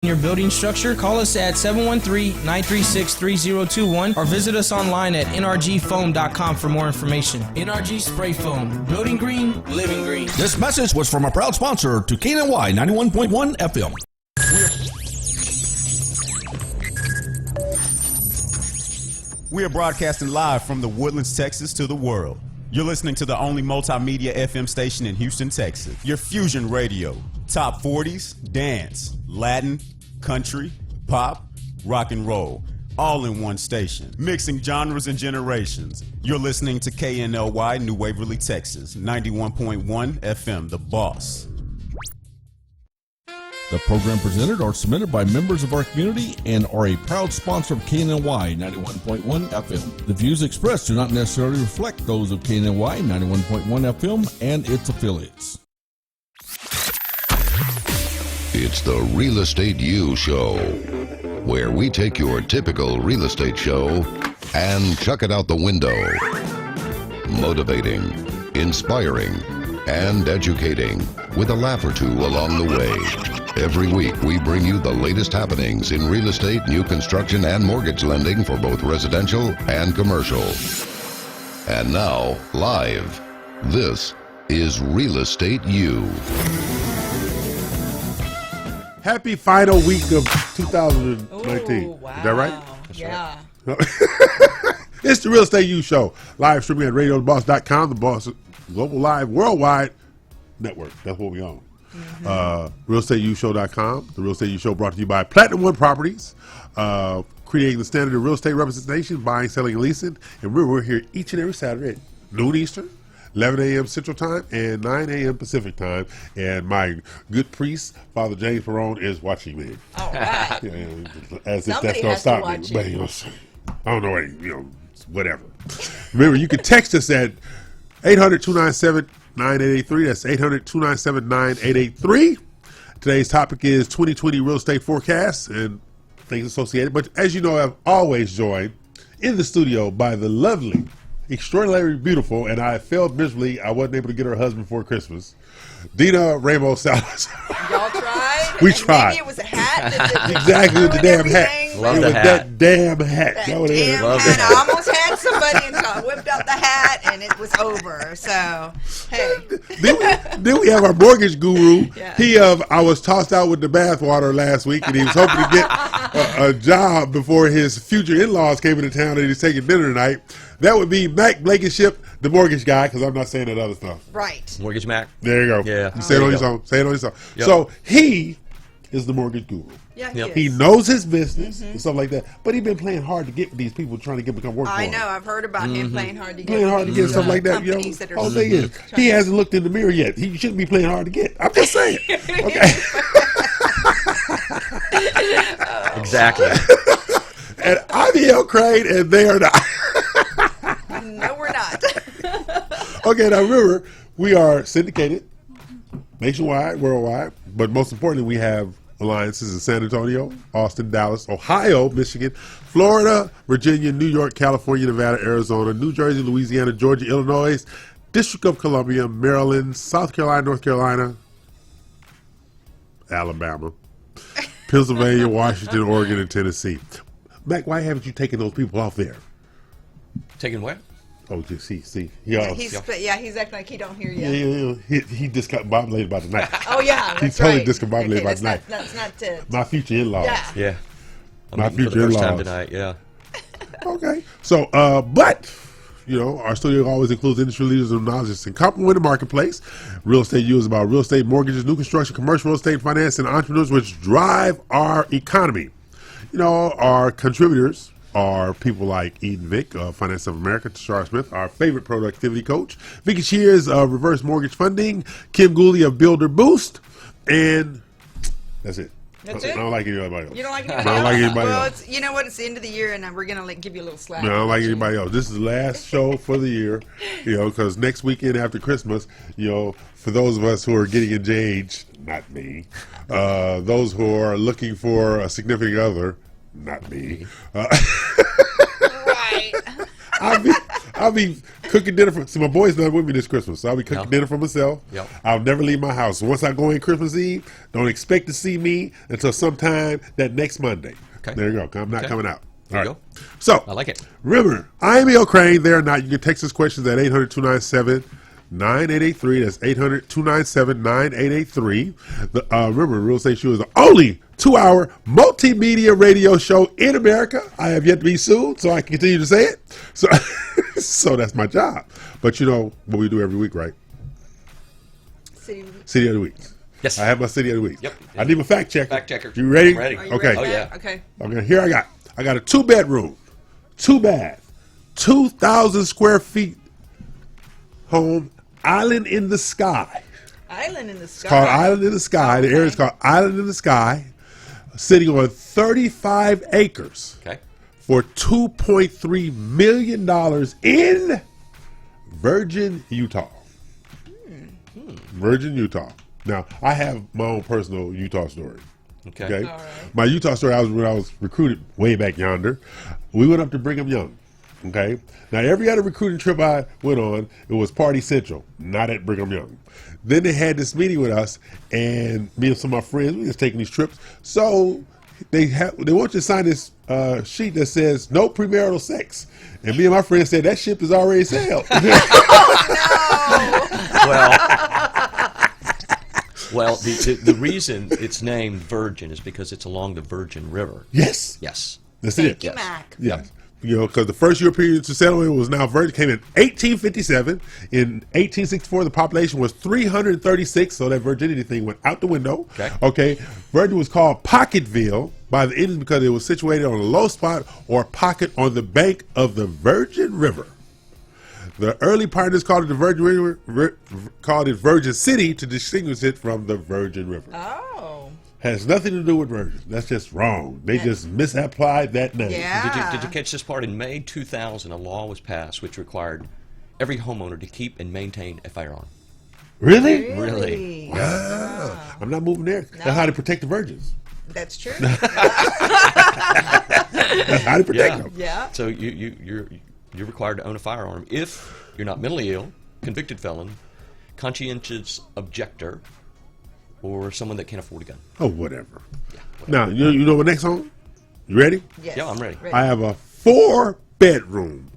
your building structure, call us at 713-936-3021 or visit us online at nrgfoam.com for more information. NRG Spray Foam. Building green, living green. This message was from a proud sponsor to KNLY 91.1 FM. We are broadcasting live from the Woodlands, Texas to the world. You're listening to the only multimedia FM station in Houston, Texas. Your Fusion Radio. Top 40s, dance, Latin, country, pop, rock and roll. All in one station. Mixing genres and generations. You're listening to KNLY New Waverly, Texas. 91.1 FM, The Boss. The program presented or submitted by members of our community and are a proud sponsor of KNLY 91.1 FM. The views expressed do not necessarily reflect those of KNLY 91.1 FM and its affiliates. It's the Real Estate U Show, where we take your typical real estate show and chuck it out the window. Motivating, inspiring, and educating with a laugh or two along the way. Every week, we bring you the latest happenings in real estate, new construction, and mortgage lending for both residential and commercial. And now, live, this is Real Estate U. Happy final week of 2019. Ooh, wow. Is that right? Yeah. It's the Real Estate U Show. Live streaming at radiotheboss.com, the Boss Global Live Worldwide Network. That's what we own. RealEstateUShow.com. The Real Estate U Show brought to you by Platinum One Properties, creating the standard of real estate representation, buying, selling, and leasing. And we're here each and every Saturday at noon Eastern, 11 a.m. Central Time, and 9 a.m. Pacific Time. And my good priest, Father James Perone, is watching me. All right. As if Somebody that's going to has to stop me. watch But, I don't know, whatever. Remember, you can text us at 800-297-9883. That's 800-297-9883. Today's topic is 2020 real estate forecasts and things associated. But as you know, I've always joined in the studio by the lovely, extraordinarily beautiful, and I failed miserably. I wasn't able to get her husband for Christmas, Dina Ramos Salazar. Y'all tried? We And tried. Maybe it was a hat. Exactly, with the damn hat. Love It the was hat. that damn hat. That That was it. damn Love hat. it. I almost had somebody and so I whipped out the hat and it was over. So, hey. Then we have our mortgage guru. Yeah. I was tossed out with the bathwater last week, and he was hoping to get a job before his future in-laws came into town and he's taking dinner tonight. That would be Mac Blankenship, the mortgage guy, because I'm not saying that other stuff. Right. Mortgage Mac. There you go. Yeah. You say it There on you your song. Say it on your song. Yep. So he is the mortgage guru. Yeah, Yep. He is. knows his business and stuff like that, but he's been playing hard to get with these people trying to become work for I him. know. I've heard about him playing hard to get. Playing hard to get stuff like that, companies that are All thing is, he hasn't looked in the mirror yet. He shouldn't be playing hard to get. I'm just saying. Okay. Exactly. And I'm E.L. Crane, and they are not. No, we're not. Okay, now remember, we are syndicated nationwide, worldwide, but most importantly, we have alliances in San Antonio, Austin, Dallas, Ohio, Michigan, Florida, Virginia, New York, California, Nevada, Arizona, New Jersey, Louisiana, Georgia, Illinois, District of Columbia, Maryland, South Carolina, North Carolina, Alabama, Pennsylvania, Washington, Oregon, and Tennessee. Mac, why haven't you taken those people off there? Taking what? Oh, just see. He's acting like he don't hear you. He discombobulated about tonight. Oh yeah, He that's totally right. discombobulated Okay, about tonight. That's not it. My future in-laws. Yeah. Yeah. My I'm meeting for future the first time in-laws. tonight. Yeah. Okay. So, but, our studio always includes industry leaders and knowledge and complement the marketplace. Real Estate U is about real estate, mortgages, new construction, commercial real estate, finance, and entrepreneurs which drive our economy. Our contributors are people like Eden Vick of Finance of America, Tashar Smith, our favorite productivity coach, Vicky Shears of Reverse Mortgage Funding, Kim Gooley of Builder Boost, and that's it. That's I it? don't like anybody else. You don't like I anybody don't else? like anybody well, else. you know what? It's the end of the year, and we're gonna give you a little slack. No, I don't like anybody else. This is the last show for the year, because next weekend after Christmas, for those of us who are getting engaged, not me, those who are looking for a significant other, not me. Right. I'll I'll be cooking dinner for. See, my boy's not with me this Christmas, so I'll be cooking Yep. dinner for myself. Yep. I'll never leave my house. Once I go in Christmas Eve, don't expect to see me until sometime that next Monday. Okay. There you go. I'm not Okay. coming out. There you All right. go. So I like it. Remember, I am E.L. Crane. There or not, you can text us questions at 800-297-9883. That's 800-297-9883. Remember, Real Estate Show is the only 2-hour multimedia radio show in America. I have yet to be sued, so I can continue to say it. So, so that's my job. But you know what we do every week, right? City of the Week. Yes. I have my City of the Week. Yep. I need my fact checker. Fact checker. You ready? I'm ready. Are you Okay. ready Oh, for yeah. that? Okay. Okay, here I got a 2-bedroom, 2-bath, 2,000 square feet home, island in the sky. Island in the sky. Called Island in the Sky. The area is called Island in the Sky, sitting on 35 acres Okay. for $2.3 million in Virgin, Utah. Virgin, Utah. Now, I have my own personal Utah story. Okay. Okay. All right. My Utah story, when I was recruited way back yonder, we went up to Brigham Young. Okay. Now, every other recruiting trip I went on, it was Party Central, not at Brigham Young. Then they had this meeting with us, and me and some of my friends, we was taking these trips. So they want you to sign this sheet that says no premarital sex. And me and my friends said that ship is already sailed. Well, the reason it's named Virgin is because it's along the Virgin River. Yes. Yes. That's Thank it. you, Yes. Mac. Yes. You know, because the first European to settle it was now Virgin, came in 1857. In 1864, the population was 336, so that virginity thing went out the window. Okay. Virgin was called Pocketville by the Indians because it was situated on a low spot or pocket on the bank of the Virgin River. The early pioneers called it the Virgin River, called it Virgin City to distinguish it from the Virgin River. Oh. Has nothing to do with Virgin. That's just wrong. They just misapplied that name. Yeah. Did you catch this part? In May 2000, a law was passed which required every homeowner to keep and maintain a firearm. Really? Really? Wow. I'm not moving there. That's how to protect the virgins. That's true. That's how to protect them. Yeah. So you're required to own a firearm if you're not mentally ill, convicted felon, conscientious objector, or someone that can't afford a gun. Oh, whatever. Now, you know what next song? You ready? Yes. Yeah, I'm ready. I have a 4-bedroom,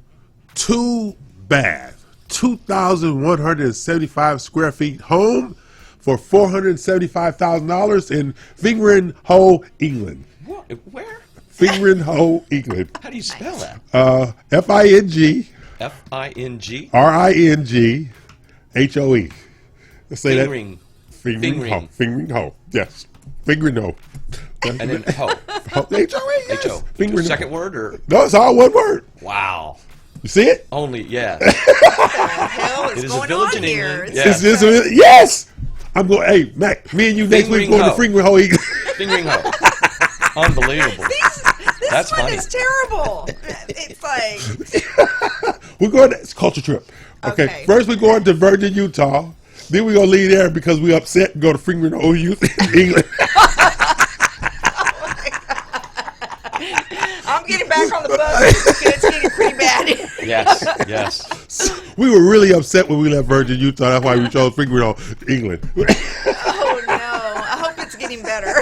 2-bath, 2,175 square feet home for $475,000 in Fingering-Hoe, England. What? Where? Fingering-Hoe, England. How do you spell that? F-I-N-G. F-I-N-G? R-I-N-G-H-O-E. Let's say Fingering. that. Fingering-Hoe. Fingering-Hoe. Yes. Fingering-Hoe. And then ho. H-O-E. Yes. H-O. Fingering-Hoe. Second word or? No, it's all one word. Wow. You see it? Only, yeah. What the hell is It is a going village on in here? England. It's Yeah. It's just yes. I'm going. Hey, Mac. Me and you next week Fingering going to Hoe. Fingering-Hoe. England. Fingering ho. Unbelievable. This That's one funny. is terrible. It's like, We're going to it's culture trip. Okay. Okay. First we're going to Virgin, Utah. Then we're gonna leave there because we upset and go to Fingering-Hoe, England. I'm getting back on the boat. It's getting pretty bad. Yes, yes. We were really upset when we left Virgin, Utah. That's why we chose Fingering-Hoe, England. Oh no! I hope it's getting better.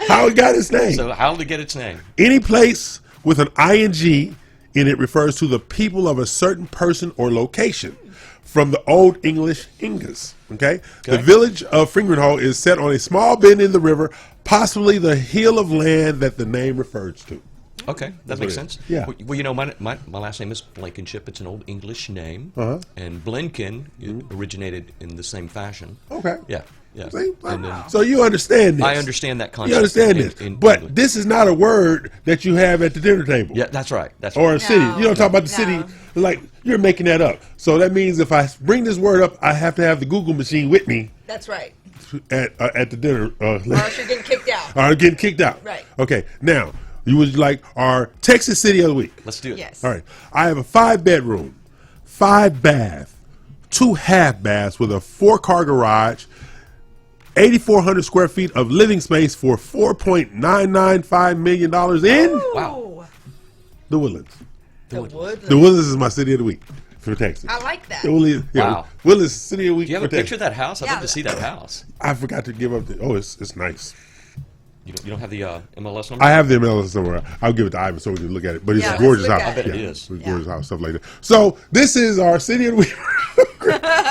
How it got its name? So how did it get its name? Any place with an ing in it refers to the people of a certain person or location. From the Old English Ingas, okay? The village of Fingering-Hoe is set on a small bend in the river, possibly the hill of land that the name refers to. Okay, that makes it sense. is. Yeah. Well, you know, my last name is Blankenship. It's an old English name. And Blenkin originated in the same fashion. Okay. Yeah, yeah. See? And then So you understand this. I understand that concept. You understand this. But English. this is not a word that you have at the dinner table. Yeah, that's right. That's Or right. a city. You don't talk about the city like you're making that up. So that means if I bring this word up, I have to have the Google machine with me That's right. at the dinner. Or else you're getting kicked out. Or getting kicked out. Right. Okay. Now, you would like our Texas City of the Week. Let's do it. Yes. All right. I have a 5-bedroom, 5-bath, 2 half-baths with a 4-car garage, 8,400 square feet of living space for $4.995 million in Wow. the Woodlands. Woodlands. The Woodlands is my city of the week for Texas. I like that. The Woodlands, Wow. Woodlands city of the week. Do you have for a picture Texas. of that house? I'd Yeah. love to see that house. I forgot to give up. It's nice. You don't have the MLS number? I have the MLS somewhere. I'll give it to Ivan so we can look at it. But it's Yeah, a gorgeous let's look house. at it. I bet it Yeah, is. It's a gorgeous house, stuff like that. So this is our city of the week.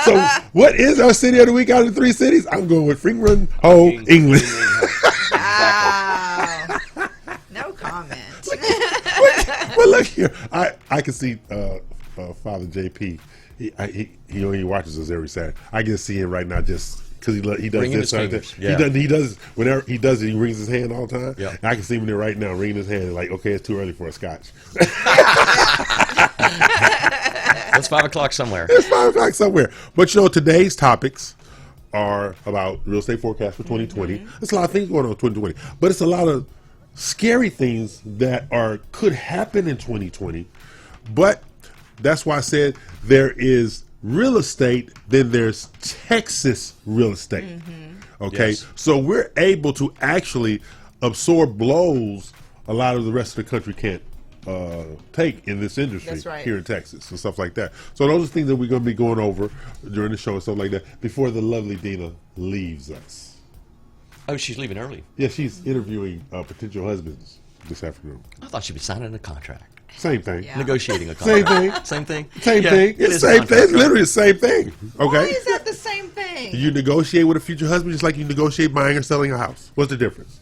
So what is our city of the week out of the three cities? I'm going with Fringren, Ho, England. Wow. No comment. But look here, I can see Father JP. He only watches us every Saturday. I can see him right now just because he does Wringing this. his fingers. He does whenever he does it. He rings his hand all the time. Yeah. And I can see him there right now, wringing his hand. Like, okay, it's too early for a scotch. It's 5 o'clock somewhere. It's 5 o'clock somewhere. But today's topics are about real estate forecast for 2020. There's a lot of things going on in 2020, but it's a lot of scary things that could happen in 2020. But that's why I said there is real estate, then there's Texas real estate. Okay, Yes. so we're able to actually absorb blows a lot of the rest of the country can't take in this industry That's right. here in Texas and stuff like that. So those are things that we're going to be going over during the show and stuff like that before the lovely Dina leaves us. Oh, she's leaving early. Yeah, she's interviewing potential husbands this afternoon. I thought she'd be signing a contract. Same thing. Yeah. Negotiating a Same contract. thing. Same thing? Same Yeah, thing. it It's is a same thing. contract, It's right? literally the same thing. Why Okay. is that the same thing? You negotiate with a future husband just like you negotiate buying or selling a house. What's the difference?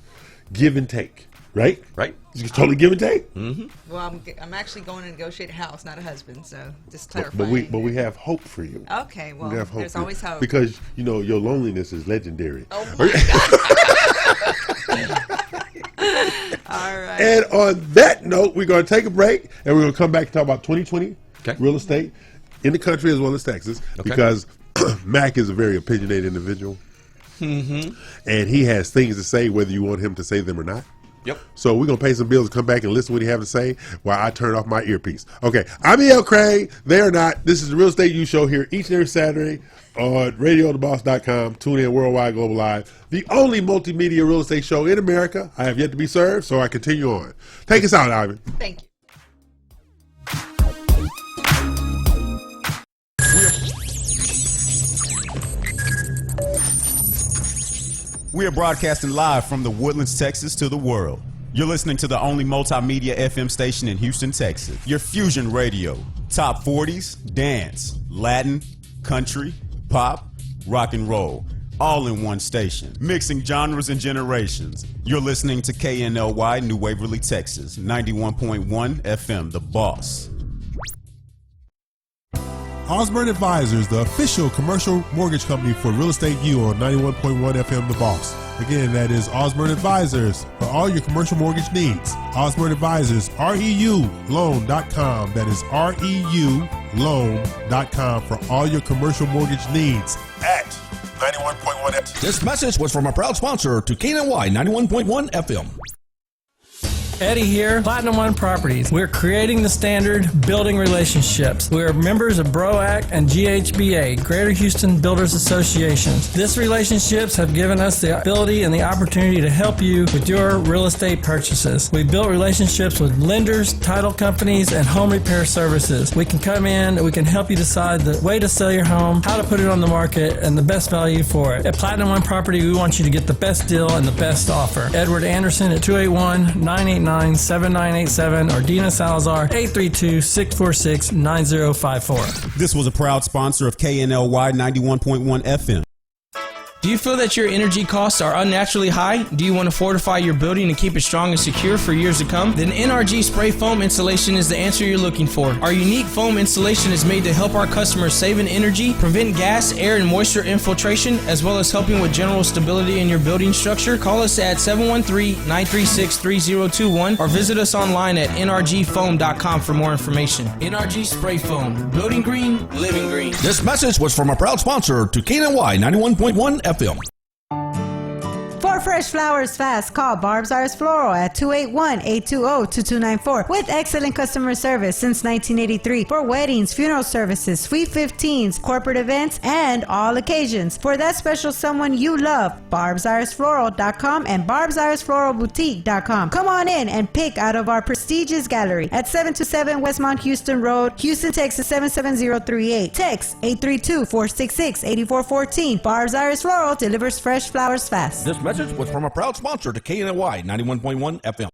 Give and take, right? Right. You can totally give and take. Well, I'm actually going to negotiate a house, not a husband. So just But clarifying. we have hope for you. Okay, well, We have hope there's for you. always hope. Because your loneliness is legendary. Oh my All right. And on that note, we're going to take a break and we're going to come back and talk about 2020 Okay. real estate in the country as well as Texas because Mac is a very opinionated individual. And he has things to say whether you want him to say them or not. Yep. So we're going to pay some bills and come back and listen to what he have to say while I turn off my earpiece. Okay, I'm E.L. Craig. They are not. This is the Real Estate U Show here each and every Saturday on radiotheboss.com. Tune in worldwide, global live. The only multimedia real estate show in America. I have yet to be served, so I continue on. Take us out, Ivan. Thank you. We are broadcasting live from the Woodlands, Texas to the world. You're listening to the only multimedia FM station in Houston, Texas. Your fusion radio. Top 40s, dance, Latin, country, pop, rock and roll. All in one station. Mixing genres and generations. You're listening to KNLY New Waverly, Texas. 91.1 FM, The Boss. Osborne Advisors, the official commercial mortgage company for Real Estate U on 91.1 FM The Boss. Again, that is Osborne Advisors for all your commercial mortgage needs. Osborne Advisors, REULoan.com. That is REULoan.com for all your commercial mortgage needs at 91.1 FM. This message was from a proud sponsor to KNLY 91.1 FM. Eddie here, Platinum One Properties. We're creating the standard, building relationships. We're members of BROAC and GHBA, Greater Houston Builders Associations. These relationships have given us the ability and the opportunity to help you with your real estate purchases. We built relationships with lenders, title companies, and home repair services. We can come in and we can help you decide the way to sell your home, how to put it on the market, and the best value for it. At Platinum One Property, we want you to get the best deal and the best offer. Edward Anderson at 281-989-7987 or Dina Salazar 832-646-9054. This was a proud sponsor of KNLY 91.1 FM. Do you feel that your energy costs are unnaturally high? Do you want to fortify your building and keep it strong and secure for years to come? Then NRG Spray Foam Installation is the answer you're looking for. Our unique foam installation is made to help our customers save in energy, prevent gas, air, and moisture infiltration, as well as helping with general stability in your building structure. Call us at 713-936-3021 or visit us online at nrgfoam.com for more information. NRG Spray Foam. Building green, living green. This message was from a proud sponsor to KNLY 91.1 FM. For fresh flowers fast, call Barb's Iris Floral at 281-820-2294 with excellent customer service since 1983 for weddings, funeral services, sweet 15s, corporate events, and all occasions. For that special someone you love, barbsirisfloral.com and barbsirisfloralboutique.com. Come on in and pick out of our prestigious gallery at 727 Westmont Houston Road, Houston, Texas 77038. Text 832-466-8414. Barb's Iris Floral delivers fresh flowers fast. This message was from a proud sponsor to KNLY 91.1 FM.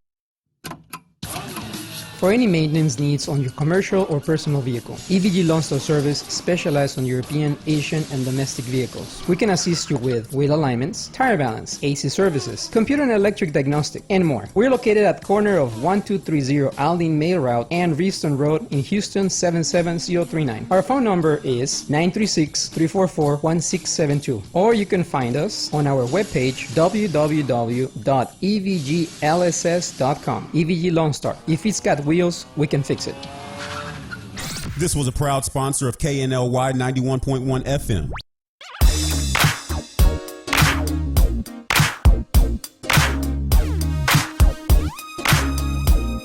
For any maintenance needs on your commercial or personal vehicle, EVG Loan Store Service specializes on European, Asian, and domestic vehicles. We can assist you with wheel alignments, tire balance, AC services, computer and electric diagnostic, and more. We're located at the corner of 1230 Aldine Mail Route and Reeston Road in Houston 77039. Our phone number is 936-344-1672, or you can find us on our webpage www.evglss.com. EVG Loan Star. If it's got wheels, we can fix it. This was a proud sponsor of KNLY 91.1 FM.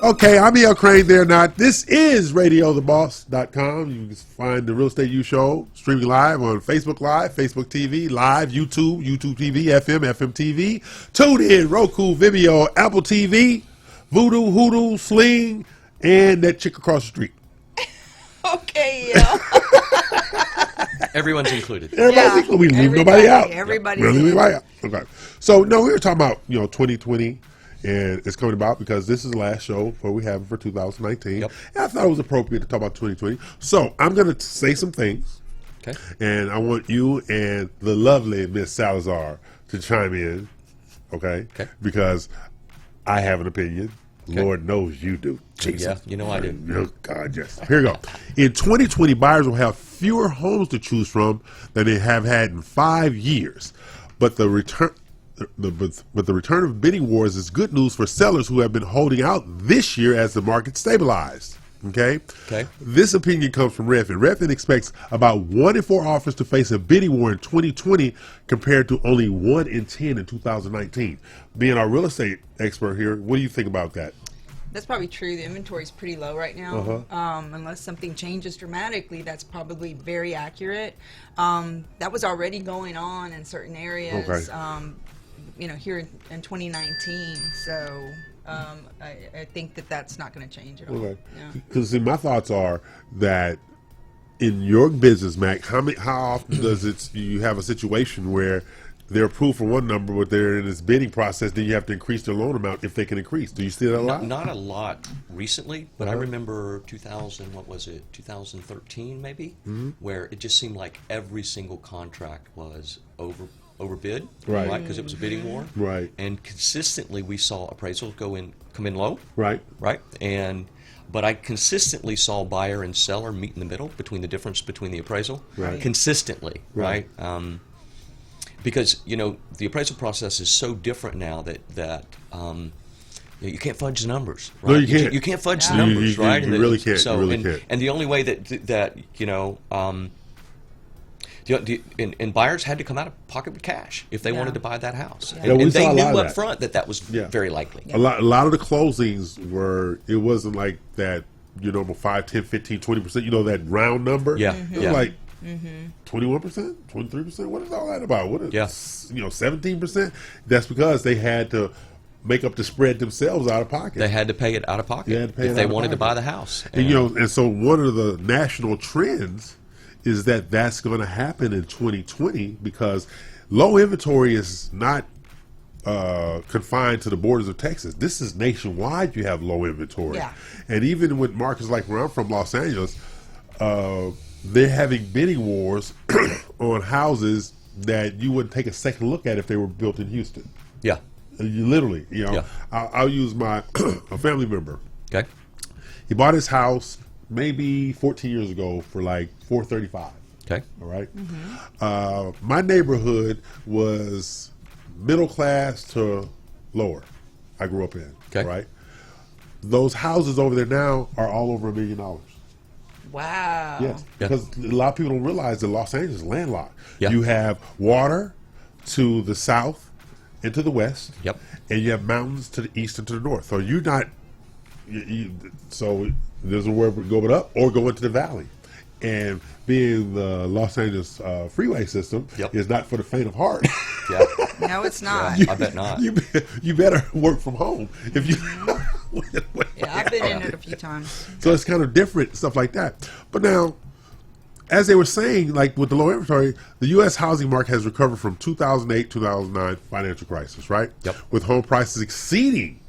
Okay, I'm E.L. Crane there not. This is RadioTheBoss.com. You can find the Real Estate U Show streaming live on Facebook Live, Facebook TV, Live, YouTube, YouTube TV, FM, FM TV, TuneIn, Roku, Vimeo, Apple TV, Voodoo, Hoodoo, Sling, and that chick across the street. Okay, yeah. Everyone's included. Everybody's included. We leave nobody out. Everybody's really in. leave nobody out. Okay. So, no, we were talking about, 2020, and it's coming about because this is the last show we have for 2019. Yep. And I thought it was appropriate to talk about 2020. So, I'm going to say some things. Okay. And I want you and the lovely Miss Salazar to chime in, okay? Okay. Because I have an opinion. Okay. Lord knows you do. Jesus. Yeah, you know I do. Oh, God, yes. Here we go. In 2020, buyers will have fewer homes to choose from than they have had in 5 years. But the return of bidding wars is good news for sellers who have been holding out this year as the market stabilized. Okay? Okay. This opinion comes from Redfin. Redfin expects about 1 in 4 offers to face a bidding war in 2020 compared to only 1 in 10 in 2019. Being our real estate expert here, what do you think about that? That's probably true. The inventory is pretty low right now. Unless something changes dramatically, that's probably very accurate. That was already going on in certain areas, here in 2019. So I think that's not going to change at all. Because my thoughts are that in your business, Mac, how often does you have a situation where they're approved for one number, but they're in this bidding process, then you have to increase their loan amount if they can increase. Do you see that a lot? Not a lot recently, but I remember 2013 maybe, where it just seemed like every single contract was overbid, right? Because it was a bidding war, right? And consistently we saw appraisals come in low, right? But I consistently saw buyer and seller meet in the middle between the difference between the appraisal, consistently, right? Because the appraisal process is so different now that you can't fudge the numbers. Right? No, you can't. You can't fudge the numbers, right? You really can't. So, you really can't. And the only way that and buyers had to come out of pocket with cash if they wanted to buy that house. Yeah, and they knew up front that was very likely. A lot of the closings it wasn't like that, 5, 10, 15, 20%, that round number. Yeah. It was like 21%, 23%. What is all that about? What is 17%? That's because they had to make up the spread themselves out of pocket. They had to pay it out of pocket if they wanted to buy the house. And and so one of the national trends is that's going to happen in 2020 because low inventory is not confined to the borders of Texas. This is nationwide. You have low inventory, and even with markets like where I'm from, Los Angeles, they're having bidding wars on houses that you wouldn't take a second look at if they were built in Houston. Yeah, you literally, I'll use a family member. Okay, he bought his house maybe 14 years ago for like $435. Okay. All right. My neighborhood was middle class to lower. I grew up in. Okay. Right. Those houses over there now are all over $1 million. Wow. Yes. Because a lot of people don't realize that Los Angeles is landlocked. Yeah. You have water to the south and to the west. Yep. And you have mountains to the east and to the north. So you're not. So there's a word going up or going to the valley. And being the Los Angeles freeway system is not for the faint of heart. Yeah. No, it's not. I bet not. You better work from home if you. Yeah, I've been in it a few times. So it's kind of different, stuff like that. But now, as they were saying, like with the low inventory, the U.S. housing market has recovered from 2008, 2009 financial crisis, right? Yep. With home prices exceeding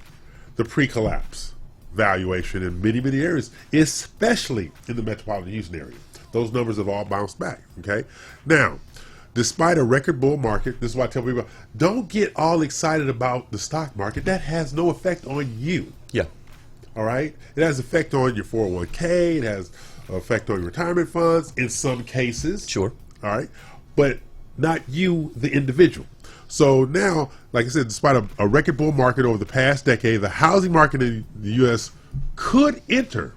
the pre-collapse valuation in many, many areas, especially in the metropolitan Houston area. Those numbers have all bounced back, okay? Now, despite a record bull market, this is why I tell people, don't get all excited about the stock market. That has no effect on you. Yeah. All right? It has effect on your 401k. It has effect on your retirement funds in some cases. Sure. All right? But not you, the individual. So now, like I said, despite a record bull market over the past decade, the housing market in the U.S. could enter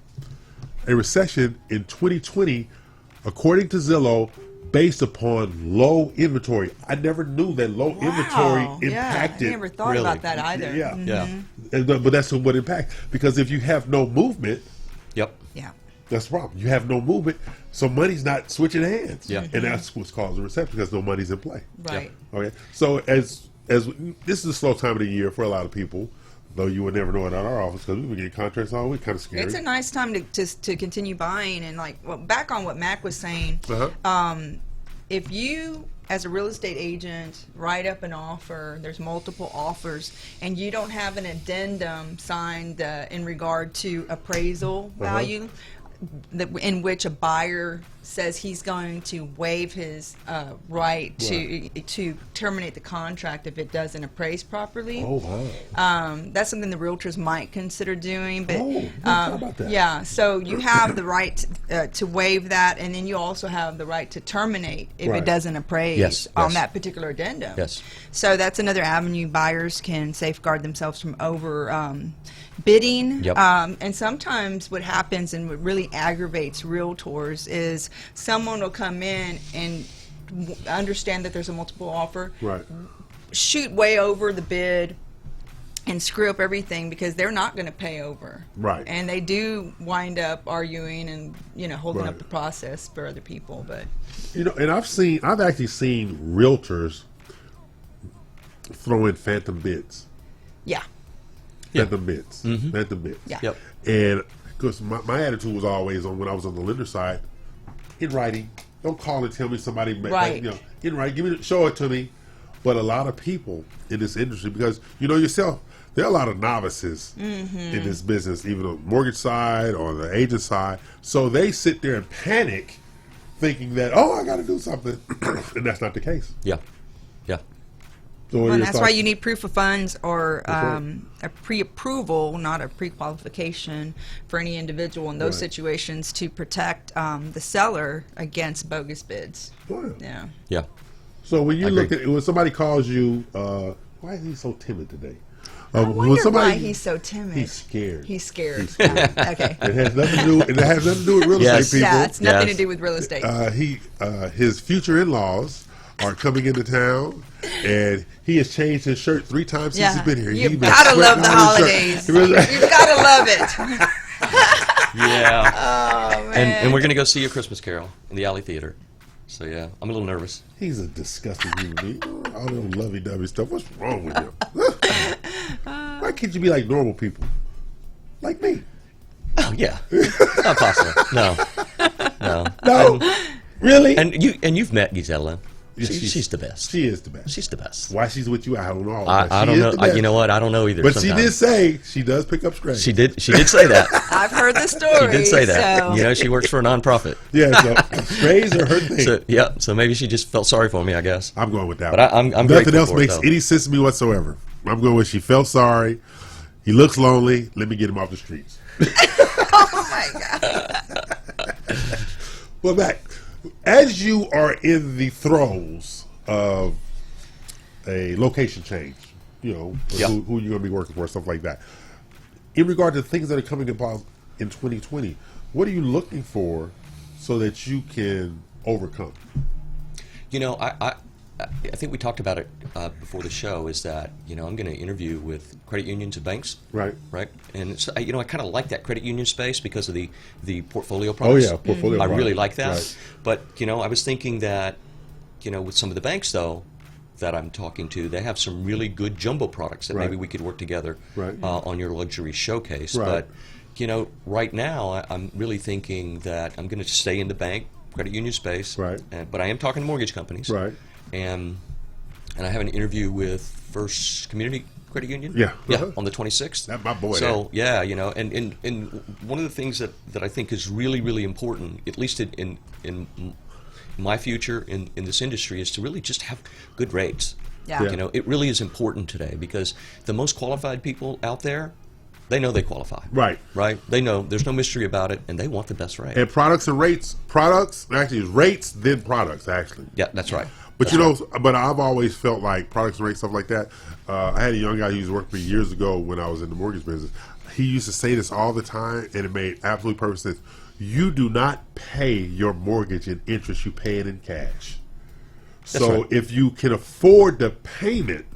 a recession in 2020, according to Zillow, based upon low inventory. I never knew that low inventory impacted. I never thought about that either. Yeah. Yeah. But that's what impacts. Because if you have no movement, Yep. Yeah. that's the problem. You have no movement, so money's not switching hands. Yeah. And that's what's causing a recession, because no money's in play. Right. Okay. So as this is a slow time of the year for a lot of people, though you would never know it at our office because we've been getting contracts all week. Kind of scary. It's a nice time to continue buying, and back on what Mac was saying. If you, as a real estate agent, write up an offer, there's multiple offers, and you don't have an addendum signed in regard to appraisal value, in which a buyer says he's going to waive his right to terminate the contract if it doesn't appraise properly. Oh, wow. That's something the realtors might consider doing. But how about that? yeah, so you have the right to waive that, and then you also have the right to terminate if it doesn't appraise on that particular addendum. Yes. So that's another avenue buyers can safeguard themselves from over bidding. Yep. And sometimes what happens and what really aggravates realtors is someone will come in and understand that there's a multiple offer, shoot way over the bid, and screw up everything because they're not going to pay over. Right. And they do wind up arguing and holding up the process for other people. But and I've actually seen realtors throw in phantom bids. Yeah. Phantom bids. Phantom bids. Yeah. Yep. And because my attitude was always on when I was on the lender side, in writing. Don't call and tell me somebody. Right. In writing. Show it to me. But a lot of people in this industry, because you know yourself, there are a lot of novices in this business, even on the mortgage side or the agent side. So they sit there and panic, thinking that, I got to do something, and that's not the case. Yeah. Yeah. So and that's why you need proof of funds or a pre-approval, not a pre-qualification for any individual in those situations to protect the seller against bogus bids. Yeah. Yeah. So when you look at when somebody calls you, why is he so timid today? I wonder why he's so timid. He's scared. He's scared. Okay. It has nothing to do. It has nothing to do with real estate people. Yeah, it's nothing to do with real estate. His future in-laws are coming into town, and he has changed his shirt 3 times since he's been here. You've got to love the holidays. You've got to love it. Yeah. Oh, man. And we're going to go see A Christmas Carol in the Alley Theater. So, yeah, I'm a little nervous. He's a disgusting human being. All that lovey-dovey stuff. What's wrong with him? Why can't you be like normal people? Like me. Oh, yeah. Not possible. No. No? Really? And you've met Gisela. She's the best. She is the best. She's the best. Why she's with you, I don't know. I don't know. You know what? I don't know either. But sometimes. She did say she does pick up strays. She did say that. I've heard the story. She did say that. So. She works for a nonprofit. Yeah, so strays are her thing. So maybe she just felt sorry for me, I guess. I'm going with that. But I'm nothing else for makes any sense to me whatsoever. I'm going with she felt sorry. He looks lonely. Let me get him off the streets. Oh my God. Well, Mac, as you are in the throes of a location change, who you're going to be working for, stuff like that. In regard to things that are coming about in 2020, what are you looking for so that you can overcome? I think we talked about it before the show, is that, I'm going to interview with credit unions and banks. Right. And it's, I kind of like that credit union space because of the portfolio products. Oh, yeah, portfolio I products. really like that. Right. But, I was thinking that, with some of the banks, though, that I'm talking to, they have some really good jumbo products that maybe we could work together on your luxury showcase. Right. But, right now, I'm really thinking that I'm going to stay in the bank, credit union space. Right. But I am talking to mortgage companies. Right. And I have an interview with First Community Credit Union. Yeah. On the 26th. That's my boy. So, and one of the things that I think is really, really important, at least in my future in this industry, is to really just have good rates. Yeah. It really is important today, because the most qualified people out there, they know they qualify. Right. They know there's no mystery about it, and they want the best rate. And products and rates. Actually, it's rates, then products, actually. Yeah, that's right. But but I've always felt like products and rates, stuff like that. I had a young guy who used to work for me years ago when I was in the mortgage business. He used to say this all the time, and it made absolute perfect sense. You do not pay your mortgage in interest, you pay it in cash. So if you can afford the payment,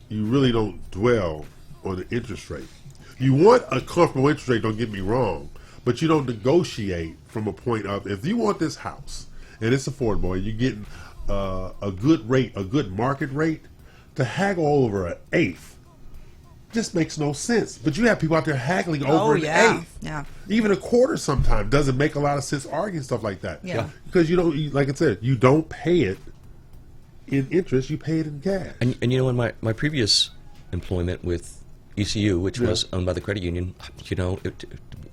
you really don't dwell on the interest rate. You want a comfortable interest rate, don't get me wrong, but you don't negotiate from a point of, if you want this house and it's affordable and you're getting a good rate, a good market rate, to haggle over an eighth just makes no sense. But you have people out there haggling over an eighth. Yeah. Even a quarter sometimes doesn't make a lot of sense arguing stuff like that. Yeah. Because like I said, you don't pay it in interest, you pay it in cash. And in my previous employment with ECU, which was owned by the credit union,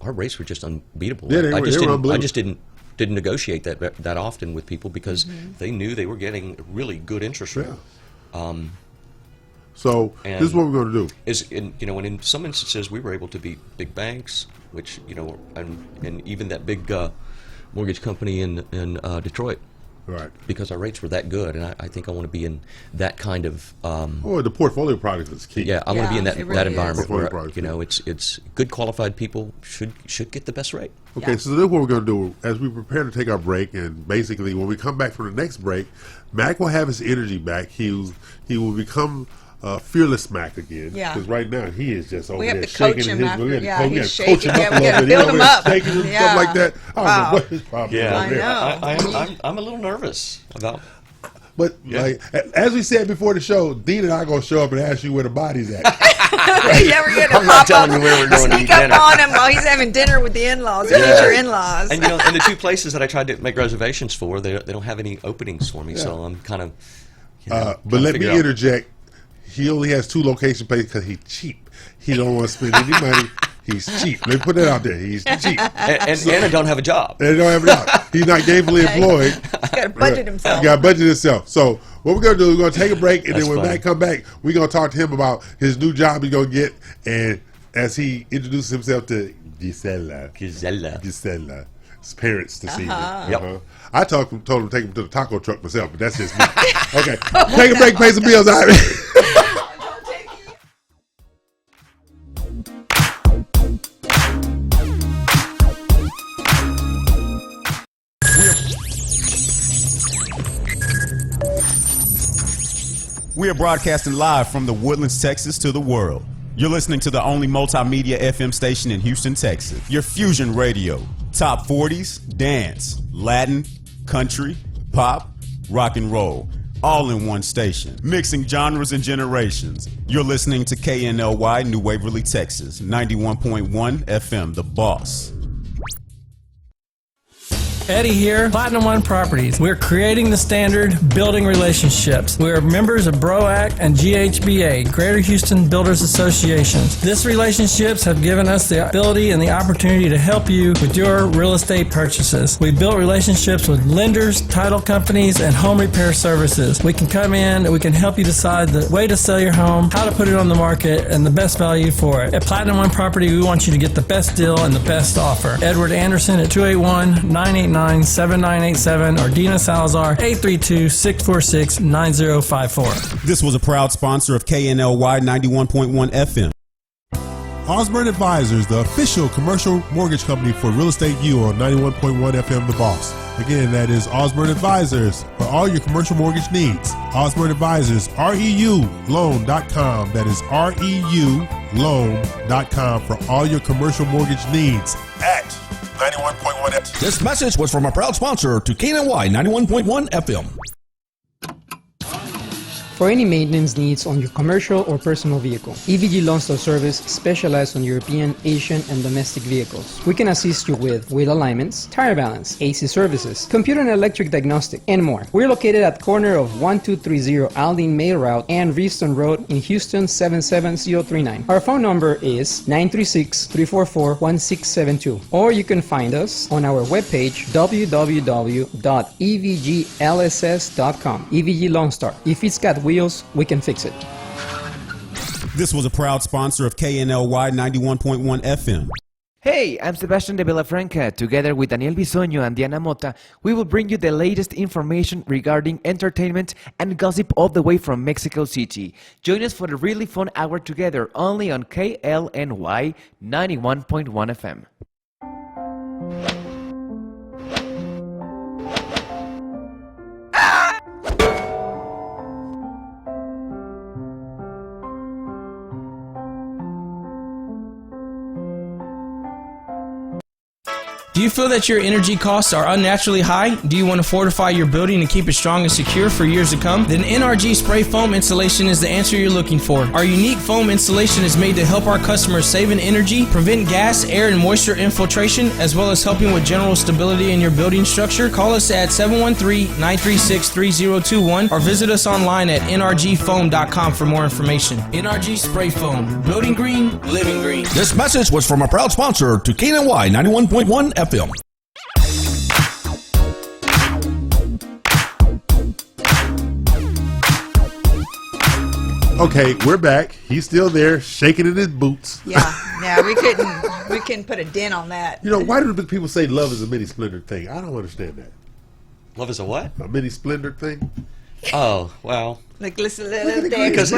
our rates were just unbeatable. Yeah, they were unbelievable. I just didn't negotiate that often with people, because they knew they were getting a really good interest rate. Yeah. So this is what we're going to do. And in some instances we were able to beat big banks, which and even that big mortgage company in Detroit. Right. Because our rates were that good, and I think I want to be in that kind of. The portfolio product is key. Yeah, I want to be in that environment Portfolio where product, it's good qualified people should get the best rate. Okay, so this is what we're going to do as we prepare to take our break, and basically when we come back from the next break, Mac will have his energy back. He will become fearless Mac again. Yeah. Because right now he is just over We have there to coach shaking him his after. he's shaking. coach him up a We little got to bit. build him up. Shaking and stuff like that. I don't know what his problem is. I know. I'm a little nervous about. But like as we said before the show, Dean and I are going to show up and ask you where the body's at. Yeah, we're gonna I'm not telling you where we're going to eat sneak up dinner. on him while he's having dinner with the in-laws. Future in-laws. And and the two places that I tried to make reservations for, they don't have any openings for me, so I'm kind of. But let me interject. He only has 2 location places because he's cheap. He don't want to spend any money. He's cheap. Let me put that out there. He's cheap. And I don't have a job. And don't have a job. He's not gainfully employed. He's got to budget himself. He's got to budget himself. So what we're going to do, we're going to take a break, and That's then when funny. Matt come back, we're going to talk to him about his new job he's going to get, and as he introduces himself to Gisela. His parents this evening. Yep. I told him to take him to the taco truck myself, but that's just me. Okay. Take a break, pay some bills, Ivy. We are broadcasting live from the Woodlands, Texas to the world. You're listening to the only multimedia FM station in Houston, Texas. Your fusion radio. Top 40s, dance, Latin, country, pop, rock and roll. All in one station. Mixing genres and generations. You're listening to KNLY New Waverly, Texas. 91.1 FM, The Boss. Eddie here, Platinum One Properties. We're creating the standard, building relationships. We're members of BROAC and GHBA, Greater Houston Builders Associations. These relationships have given us the ability and the opportunity to help you with your real estate purchases. We built relationships with lenders, title companies, and home repair services. We can come in and we can help you decide the way to sell your home, how to put it on the market, and the best value for it. At Platinum One Property, we want you to get the best deal and the best offer. Edward Anderson at 281-989-7987 or Dina Salazar 832-646-9054. This was a proud sponsor of KNLY 91.1 FM. Osborne Advisors, the official commercial mortgage company for Real Estate U on 91.1 FM The Boss. Again, that is Osborne Advisors for all your commercial mortgage needs. Osborne Advisors, REULoan.com. That is REULoan.com for all your commercial mortgage needs at 91.1 FM. This message was from a proud sponsor to KNLY 91.1 FM. For any maintenance needs on your commercial or personal vehicle, EVG Loan Store Service specializes on European, Asian, and domestic vehicles. We can assist you with wheel alignments, tire balance, AC services, computer and electric diagnostic, and more. We're located at corner of 1230 Aldine Mail Route and Reeston Road in Houston 77039. Our phone number is 936-344-1672, or you can find us on our webpage www.evglss.com. EVG Loan Star. If it's got wheels, we can fix it. This was a proud sponsor of KNLY 91.1 FM. Hey, I'm Sebastian de Villafranca. Together with Daniel Bisoño and Diana Mota, we will bring you the latest information regarding entertainment and gossip all the way from Mexico City. Join us for a really fun hour together only on KLNY 91.1 FM. Do you feel that your energy costs are unnaturally high? Do you want to fortify your building and keep it strong and secure for years to come? Then NRG Spray Foam Insulation is the answer you're looking for. Our unique foam insulation is made to help our customers save in energy, prevent gas, air, and moisture infiltration, as well as helping with general stability in your building structure. Call us at 713-936-3021 or visit us online at nrgfoam.com for more information. NRG Spray Foam. Building green, living green. This message was from a proud sponsor to KNLY 91.1 FM. Okay, we're back. He's still there, shaking in his boots. Yeah, we couldn't put a dent on that. You know, why do people say love is a mini splendor thing? I don't understand that. Love is a what? A mini splendor thing? Oh, well. Look, listen, Look at the there. green. Look at him.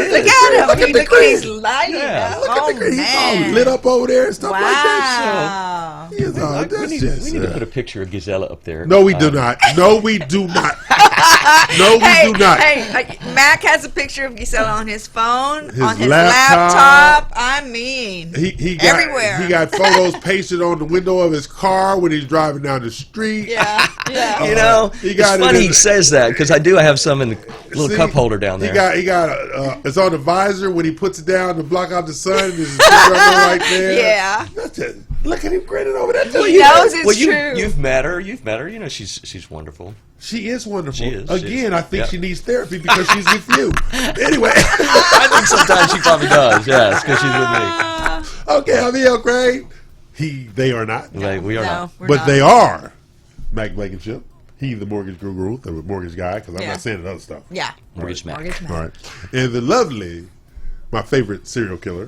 Look at the Look at his green. lighting Yeah. up. Look at the green. He's all Man. lit up over there and stuff like that. Wow. He is all, We that's need just, to put a picture of Gisela up there. no, we do not. No, we do not. No, we do not. Hey, Mac has a picture of Gisela on his phone, His on his laptop. laptop. I mean, He got, everywhere. He got photos pasted on the window of his car when he's driving down the street. yeah. You know, He got it's it funny in he the- says that because I have some in the little See, cup holder down there. He got it's on the visor when he puts it down to block out the sun. There's his picture of him right there. Yeah. That's just, look at him grinning over there. He knows it's you, true. You've met her. You know, she's wonderful. She is wonderful. She is. Again, I think Yeah. she needs therapy because she's with you. Anyway. I think sometimes she probably does. Yeah, it's because she's with me. Okay, Javier Craig. They are not. We are No, not. we're But not. they are Mac Blankenship. He, the mortgage guru, the mortgage guy, because I'm Yeah. not saying the other stuff. Yeah. Mortgage Mac. Mortgage Mac. All right. And the lovely, my favorite serial killer,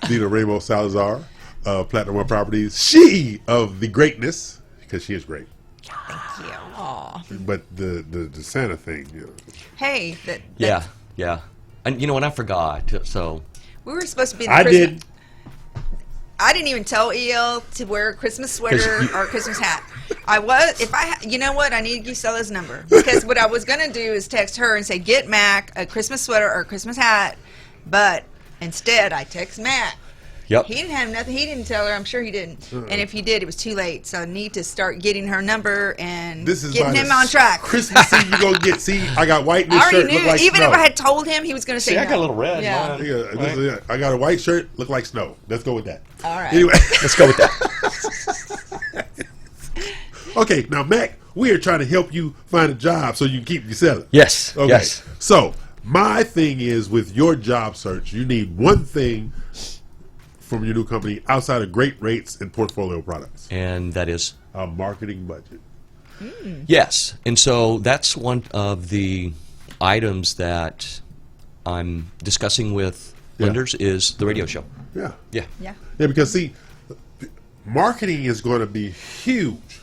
Dina Ramos Salazar of Platinum One Properties. She of the greatness, because she is great. Thank you. Aw. But the Santa thing, you know. Hey, that Yeah. And you know, and I forgot. So we were supposed to be in the I Christmas. did. I didn't even tell El to wear a Christmas sweater or a Christmas hat. You know what? I need Gisela's number because what I was gonna do is text her and say, "Get Mac a Christmas sweater or a Christmas hat," but instead I text Mac. Yep. He didn't have nothing. He didn't tell her. I'm sure he didn't. And if he did, it was too late. So I need to start getting her number and This is getting about him on track. Christmassy you gonna get. See, I got white in I this already shirt. knew. Look like Even snow. if I had told him, he was going to say See, no. I got a little red. Yeah. Mine. Yeah, this is it. I got a white shirt, look like snow. Let's go with that. All right. Anyway, let's go with that. okay, now Mac, we are trying to help you find a job so you can keep your selling. Yes. Okay. Yes. So my thing is with your job search, you need one thing from your new company outside of great rates and portfolio products. And that is a marketing budget. Yes. And so that's one of the items that I'm discussing with lenders is the radio show. Yeah. Yeah. Yeah. Yeah, because see, marketing is going to be huge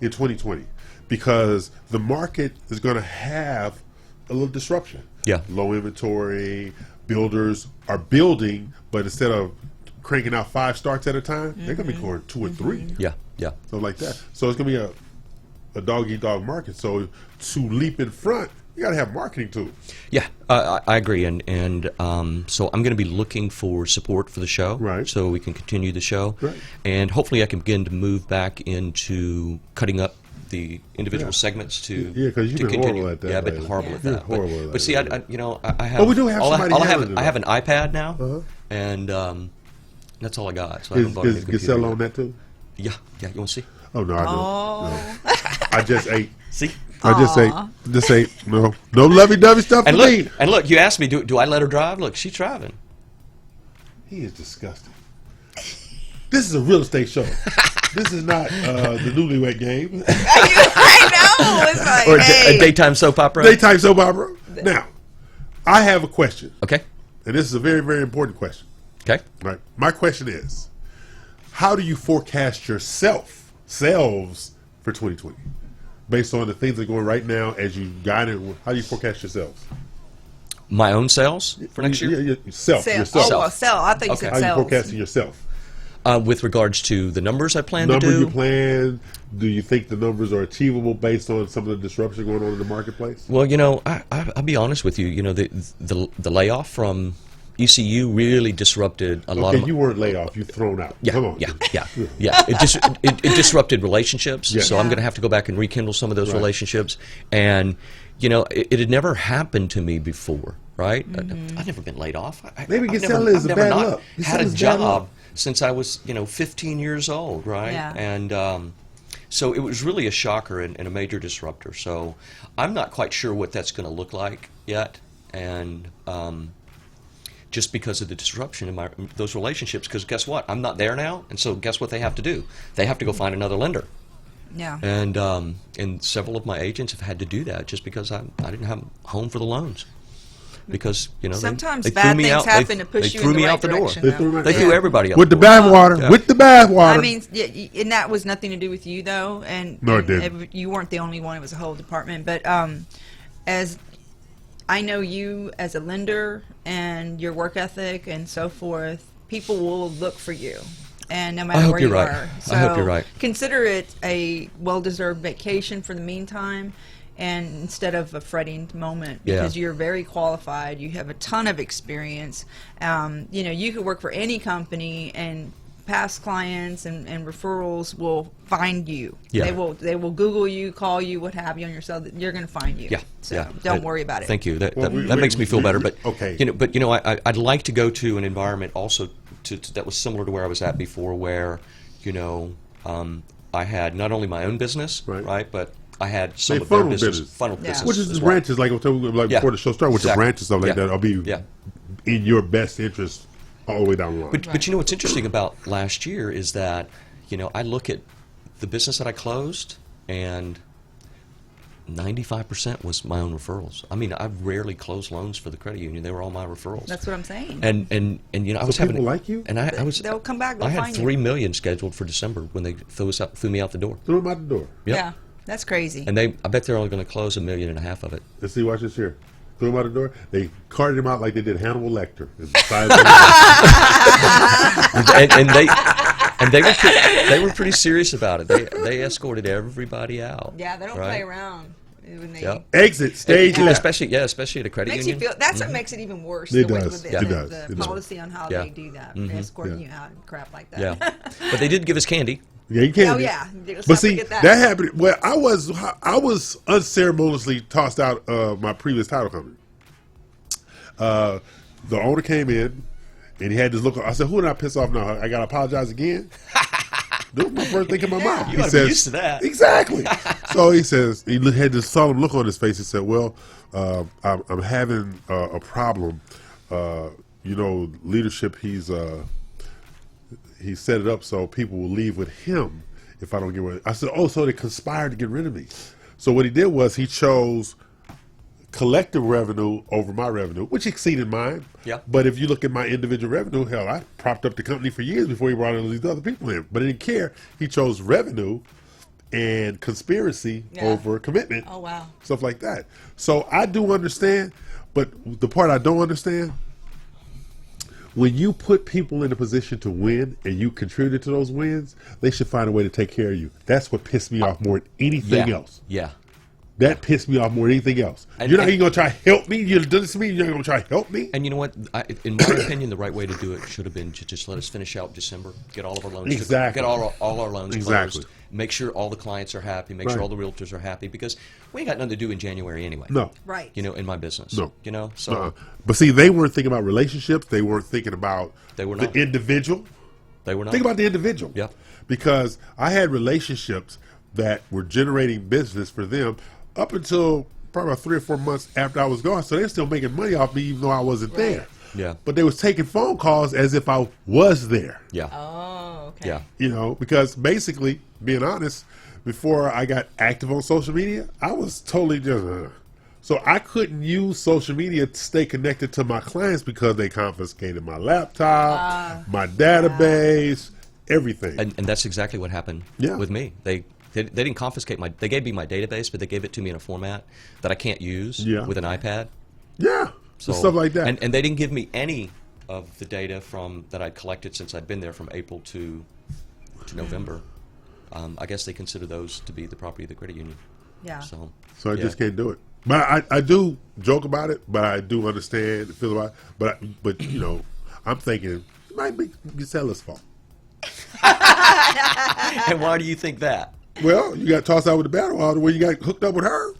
in 2020 because the market is going to have a little disruption. Yeah. Low inventory, builders are building, but instead of cranking out 5 starts at a time, they're going to be scoring 2 and 3. Yeah. So like that. So it's going to be a dog-eat-dog market. So to leap in front, you got to have marketing tools. Yeah, I agree, and so I'm going to be looking for support for the show, Right. so we can continue the show, Right. and hopefully I can begin to move back into cutting up the individual segments to Yeah, 'cause you've to been continue. horrible at that Yeah, I've been lately. horrible at You're that. horrible at But that see, I have. But we do have all I somebody have, handling it, I have an iPad now, Uh-huh. and that's all I got. So I haven't bought a new Is computer Gazelle yet. on that too? Yeah. You want to see? Oh, no, I don't. No. I just ate. See? I just ate. No lovey-dovey stuff And for me. look, you asked me, do I let her drive? Look, she's driving. He is disgusting. This is a real estate show. This is not the Newlywed Game. I know. It's like, Or hey. a daytime soap opera. Daytime soap opera. Now, I have a question. Okay. And this is a very, very important question. Okay. Right. My question is, how do you forecast yourselves for 2020? Based on the things that are going right now as you guide it, how do you forecast yourselves? My own sales for next year? Yourself. Sell. Yourself. Oh, well, sell. I thought you Okay. said How are you sales. forecasting yourself? With regards to the numbers I plan to Numbers do. you plan, do you think the numbers are achievable based on some of the disruption going on in the marketplace? Well, I'll be honest with you. The layoff from ECU really disrupted a lot of. Okay, you weren't laid off. You thrown out. Yeah, Come on. yeah. It disrupted relationships. Yeah. So I'm going to have to go back and rekindle some of those relationships. And it had never happened to me before, right? I've never been laid off. Maybe I've Giselle never- is I've a never bad not luck. had a Giselle's bad luck. job since I was 15 years old, right? Yeah. And so it was really a shocker and a major disruptor. So I'm not quite sure what that's going to look like yet, and just because of the disruption in those relationships. Because guess what? I'm not there now, and so guess what they have to do? They have to go find another lender. Yeah. And several of my agents have had to do that just because I didn't have a home for the loans. Because Sometimes they bad threw me things out. happen they, to push they you threw in the me right out the door. direction. They They threw everybody out with the door. bathwater. Yeah. With the bathwater. I mean, and that was nothing to do with you though, and No, it didn't. You weren't the only one. It was a whole department. But as I know you as a lender and your work ethic and so forth, people will look for you, and no matter hope where you're you right. are. So I hope you're right. Consider it a well-deserved vacation for the meantime. And instead of a fretting moment, because you're very qualified, you have a ton of experience. You could work for any company, and past clients and referrals will find you. Yeah. They will Google you, call you, what have you on your cell. You're going to find you. Yeah. So yeah. don't worry about it. Thank you. That we- makes me feel better. But okay. I'd like to go to an environment also that was similar to where I was at before, where I had not only my own business, right, but I had some of their funnel business, funnel Yeah. business, Which is as the well. branches, like before the show started, with the Exactly. branches stuff like Yeah. that. I'll be Yeah. in your best interest all the way down the line. But you know what's interesting about last year is that I look at the business that I closed, and 95% was my own referrals. I mean, I rarely closed loans for the credit union; they were all my referrals. That's what I'm saying. And I was having people like you? and I was. They'll come back, they'll I had find you. $3 million scheduled for December when they threw me out the door. Throw them out the door. Yep. Yeah, that's crazy. And I bet they're only going to close $1.5 million of it. Let's see, watch this here. Threw them out the door. They carted him out like they did Hannibal Lecter. and they were pretty serious about it. They escorted everybody out. Yeah, they don't right? play around when they. Yep. Exit stage left. Especially at a credit Makes union. you feel. That's what makes it even worse. It the way does. with It does. The It does. policy on how Yeah. they do that. Mhm. They escorting Yeah. you out and crap like that. Yeah, but they did give us candy. Yeah, you can. Oh, yeah. Let's But not see, forget that. that. happened. Well, I was unceremoniously tossed out of my previous title company. The owner came in, and he had this look. I said, "Who did I piss off now? I got to apologize again." That was my first thing in my mind. You ought to be used to that. Exactly. So he says, he had this solemn look on his face. He said, "Well, I'm having a problem. Leadership. He set it up so people will leave with him if I don't get rid." I said, "Oh, so they conspired to get rid of me." So what he did was he chose collective revenue over my revenue, which exceeded mine. Yeah. But if you look at my individual revenue, hell, I propped up the company for years before he brought in these other people in. But he didn't care. He chose revenue and conspiracy over commitment. Oh, wow. Stuff like that. So I do understand, but the part I don't understand, when you put people in a position to win and you contribute to those wins, they should find a way to take care of you. That's what pissed me off more than anything else. Yeah. That pissed me off more than anything else. You're not even going to try to help me. You've done this to me. You're not going to try to help me. And you know what? In my opinion, the right way to do it should have been to just let us finish out December, get all of our loans, get all our loans closed, make sure all the clients are happy, make sure all the realtors are happy, because we ain't got nothing to do in January anyway. No. Right. You know, in my business. No. You know, so. But see, they weren't thinking about relationships. They weren't thinking about the individual. They were not. Think about the individual. Yeah. Because I had relationships that were generating business for them up until probably about 3 or 4 months after I was gone. So they're still making money off me even though I wasn't there. Yeah. But they was taking phone calls as if I was there. Yeah. Oh, okay. Yeah. You know, because basically, being honest, before I got active on social media, I was totally just... So I couldn't use social media to stay connected to my clients because they confiscated my laptop, my database, everything. And that's exactly what happened with me. They didn't confiscate they gave me my database, but they gave it to me in a format that I can't use with an iPad. Yeah, so stuff like that. And they didn't give me any of the data that I'd collected since I'd been there from April to November. I guess they consider those to be the property of the credit union. Yeah. So I just can't do it. But I do joke about it, but I do understand and feel about it. But you know, I'm thinking it might be Gisella's fault. And why do you think that? Well, you got tossed out with the battle water where you got hooked up with her.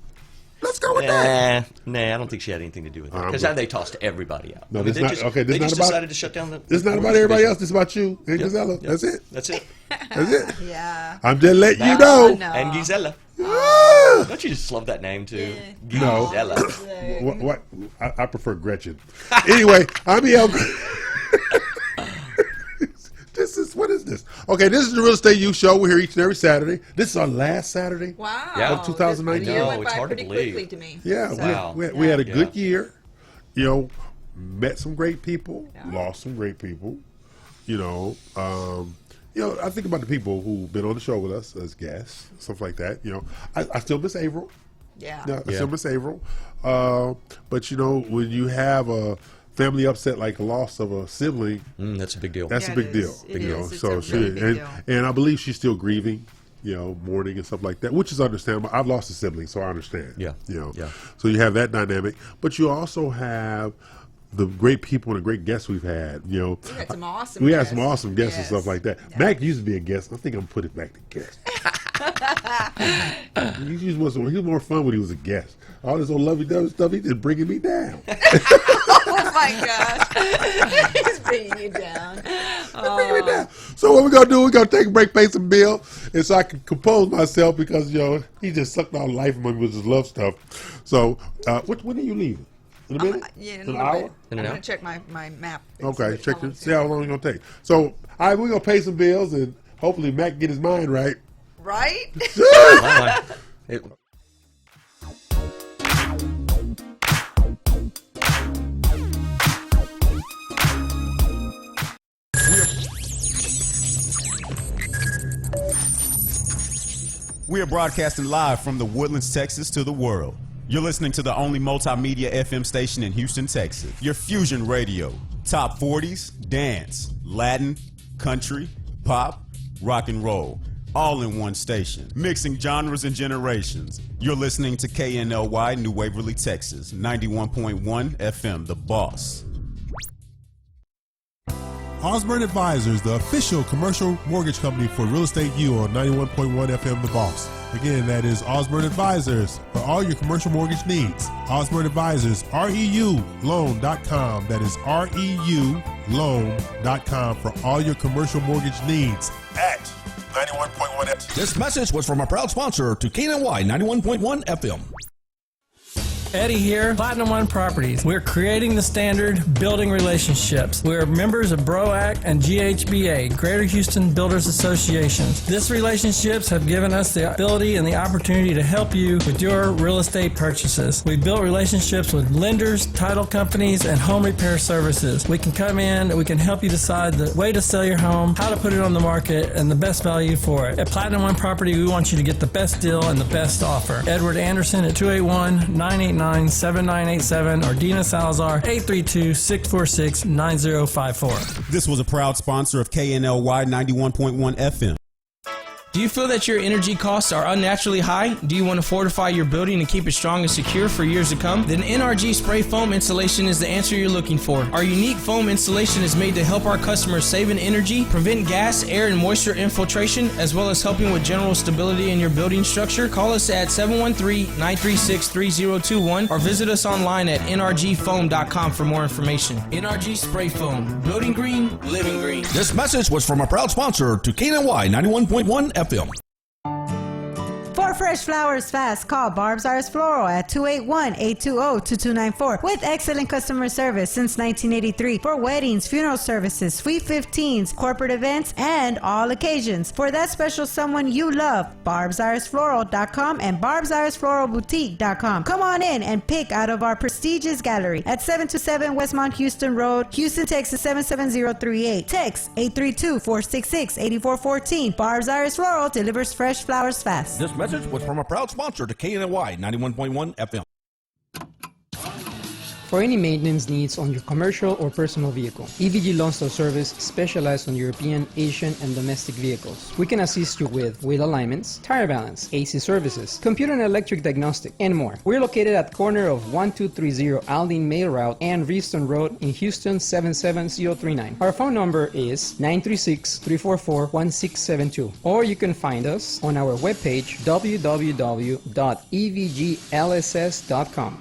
Let's go with that. Nah, I don't think she had anything to do with it. Because they tossed everybody out. No, they just decided to shut down the... It's not about everybody else. It's about you and Gisela. That's it. That's it. That's it. Yeah. I'm just letting you know. And Gisela. Don't you just love that name, too? No. Gisela. What? I prefer Gretchen. Anyway, I'm here. What is this? Okay, this is the Real Estate Youth Show. We're here each and every Saturday. This is our last Saturday of 2019. The year went it's by hard to pretty believe. quickly to me. Yeah, we had a good year. You know, met some great people, lost some great people. You know, I think about the people who've been on the show with us as guests, stuff like that. You know, I still miss April. Yeah. I still miss April. But you know, when you have a family upset like a loss of a sibling, that's a big deal. That's a big deal. So and I believe she's still grieving, you know, mourning and stuff like that, which is understandable. I've lost a sibling, so I understand. Yeah. You know. So you have that dynamic, but you also have the great people and the great guests we've had. You know, we had some awesome guests and stuff like that. Yeah. Mac used to be a guest. I think I'm gonna put it back to guest. He was more fun when he was a guest. All this old lovey-dovey stuff, he's just bringing me down. Oh my gosh, he's bringing you down. Bringing me down. So what we're gonna do? We're gonna take a break, pay some bill, and so I can compose myself because he just sucked all life from me with his love stuff. So when are you leaving? In a minute? In an hour? I'm going to check my map. Okay, see how long it's going to take. So, all right, we're going to pay some bills, and hopefully Mac get his mind right. Right? We are broadcasting live from the Woodlands, Texas to the world. You're listening to the only multimedia FM station in Houston, Texas. Your fusion radio. Top 40s, dance, Latin, country, pop, rock and roll. All in one station. Mixing genres and generations. You're listening to KNLY New Waverly, Texas. 91.1 FM, The Boss. Osborne Advisors, the official commercial mortgage company for Real Estate U on 91.1 FM The Boss. Again, that is Osborne Advisors for all your commercial mortgage needs. Osborne Advisors, REULoan.com. That is REULoan.com for all your commercial mortgage needs at 91.1 FM. This message was from a proud sponsor to KNLY 91.1 FM. Eddie here, Platinum One Properties. We're creating the standard, building relationships. We're members of BROAC and GHBA, Greater Houston Builders Associations. These relationships have given us the ability and the opportunity to help you with your real estate purchases. We built relationships with lenders, title companies, and home repair services. We can come in, we can help you decide the way to sell your home, how to put it on the market, and the best value for it. At Platinum One Property, we want you to get the best deal and the best offer. Edward Anderson at 281-989 819-7987 or Dina Salazar, 832-646-9054. This was a proud sponsor of KNLY 91.1 FM. Do you feel that your energy costs are unnaturally high? Do you want to fortify your building and keep it strong and secure for years to come? Then NRG Spray Foam Insulation is the answer you're looking for. Our unique foam insulation is made to help our customers save in energy, prevent gas, air, and moisture infiltration, as well as helping with general stability in your building structure. Call us at 713-936-3021 or visit us online at nrgfoam.com for more information. NRG Spray Foam. Building green, living green. This message was from a proud sponsor to KNLY 91.1 FM. For fresh flowers fast, call Barb's Arts Floral at 281-820-2294 with excellent customer service since 1983 for weddings, funeral services, sweet 15s, corporate events, and all occasions. For that special someone you love, barbsirusfloral.com and barbsirusfloralboutique.com. Come on in and pick out of our prestigious gallery at 727 Westmont Houston Road, Houston, Texas 77038. Text 832-466-8414. Barb's Arts Floral delivers fresh flowers fast. This message was from a proud sponsor to KNLY 91.1 FM. For any maintenance needs on your commercial or personal vehicle, EVG Loan Store Service specializes on European, Asian, and domestic vehicles. We can assist you with wheel alignments, tire balance, AC services, computer and electric diagnostic, and more. We're located at corner of 1230 Aldine Mail Route and Reeston Road in Houston 77039. Our phone number is 936-344-1672, or you can find us on our webpage www.evglss.com.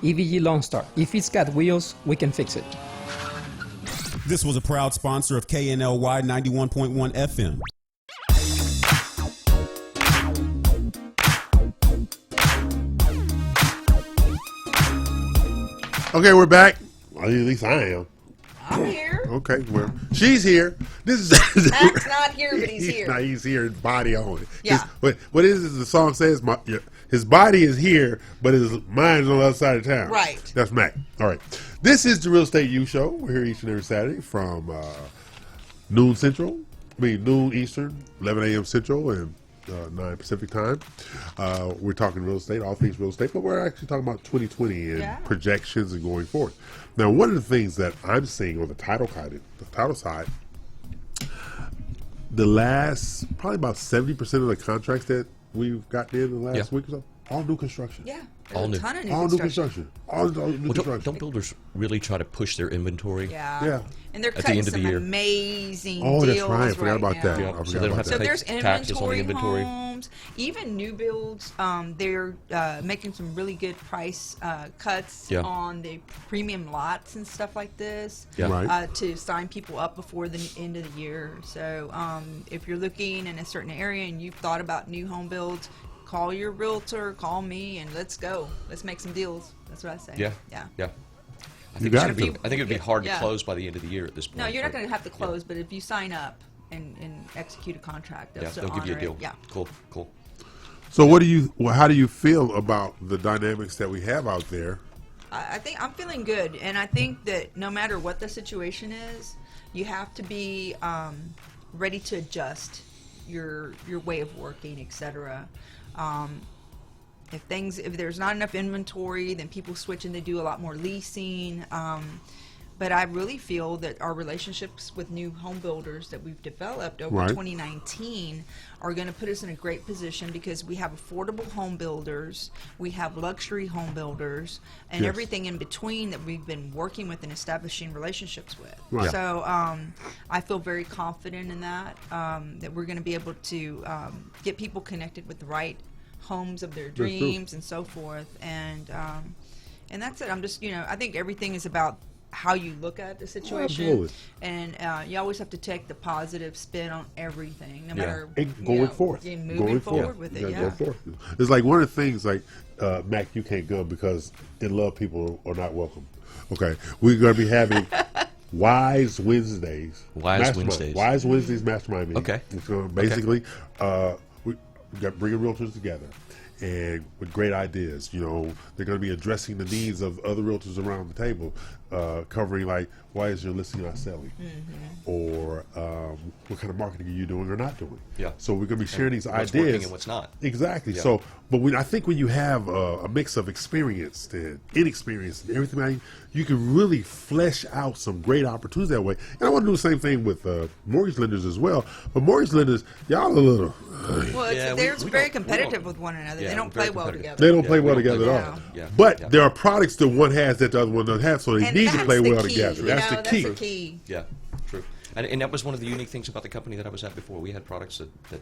EVG Loan Star. If it's got wheels, we can fix it. This was a proud sponsor of KNLY 91.1 FM. Okay, we're back. Well, at least I am. I'm here. Okay, well, she's here. This is Mac's not here, but he's here. He's here, his body on it. Yeah. What is it? The song says, his body is here, but his mind is on the other side of town. Right. That's Mac. All right. This is the Real Estate U Show. We're here each and every Saturday from noon Eastern, 11 a.m. Central, and 9 Pacific time. We're talking real estate, all things real estate, but we're actually talking about 2020 and projections and going forward. Now, one of the things that I'm seeing on the title side, the last probably about 70% of the contracts that we've gotten in the last week or so, all new construction. Yeah. All new. Ton of All new construction. All new construction. Don't builders really try to push their inventory? Yeah. And they're At the cutting end of the some year. amazing Oh, that's deals right. I forgot about now. that. Yeah. I So forgot they don't about have So to that. there's pay taxes on the inventory inventory. homes, even new builds. They're making some really good price cuts on the premium lots and stuff like this. Yeah. Right. To sign people up before the end of the year. So if you're looking in a certain area and you've thought about new home builds, call your realtor, call me, and let's go. Let's make some deals. That's what I say. Yeah. Yeah. I think it'd be hard to close by the end of the year at this point. No, you're not going to have to close, but if you sign up and execute a contract, they'll give you a deal. Yeah. Cool. So how do you feel about the dynamics that we have out there? I think I'm feeling good, and I think that no matter what the situation is, you have to be ready to adjust your way of working, etc. If there's not enough inventory, then people switch and they do a lot more leasing. But I really feel that our relationships with new home builders that we've developed over 2019 are going to put us in a great position because we have affordable home builders, we have luxury home builders, and everything in between that we've been working with and establishing relationships with. Right. So I feel very confident in that, that we're going to be able to get people connected with the right homes of their dreams and so forth. And that's it. I'm just, I think everything is about how you look at the situation, and you always have to take the positive spin on everything, no matter going forth. Moving forward with it. Go forth. It's like one of the things, like Mac, you can't go because in love people are not welcome. Okay, we're going to be having Wise Wednesdays. Wise Wednesdays mastermind meeting. Okay. So basically, we got bringing realtors together. And with great ideas, they're going to be addressing the needs of other realtors around the table, covering like, why is your listing not selling? Mm-hmm. Or what kind of marketing are you doing or not doing? Yeah. So we're going to be sharing these what's ideas. working and what's not. Exactly. Yeah. So, but I think when you have a mix of experience and inexperience and everything, you can really flesh out some great opportunities that way. And I want to do the same thing with mortgage lenders as well. But mortgage lenders, y'all a little. Well, they're very competitive with one another. They don't play well together. They don't play well together at all. Yeah. But there are products that one has that the other one doesn't have, so they need to play well key. together. That's the key. That's the key. Yeah, true. And that was one of the unique things about the company that I was at before. We had products that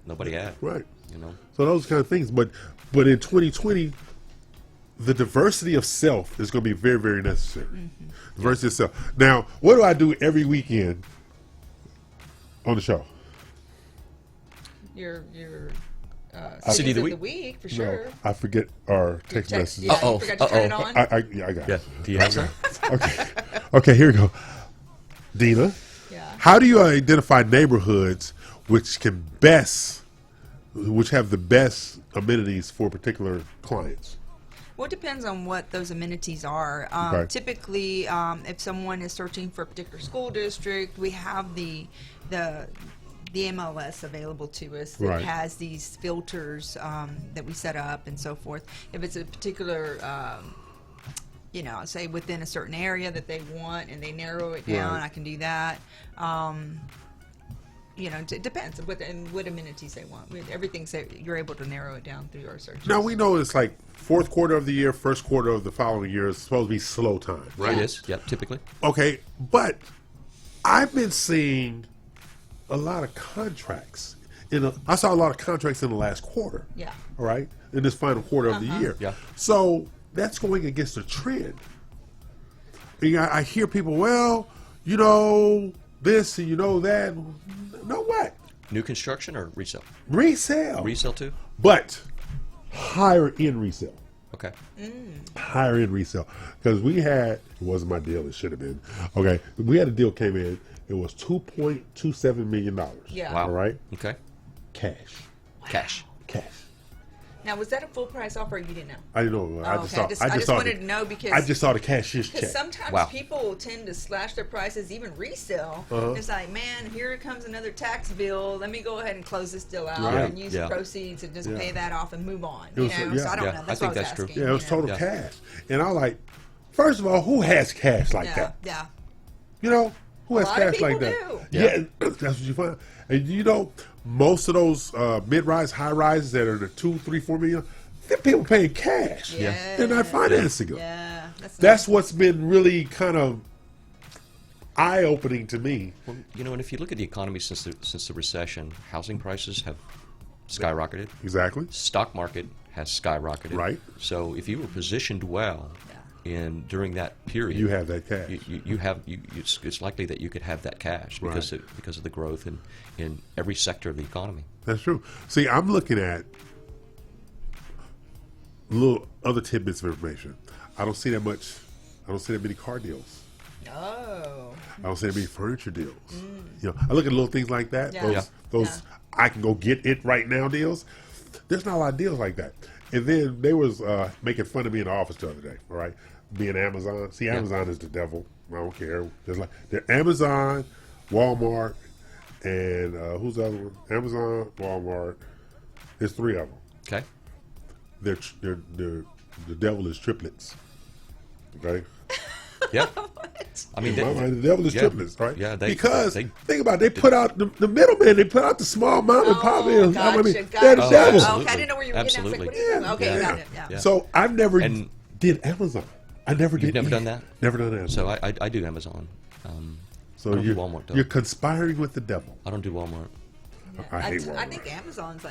nobody had. Right. You know. So those kind of things. But in 2020, the diversity of self is going to be very, very necessary. Mm-hmm. Diversity of self. Now, what do I do every weekend on the show? Your City of the week for sure. No, I forget our text message. Yeah, you forgot to turn it on? I got it. Yeah. Do you have that? Okay, here we go. Dina, how do you identify neighborhoods which have the best amenities for particular clients? Well, it depends on what those amenities are. Typically, if someone is searching for a particular school district, we have the MLS available to us that has these filters that we set up and so forth. If it's a particular, say within a certain area that they want and they narrow it down, I can do that. It depends what amenities they want. Everything's you're able to narrow it down through our searches. Now we know it's like fourth quarter of the year, first quarter of the following year is supposed to be slow time, right? It is. Yep. Typically. Okay, but I've been seeing a lot of contracts. I saw a lot of contracts in the last quarter. Yeah. All right, in this final quarter of the year. Yeah. So that's going against the trend. I hear people, this and that. Know what? New construction or resale? Resale. Resale too? But higher end resale. Okay. Higher end resale. Because it wasn't my deal, it should have been. Okay. We had a deal came in, it was $2.27 million. Yeah. Wow. All right? Okay. Cash. Wow. Cash. Now, was that a full price offer or you didn't know? I didn't know. I just wanted to know because I just saw the cashier's check. Because sometimes people tend to slash their prices, even resale. It's like, man, here comes another tax bill. Let me go ahead and close this deal out and use the proceeds and just pay that off and move on. So I don't know. That's what I was asking. Yeah, it was total cash. And I was like, first of all, who has cash like that? Yeah. Who has cash like that? Do. Yeah, that's what you find. And most of those mid-rise, high-rises that are the 2, 3, 4 million, they're people paying cash. Yeah. They're not financing them. Yeah. That's what's been really kind of eye-opening to me. Well, and if you look at the economy since the recession, housing prices have skyrocketed. Exactly. Stock market has skyrocketed. Right. So if you were positioned well during that period, you have that cash. It's likely that you could have that cash because of the growth in every sector of the economy. That's true. See, I'm looking at little other tidbits of information. I don't see that much. I don't see that many car deals. Oh. I don't see that many furniture deals. I look at little things like that. Yeah. Those I can go get it right now deals. There's not a lot of deals like that. And then they was making fun of me in the office the other day. All right, being Amazon. See, Amazon is the devil. I don't care. They're Amazon, Walmart, and who's the other one? Amazon, Walmart. There's 3 of them. Okay. They're the devil is triplets. Okay. Yeah. I mean, the devil is triplets, right? Yeah. Because think about it, they put out the middleman. They put out the small mom and pop mills. Gotcha, they're the devil. Okay, I didn't know where you were getting. I was like, what are you doing? Okay, got it. Yeah. So I've never did Amazon. I never did. You've never done that? Never done Amazon. So I do Amazon. So I don't do Walmart, though. You're conspiring with the devil. I don't do Walmart. Yeah. I hate Walmart. I think Amazon's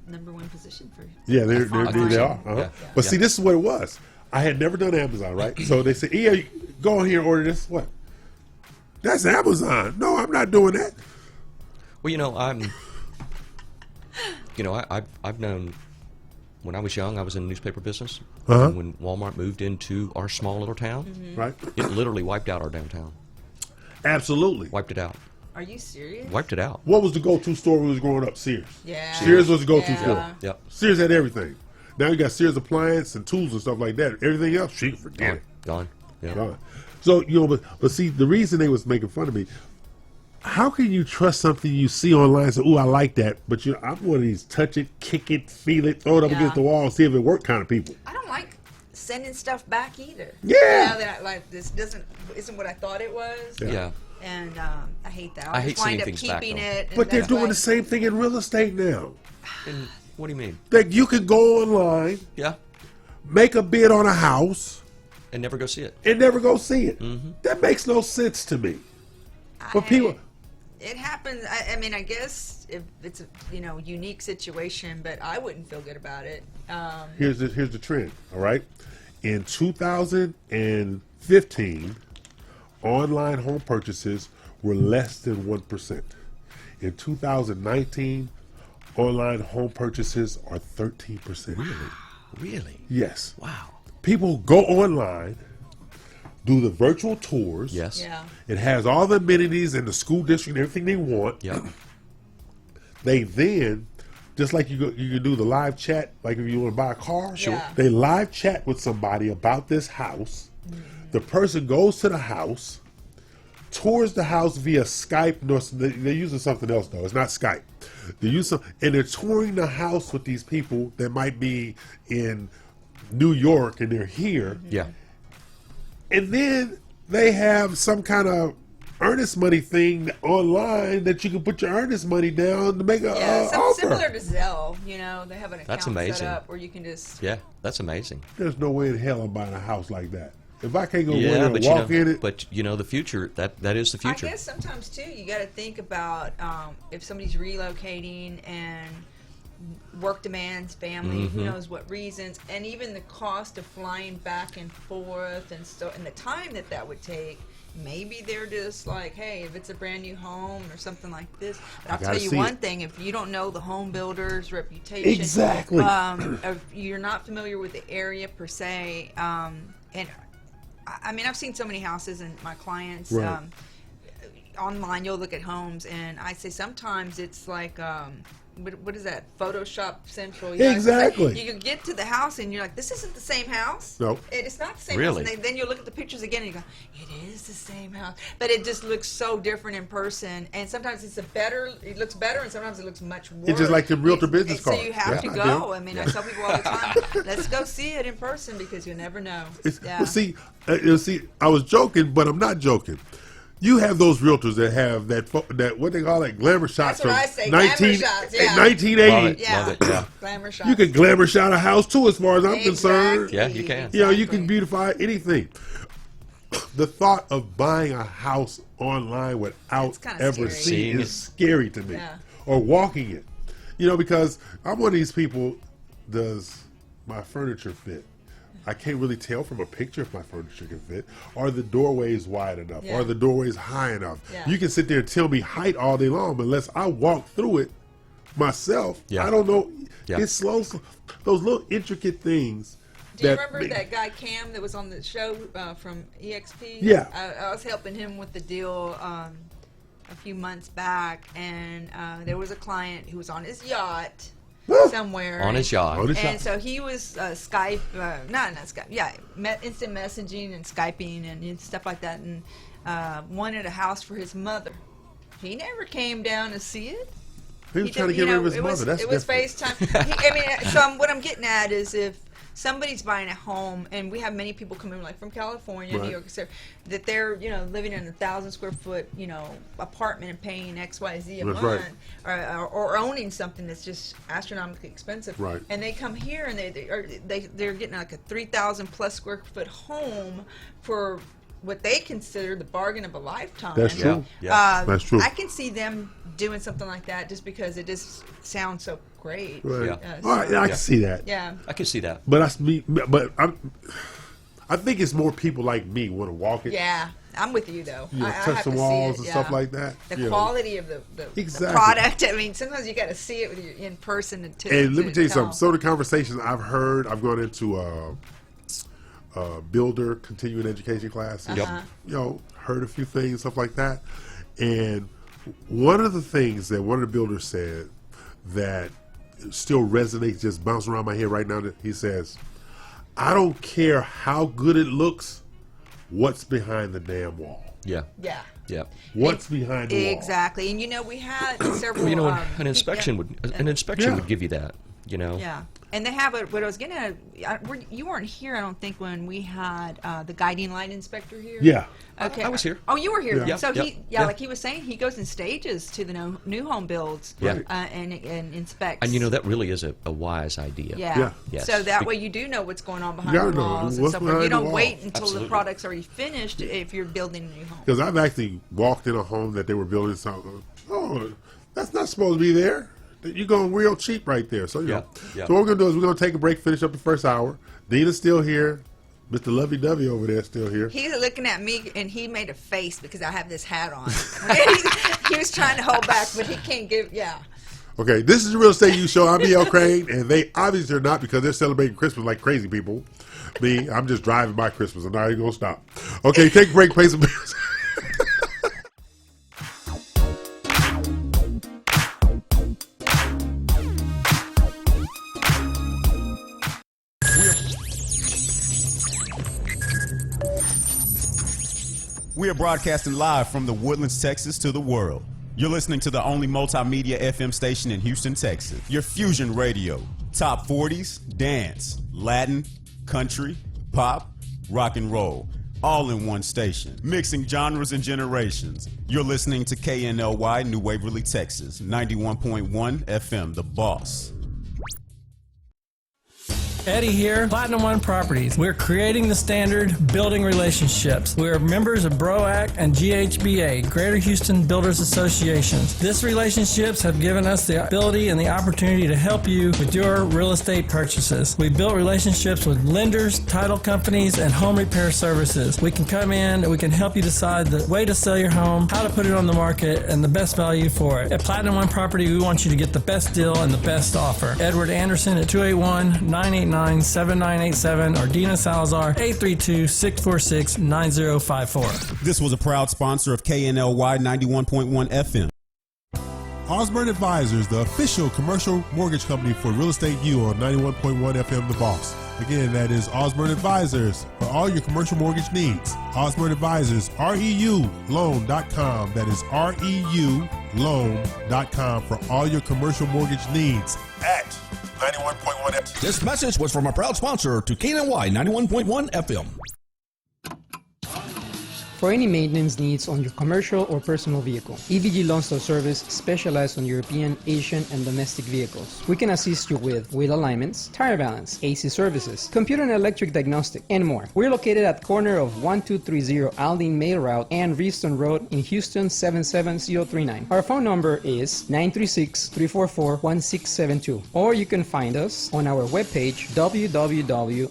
number 1 position for. Yeah, they are. Yeah. But see, this is what it was. I had never done Amazon, right? So they said, "Yeah, go in here and order this." What? That's Amazon. No, I'm not doing that. Well, I've known. When I was young, I was in the newspaper business. And when Walmart moved into our small little town, right, it literally wiped out our downtown. Absolutely. Wiped it out. Are you serious? Wiped it out. What was the go-to store when we was growing up? Sears. Yeah. Sears was the go-to store. Yep. Sears had everything. Now you got Sears appliance and tools and stuff like that. Everything else, she can forget it. Gone. Yeah. Gone. So, but see, the reason they was making fun of me, how can you trust something you see online and say, "Ooh, I like that," but I'm one of these touch it, kick it, feel it, throw it up against the wall, see if it works kind of people. I don't like sending stuff back either. Yeah. That this isn't what I thought it was. Yeah. And I hate that. I hate just wind sending up things back, keeping though. it. and But they're that's doing why- the same thing in real estate now. And what do you mean? That you can go online, Yeah. make a bid on a house, And never go see it. and never go see it. Mm-hmm. That makes no sense to me. But people, It happens. I mean, I guess if it's a unique situation, but I wouldn't feel good about it. here's the trend. All right, in 2015, online home purchases were less than 1%. In 2019, online home purchases are 13%. Really? Yes. Wow. People go online, do the virtual tours. Yes. Yeah. It has all the amenities and the school district and everything they want. Yep. They then, just like you can do the live chat, like if you want to buy a car, Sure. Yeah. they live chat with somebody about this house. The person goes to the house, tours the house via Skype. No, they're using something else though. It's not Skype. They use and they're touring the house with these people that might be in New York and they're here. Yeah. And then they have some kind of earnest money thing online that you can put your earnest money down to make a offer. Similar to Zelle. They have an account That's amazing. set up where you can just. Yeah, that's amazing. There's no way in hell I'm buying a house like that. If I can't go in Yeah, there but and walk in it. but the future, that is the future. I guess sometimes too, you got to think about if somebody's relocating and work demands, family, who knows what reasons, and even the cost of flying back and forth, and the time that would take. Maybe they're just like, hey, if it's a brand new home or something like this. But I'll tell you one thing: if you don't know the home builder's reputation, Exactly. If you're not familiar with the area per se, and I mean, I've seen so many houses and my clients. Right. Online, you'll look at homes, and I say sometimes it's like, what is that? Photoshop Central. Exactly. You can get to the house, and you're like, this isn't the same house. Nope. It's not the same Really? house. And then you look at the pictures again, and you go, it is the same house. But it just looks so different in person, and sometimes it looks better, and sometimes it looks much worse. It's just like the realtor business So card. you have to Yeah, go. I I mean, I tell people all the time, let's go see it in person because you never know. Well, see, I was joking, but I'm not joking. You have those realtors that have that what they call it, glamour shots That's what from I say, glamour shots, yeah. 1980. Love it. Yeah. Love it. Yeah. Glamour shots. You can glamour shot a house too, as far as I'm concerned. Yeah, you can. You can beautify anything. The thought of buying a house online without kinda ever scary. seeing it is scary to me. Yeah. Or walking it. Because I'm one of these people, does my furniture fit? I can't really tell from a picture if my furniture can fit. Are the doorways wide enough? Yeah. Are the doorways high enough? Yeah. You can sit there and tell me height all day long, but unless I walk through it myself, Yeah. I don't know. Yeah. It's slow. Those little intricate things. Do you remember that guy Cam that was on the show from EXP? Yeah. I was helping him with the deal a few months back, and there was a client who was on his yacht somewhere. On his yacht. And so he was Skype, not Skype, instant messaging and Skyping and stuff like that, and wanted a house for his mother. He never came down to see it. He was trying to get rid of his mother. That's it was different. FaceTime. What I'm getting at is if somebody's buying a home, and we have many people come in like from California, Right. New York, that they're living in a 1,000 square foot apartment and paying XYZ a That's month, right. or owning something that's just astronomically expensive, Right. and they come here and they're getting like a 3,000 plus square foot home for what they consider the bargain of a lifetime. That's true. Yeah. That's true. I can see them doing something like that just because it just sounds so great. Right. Yeah. All right, I can see that. Yeah. I can see that. But that's me. But I think it's more people like me want to walk it. Yeah, I'm with you though. I touch have the to walls see it, and stuff like that. The quality of the Exactly. product. I mean, sometimes you got to see it with in person And let me tell you tell. something. Some of the conversations I've heard, I've gone into builder continuing education classes. Yep. Heard a few things, stuff like that. And one of the things that one of the builders said that still resonates, just bouncing around my head right now, that he says, I don't care how good it looks, what's behind the damn wall. Yeah. Yeah. Yeah. What's behind the wall? Exactly. And we had several. Well, an inspection would give you that. Yeah. And they have what I was gonna. You weren't here, I don't think, when we had the guiding light inspector here. Yeah. Okay. I was here. Oh, you were here. Yeah. So Yeah. like he was saying, he goes in stages to the new home builds. Yeah. And inspects. And that really is a wise idea. Yeah. Yes. So that way you do know what's going on behind You the gotta know walls and what's stuff. You behind the don't wall. wait until Absolutely. the product's already finished if you're building a new home. Because I've actually walked in a home that they were building something. Oh, that's not supposed to be there. You're going real cheap right there. So, Yeah. So what we're going to do is we're going to take a break, finish up the first hour. Dina's still here. Mr. Lovey-Dovey over there is still here. He's looking at me, and he made a face because I have this hat on. He was trying to hold back, but he can't give, Okay, this is the Real Estate U Show. I'm E.L. Crane, and they obviously are not because they're celebrating Christmas like crazy people. Me, I'm just driving by Christmas. I'm not even going to stop. Okay, take a break, pay some bills. We are broadcasting live from the Woodlands, Texas to the world. You're listening to the only multimedia FM station in Houston, Texas. Your fusion radio. Top 40s, dance, Latin, country, pop, rock and roll. All in one station. Mixing genres and generations. You're listening to KNLY New Waverly, Texas. 91.1 FM, The Boss. Eddie here, Platinum One Properties. We're creating the standard, building relationships. We're members of BROAC and GHBA, Greater Houston Builders Associations. These relationships have given us the ability and the opportunity to help you with your real estate purchases. We built relationships with lenders, title companies, and home repair services. We can come in and we can help you decide the way to sell your home, how to put it on the market, and the best value for it. At Platinum One Property, we want you to get the best deal and the best offer. Edward Anderson at 281-989-7987 or Dina Salazar 832-646-9054. This was a proud sponsor of KNLY 91.1 FM. Osborne Advisors, the official commercial mortgage company for Real Estate U on 91.1 FM The Boss. Again, that is Osborne Advisors for all your commercial mortgage needs. Osborne Advisors, REULoan.com. That is REULoan.com for all your commercial mortgage needs at 91.1 FM. This message was from a proud sponsor to KNLY 91.1 FM. For any maintenance needs on your commercial or personal vehicle, EVG Loan Store Service specializes on European, Asian, and domestic vehicles. We can assist you with wheel alignments, tire balance, AC services, computer and electric diagnostic, and more. We're located at corner of 1230 Aldine Mail Route and Reeston Road in Houston 77039. Our phone number is 936-344-1672, or you can find us on our webpage www.evglss.com.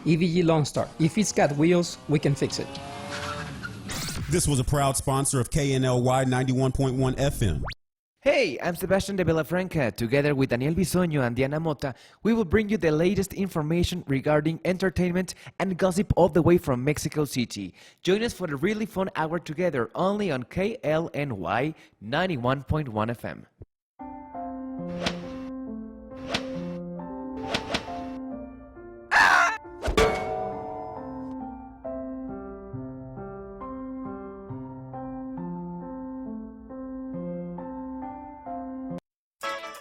EVG Loan Star. If it's got wheels, we can fix it. This was a proud sponsor of KNLY 91.1 FM. Hey, I'm Sebastian de Villafranca. Together with Daniel Bisoño and Diana Mota, we will bring you the latest information regarding entertainment and gossip all the way from Mexico City. Join us for a really fun hour together only on KLNY 91.1 FM.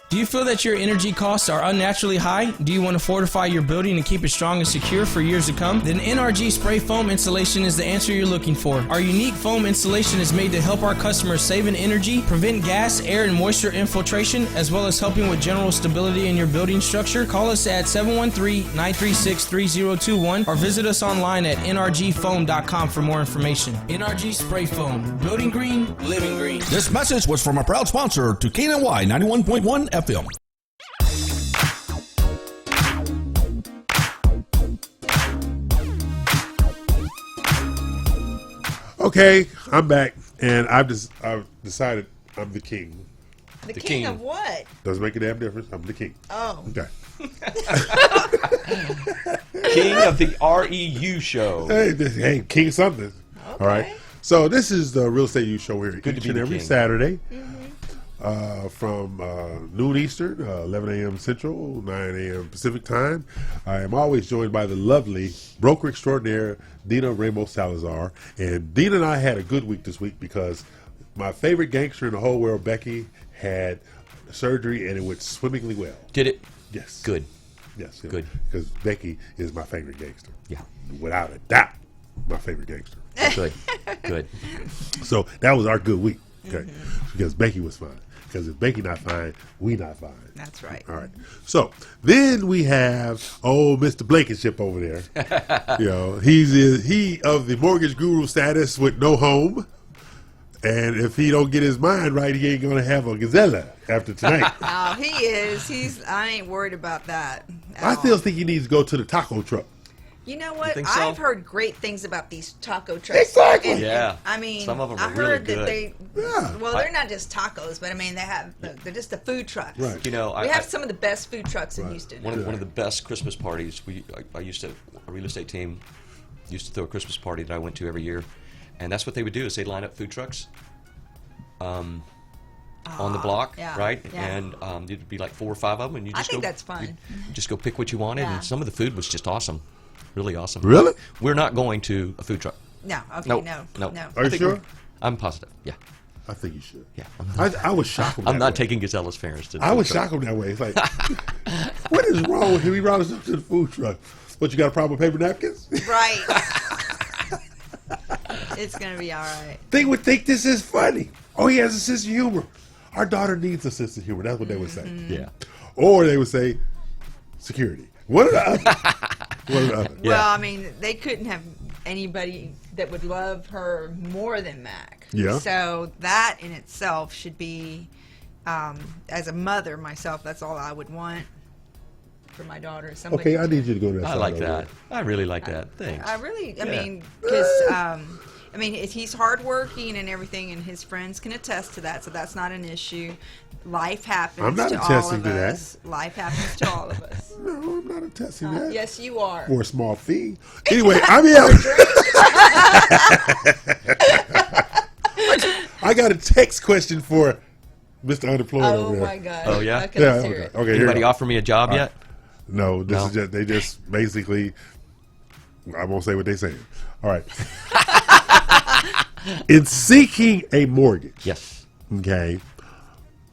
Do you feel that your energy costs are unnaturally high? Do you want to fortify your building and keep it strong and secure for years to come? Then NRG Spray Foam Insulation is the answer you're looking for. Our unique foam insulation is made to help our customers save in energy, prevent gas, air, and moisture infiltration, as well as helping with general stability in your building structure. Call us at 713-936-3021 or visit us online at nrgfoam.com for more information. NRG Spray Foam. Building green, living green. This message was from a proud sponsor to KNLY 91.1 FM. Okay, I'm back, and I've decided I'm the king. The king of what? Doesn't make a damn difference. I'm the king. Oh. Okay. King of the REU show. Hey, king something. Okay. All right. So this is the Real Estate U Show here Good to each be and the every king. Saturday. from noon Eastern, 11 a.m. Central, 9 a.m. Pacific time. I am always joined by the lovely broker extraordinaire, Dina Ramos Salazar. And Dina and I had a good week this week because my favorite gangster in the whole world, Becky, had surgery and it went swimmingly well. Did it? Yes. Good. Yes. Good. Because Becky is my favorite gangster. Yeah. Without a doubt, my favorite gangster. Good. Good. So that was our good week. Okay. Because Becky was fine. Because if Becky not fine, we not fine. That's right. All right. So then we have old Mr. Blankenship over there. You know, he of the mortgage guru status with no home. And if he don't get his mind right, he ain't gonna have a gazelle after tonight. Oh, he is. I ain't worried about that. I still think he needs to go to the taco truck. You know what? think so? I've heard great things about these taco trucks. Exactly. And, Yeah. I mean, Some of them are I really heard good. that they. Yeah. Well, they're not just tacos, but I mean, they're just the food trucks. Right. You know, We have some of the best food trucks in Right. Houston. one of the best Christmas parties. I used to, a real estate team used to throw a Christmas party that I went to every year, and that's what they would do is they'd line up food trucks on the block, yeah, right? yeah. And there'd be like 4 or 5 of them, and you I just think go, that's fun. you just go pick what you wanted, Yeah. and some of the food was just awesome, really awesome. Really? We're not going to a food truck. No, okay, Nope. no. Nope. Are you I think sure? we're- I'm positive. Yeah, I think you should. yeah. I was shocked. I'm not taking Gazella's parents to the I food was truck. shocked him that way. It's like, what is wrong with him? He brought us up to the food truck. What, you got a problem with paper napkins? Right. It's gonna be all right. They would think this is funny. Oh, he has a sense of humor. Our daughter needs a sense of humor. That's what they would say. Yeah. Or they would say, security. One or the other. One or the other. Yeah. Well, I mean, they couldn't have anybody that would love her more than Mac. Yeah. So that in itself should be, as a mother myself, that's all I would want for my daughter. Somebody Okay, I need you to go to that I side like over that. there. I really like that. Thanks. I really, I Yeah. mean, because, I mean, he's hardworking and everything, and his friends can attest to that, so that's not an issue. Life happens I'm not to all attesting of to that. us. Life happens to all of us. No, I'm not attesting that. Yes, you are. For a small fee. Anyway, I'm here. I got a text question for Mr. Unemployed over Oh there. my God. Oh, yeah? Okay, Yeah, let's hear okay. it. Okay, here Anybody we go. offer me a job yet? No, this No. is just, they just basically, I won't say what they're saying. All right. In seeking a mortgage, Yes. okay,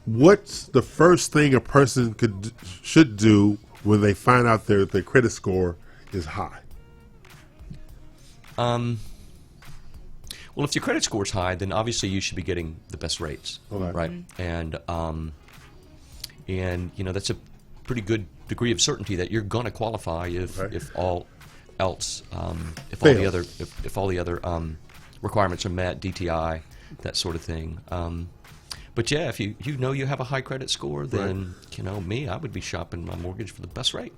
what's the first thing a person should do when they find out their credit score is high? Well, if your credit score's high, then obviously you should be getting the best rates, Okay. right? And you know that's a pretty good degree of certainty that you're going to qualify if all else if all the other if all the other requirements are met, DTI, that sort of thing. But yeah, if you know you have a high credit score, then you know me, I would be shopping my mortgage for the best rate.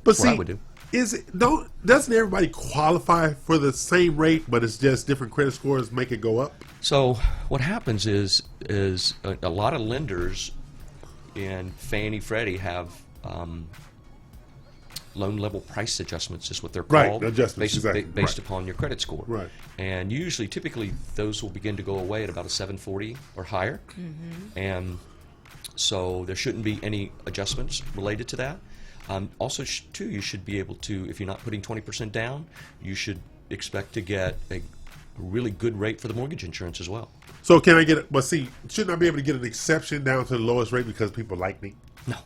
But That's what I see, would do. doesn't everybody qualify for the same rate, but it's just different credit scores make it go up? So what happens is a lot of lenders in Fannie Freddie have loan level price adjustments, is what they're Right, called, adjustments, based, exactly, based right. upon your credit score. Right. And typically, those will begin to go away at about a 740 or higher. And so there shouldn't be any adjustments related to that. Also, too, you should be able to, if you're not putting 20% down, you should expect to get a really good rate for the mortgage insurance as well. So can I get it? But see, shouldn't I be able to get an exception down to the lowest rate because people like me? No.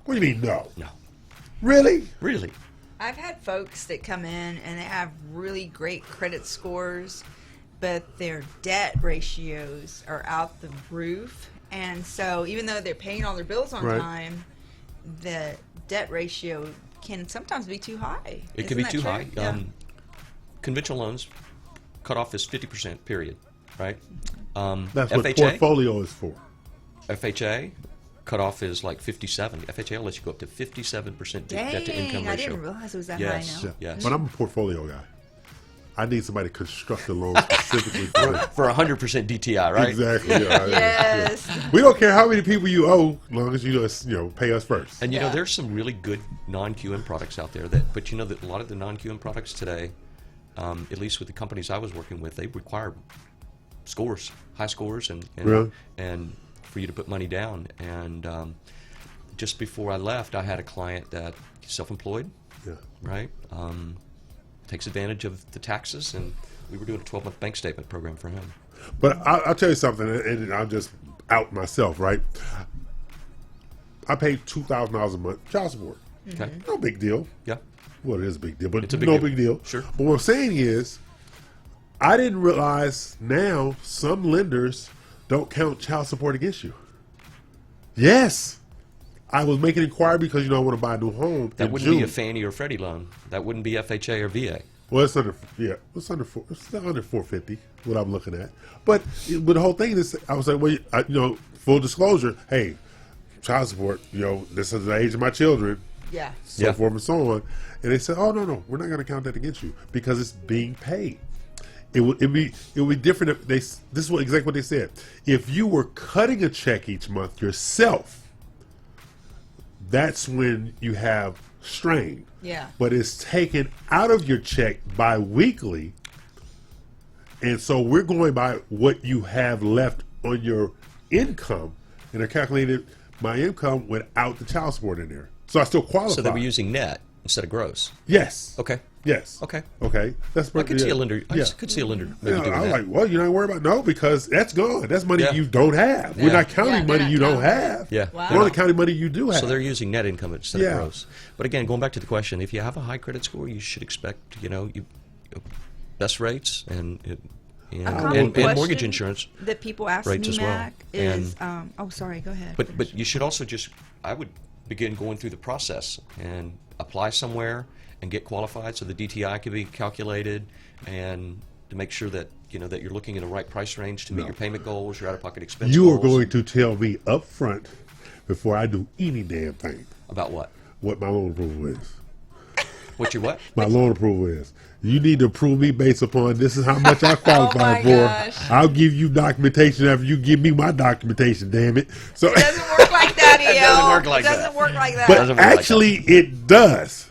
What do you mean no? No. Really? Really? I've had folks that come in and they have really great credit scores, but their debt ratios are out the roof. And so even though they're paying all their bills on Right. time, the debt ratio can sometimes be too high. It can Isn't be that too true? high. Yeah. Conventional loans cut off is 50%, period, right? That's what FHA, portfolio is for. FHA cutoff is like 57. FHA will let you go up to 57% debt to income Dang, ratio. I didn't realize it was that Yes. high now. Yes. But I'm a portfolio guy. I need somebody to construct a loan specifically for it. For 100% DTI, right? Exactly. Yeah, Yes. yeah. We don't care how many people you owe, as long as you pay us first. And Yeah. there's some really good non-QM products out there but that a lot of the non-QM products today, at least with the companies I was working with, they require scores, high scores, and Really? for you to put money down. And just before I left, I had a client that self-employed, right? Takes advantage of the taxes, and we were doing a 12-month bank statement program for him. But I'll tell you something, and I'll just out myself, right? I pay $2,000 a month child support. Okay. No big deal. Yeah. Well, it is a big deal, but It's a big no deal. big deal. Sure. But what I'm saying is, I didn't realize now some lenders don't count child support against you. Yes. I was making inquiry because, I want to buy a new home. That in wouldn't June. be a Fannie or Freddie loan. That wouldn't be FHA or VA. Well, it's under 450. What I'm looking at, but the whole thing is, I was like, well, full disclosure, hey, child support, this is the age of my children, so forth and so on, and they said, oh no, we're not going to count that against you because it's being paid. It would be different if this is exactly what they said. If you were cutting a check each month yourself, that's when you have strain. Yeah. But it's taken out of your check bi-weekly, and so we're going by what you have left on your income, and I calculated my income without the child support in there. So I still qualify. So they were using net instead of gross. Yes. Okay. Yes. Okay. Okay. That's I could see a lender. I could see a lender maybe doing I was that. like, well, you're not worried about because that's gone. That's money Yeah. you don't have. We're Yeah. not counting money you don't have. Yeah. We're only counting money you do have. So they're using net income instead Yeah. of gross. But again, going back to the question, if you have a high credit score, you should expect, best rates and mortgage insurance that people ask rates me, as well. Mac, is sorry, go ahead. But you should also I would begin going through the process and apply somewhere and get qualified so the DTI can be calculated and to make sure that that you're looking in the right price range to meet your payment goals, your out-of-pocket expense You goals. are going to tell me up front before I do any damn thing. About what? What my loan approval is. What your what? My loan approval is. You need to approve me based upon this is how much I qualify Oh my for. gosh. I'll give you documentation after you give me my documentation, damn it. So It doesn't work like that, EL. It doesn't work like It doesn't that. work like that. but doesn't work like actually it does.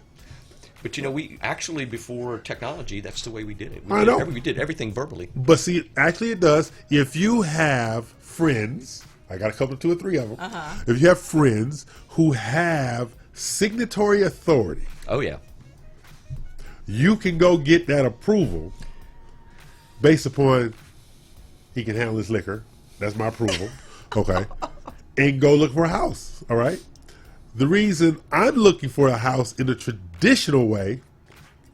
But we actually, before technology, that's the way we did it. I know. We did everything verbally. But see, actually it does. If you have friends, I got a couple of 2 or 3 of them. If you have friends who have signatory authority, Oh yeah. you can go get that approval based upon he can handle his liquor. That's my approval. Okay. And go look for a house. All right. The reason I'm looking for a house in the traditional way,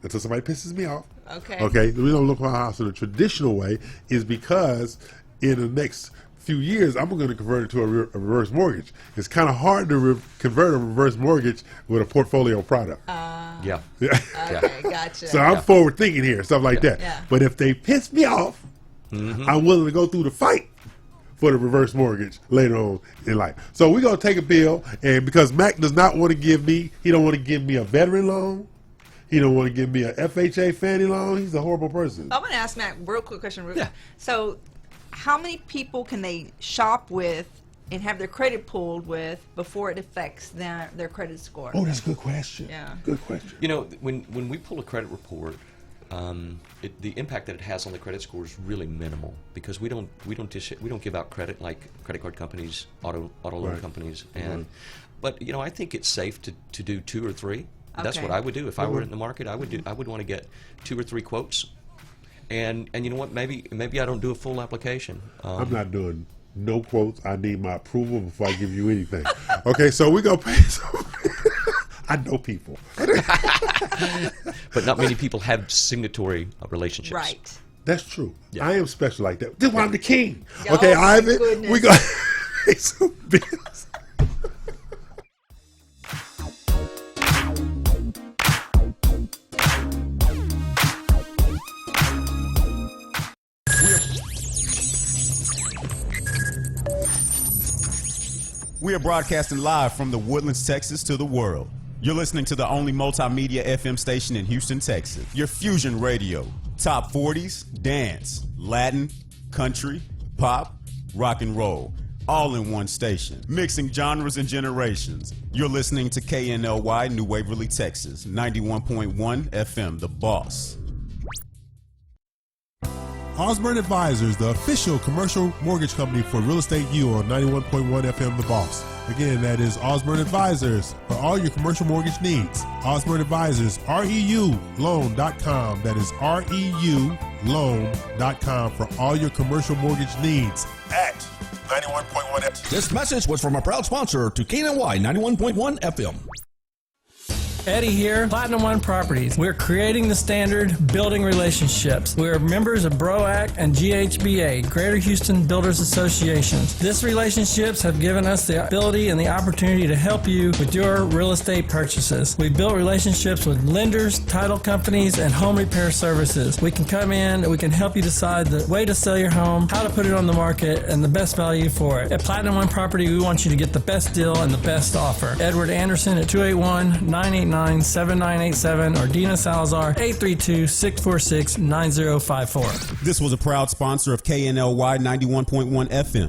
until somebody pisses me off. Okay. Okay. The reason I'm looking for a house in the traditional way is because in the next few years, I'm going to convert it to a reverse mortgage. It's kind of hard to convert a reverse mortgage with a portfolio product. Yeah. Okay, gotcha. So I'm forward thinking here, stuff like that. Yeah. But if they piss me off, I'm willing to go through the fight for the reverse mortgage later on in life. So we're going to take a bill, and because Mac does not want to he don't want to give me a veteran loan. He don't want to give me a FHA Fannie loan. He's a horrible person. I'm going to ask Mac real quick question. Yeah. So how many people can they shop with and have their credit pulled with before it affects their credit score? Oh, that's a good question. Yeah. Good question. When we pull a credit report, the impact that it has on the credit score is really minimal because we don't give out credit like credit card companies, auto loan companies, but I think it's safe to do 2 or 3. That's what I would do if I were in the market. I would want to get 2 or 3 quotes, and you know what? Maybe I don't do a full application. I'm not doing no quotes. I need my approval before I give you anything. Okay, so we're going to pay some. I know people. But not many people have signatory relationships. Right. That's true. Yeah. I am special like that. This is why I'm the king. Oh, Okay, my Ivan, goodness. we got to pay some bills. We are broadcasting live from the Woodlands, Texas to the world. You're listening to the only multimedia FM station in Houston, Texas. Your Fusion Radio. Top 40s, dance, Latin, country, pop, rock and roll. All in one station. Mixing genres and generations. You're listening to KNLY New Waverly, Texas. 91.1 FM, The Boss. Osborne Advisors, the official commercial mortgage company for Real Estate U on 91.1 FM The Boss. Again, that is Osborne Advisors for all your commercial mortgage needs. Osborne Advisors, REULoan.com. That is REULoan.com for all your commercial mortgage needs at 91.1 FM. This message was from a proud sponsor to KNLY 91.1 FM. Eddie here, Platinum One Properties. We're creating the standard, building relationships. We're members of BROAC and GHBA, Greater Houston Builders Associations. These relationships have given us the ability and the opportunity to help you with your real estate purchases. We've built relationships with lenders, title companies, and home repair services. We can come in and we can help you decide the way to sell your home, how to put it on the market, and the best value for it. At Platinum One Property, we want you to get the best deal and the best offer. Edward Anderson at 281-989-7987 or Dina Salazar 832-646-9054. This was a proud sponsor of KNLY 91.1 FM.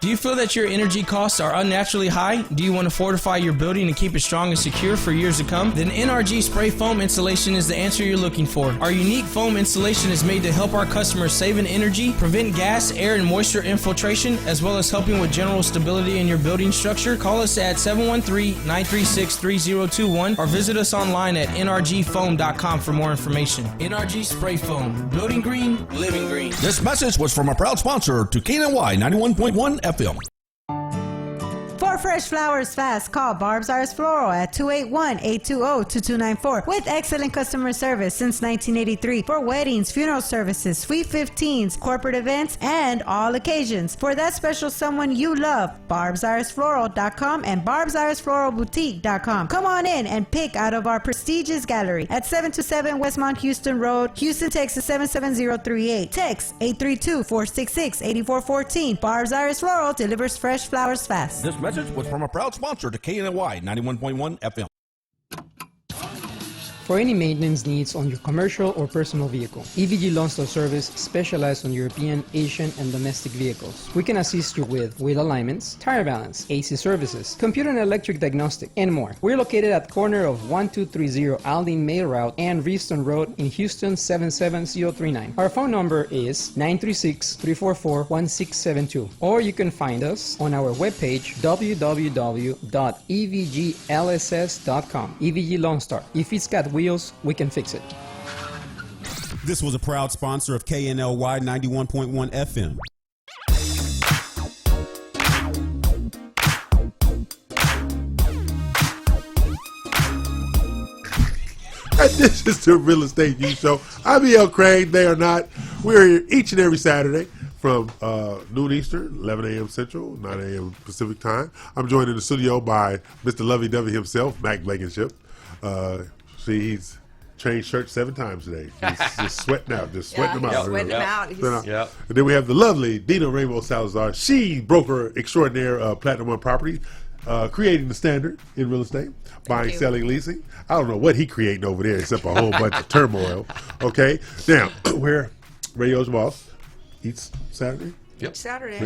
Do you feel that your energy costs are unnaturally high? Do you want to fortify your building and keep it strong and secure for years to come? Then NRG Spray Foam Insulation is the answer you're looking for. Our unique foam insulation is made to help our customers save in energy, prevent gas, air, and moisture infiltration, as well as helping with general stability in your building structure. Call us at 713-936-3021 or visit us online at nrgfoam.com for more information. NRG Spray Foam. Building green, living green. This message was from a proud sponsor to KNLY 91.1 FM. For fresh flowers fast, call Barb's Arts Floral at 281-820-2294 with excellent customer service since 1983 for weddings, funeral services, sweet 15s, corporate events, and all occasions. For that special someone you love, barbsirusfloral.com and barbsirusfloralboutique.com. Come on in and pick out of our prestigious gallery at 727 Westmont Houston Road, Houston, Texas 77038. Text 832-466-8414. Barb's Iris Floral delivers fresh flowers fast. This message was from a proud sponsor to KNLY 91.1 FM. For any maintenance needs on your commercial or personal vehicle, EVG Loan Store Service specializes on European, Asian, and domestic vehicles. We can assist you with wheel alignments, tire balance, AC services, computer and electric diagnostic, and more. We're located at the corner of 1230 Aldine Mail Route and Reeston Road in Houston 77039. Our phone number is 936-344-1672, or you can find us on our webpage www.evglss.com. EVG Loan Star. If it's got wheels, we can fix it. This was a proud sponsor of KNLY 91.1 FM. And this is the Real Estate U Show. I'm E.L. Craig. They are not. We're here each and every Saturday from noon Eastern, 11 a.m. Central, 9 a.m. Pacific time. I'm joined in the studio by Mr. Lovey-Dovey himself, Mac Blankenship. He's changed shirts 7 times today. He's just sweating out, sweating them out. Sweating them out. And then we have the lovely Dina Rainbow Salazar. She broker extraordinaire, Platinum One Property, creating the standard in real estate, buying, selling, leasing. I don't know what he creating over there except a whole bunch of turmoil. Okay, now we're Radio's Boss each Saturday. Yep. Saturday.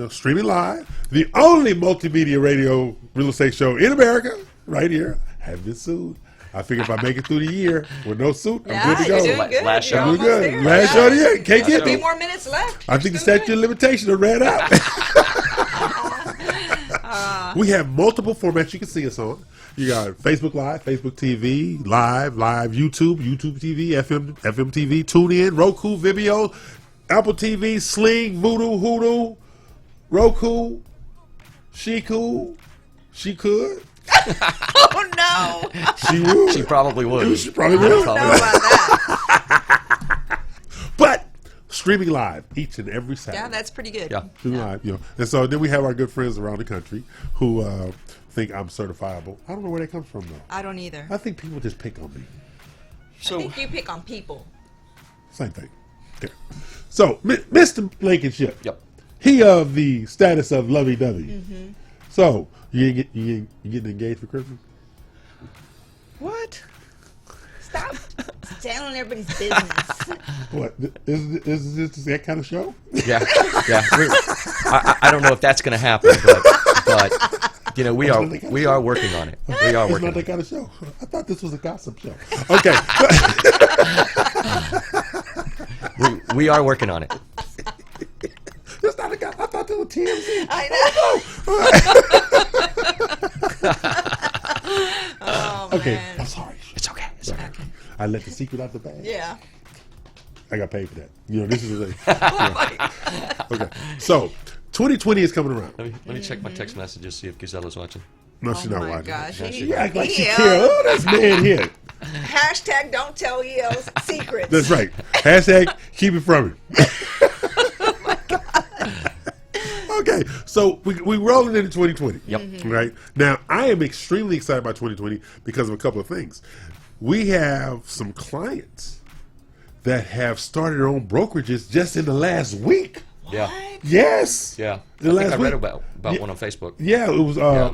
Streaming live, the only multimedia radio real estate show in America, right here. Have been sued. I figure if I make it through the year with no suit, I'm good to go. You're doing good. Last show. You're almost there. Last show of the year. Can't get me. 3 more minutes left. I think the statute of limitations are ran out. We have multiple formats you can see us on. You got Facebook Live, Facebook TV, Live, YouTube, YouTube TV, FM TV, TuneIn, Roku, Vimeo, Apple TV, Sling, Voodoo, Hoodoo, Roku, She could. Oh no! She would. She probably would. She probably would. I don't know about that. But streaming live each and every Saturday. Yeah, that's pretty good. Yeah. Streaming live, And so then we have our good friends around the country who think I'm certifiable. I don't know where that comes from though. I don't either. I think people just pick on me. I think you pick on people. Same thing. Okay. So Mr. Blankenship. Yep. He of the status of lovey-dovey. Mm-hmm. So you getting engaged for Christmas? What? Stop telling everybody's business. What is this that kind of show? Yeah. I don't know if that's going to happen, but we are working on it. We are working. It's not that kind of show. I thought this was a gossip show. Okay. We are working on it. That's not a guy. I thought that was TMZ. I know. Oh, Okay, man. I'm sorry. It's okay. It's okay. I let the secret out the bag. Yeah. I got paid for that. You know, this is the thing. Okay, so 2020 is coming around. Let me check my text messages, see if Gisella's watching. No, she's not my watching. gosh. She act like she Yeah. cares. Oh, this man here. Hashtag don't tell EL's secrets. That's right. Hashtag keep it from him. Okay, so we rolling into 2020. Yep. Right now, I am extremely excited about 2020 because of a couple of things. We have some clients that have started their own brokerages just in the last week. Yeah. Yes. Yeah. The I last think I read week. about Yeah. one on Facebook. Yeah, it was Yeah.